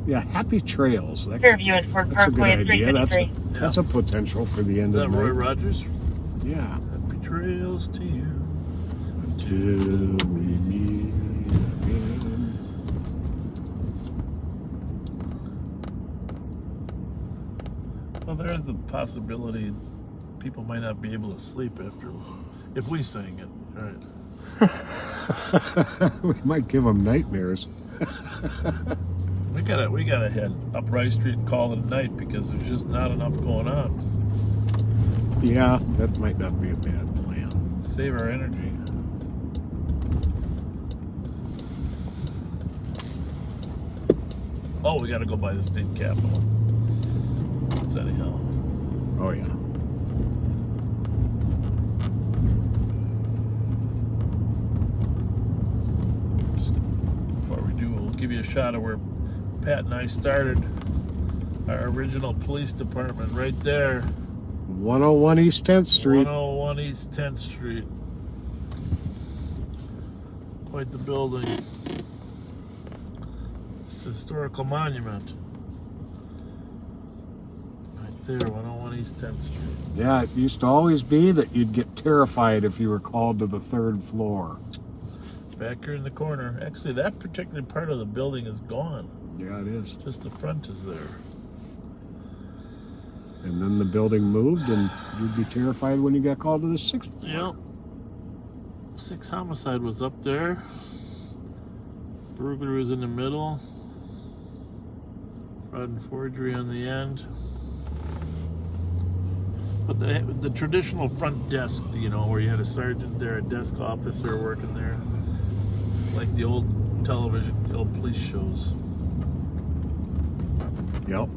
Yeah, Happy Trails. Fairview and Fort That's a good Parkway at idea. 353. That's a potential for the end Is of that the Roy night. Rogers? Yeah. Happy trails to you. Till we meet again. Well, there's the possibility people might not be able to sleep after if we sang it. Right. We might give them nightmares. We gotta head up Rice Street and call it a night because there's just not enough going on. Yeah, that might not be a bad plan. Save our energy. Oh, we gotta go by the state capitol. That's anyhow. Oh, yeah. Before we do, we'll give you a shot of where Pat and I started our original police department right there. 101 East 10th Street. 101 East 10th Street. Quite the building. It's a historical monument. Right there, 101 East 10th Street. Yeah, it used to always be that you'd get terrified if you were called to the third floor. Back here in the corner. Actually, that particular part of the building is gone. Yeah, it is. Just the front is there. And then the building moved, and you'd be terrified when you got called to the sixth floor. Yep. 6 homicide was up there. Burglary was in the middle. Fraud and forgery on the end. But the traditional front desk, you know, where you had a sergeant there, a desk officer working there, like the old television, the old police shows. Yep.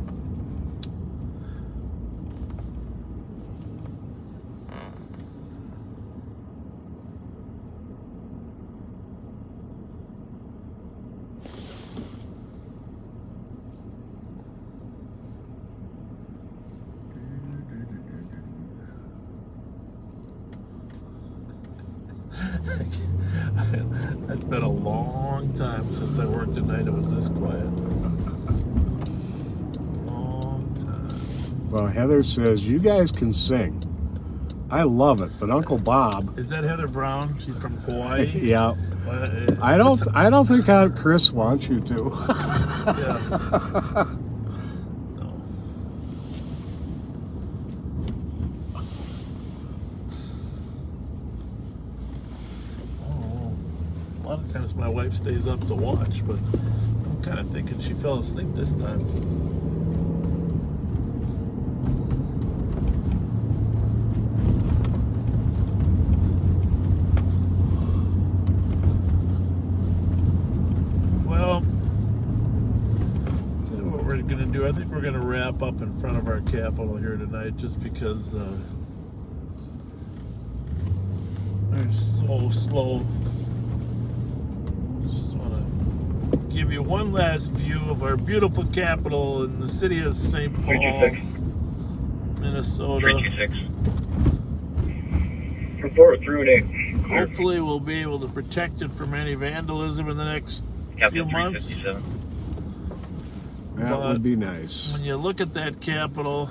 It's been a long time since I worked at night. It was this quiet. Long time. Well, Heather says, you guys can sing. I love it, but Uncle Bob... Is that Heather Brown? She's from Hawaii? Yeah. I don't think Aunt Chris wants you to. Yeah. No. Oh, a lot of times my wife stays up to watch, but I'm kind of thinking she fell asleep this time. I think we're going to wrap up in front of our Capitol here tonight, just because they're so slow. Just want to give you one last view of our beautiful Capitol in the city of St. Paul, Minnesota. 326. Report through and 8. Hopefully we'll be able to protect it from any vandalism in the next few months. That would be nice. When you look at that Capitol,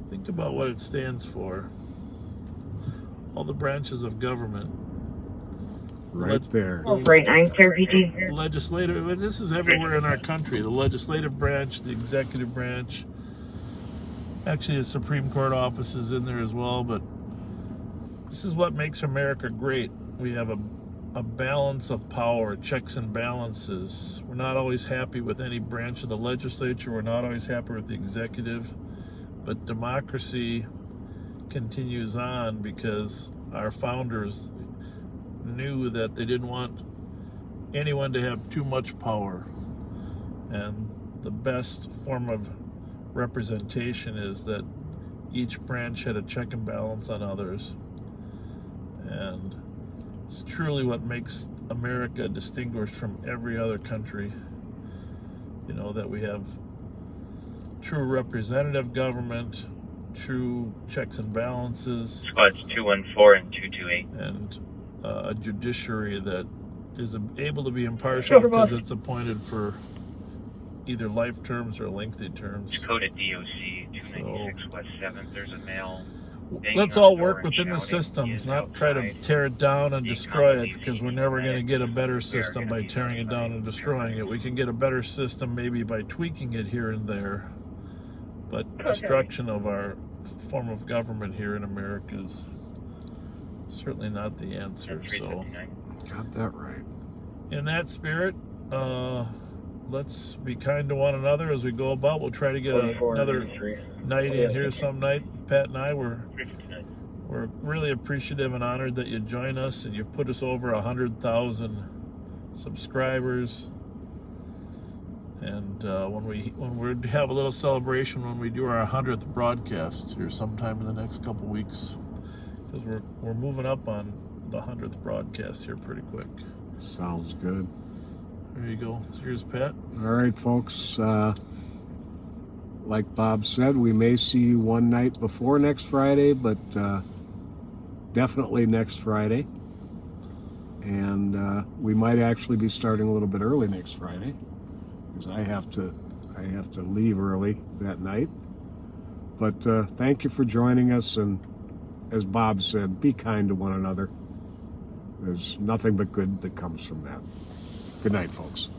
think about what it stands for. All the branches of government. Right there. Right, 930. Legislative, this is everywhere in our country. The legislative branch, the executive branch. Actually, the Supreme Court office is in there as well, but this is what makes America great. We have a balance of power, checks and balances. We're not always happy with any branch of the legislature. We're not always happy with the executive. But democracy continues on because our founders knew that they didn't want anyone to have too much power. And the best form of representation is that each branch had a check and balance on others. And it's truly what makes America distinguished from every other country. You know, that we have true representative government, true checks and balances. Squads 214 and 228. And a judiciary that is able to be impartial because it's appointed for either life terms or lengthy terms. Dakota DOC 296 West 7th. There's a male. Let's all work within the systems, not try to tear it down and destroy it, because we're never going to get a better system by tearing it down and destroying it. We can get a better system maybe by tweaking it here and there, but destruction of our form of government here in America is certainly not the answer. So, got that right. In that spirit, let's be kind to one another as we go about. We'll try to get another night in here some night. Pat and I we're really appreciative and honored that you join us, and you've put us over 100,000 subscribers. And when we have a little celebration when we do our 100th broadcast here sometime in the next couple weeks, because we're moving up on the 100th broadcast here pretty quick. Sounds good. There you go. Here's Pat. All right, folks. Like Bob said, we may see you one night before next Friday, but definitely next Friday. And we might actually be starting a little bit early next Friday, because I have to leave early that night. But thank you for joining us, and as Bob said, be kind to one another. There's nothing but good that comes from that. Good night, folks.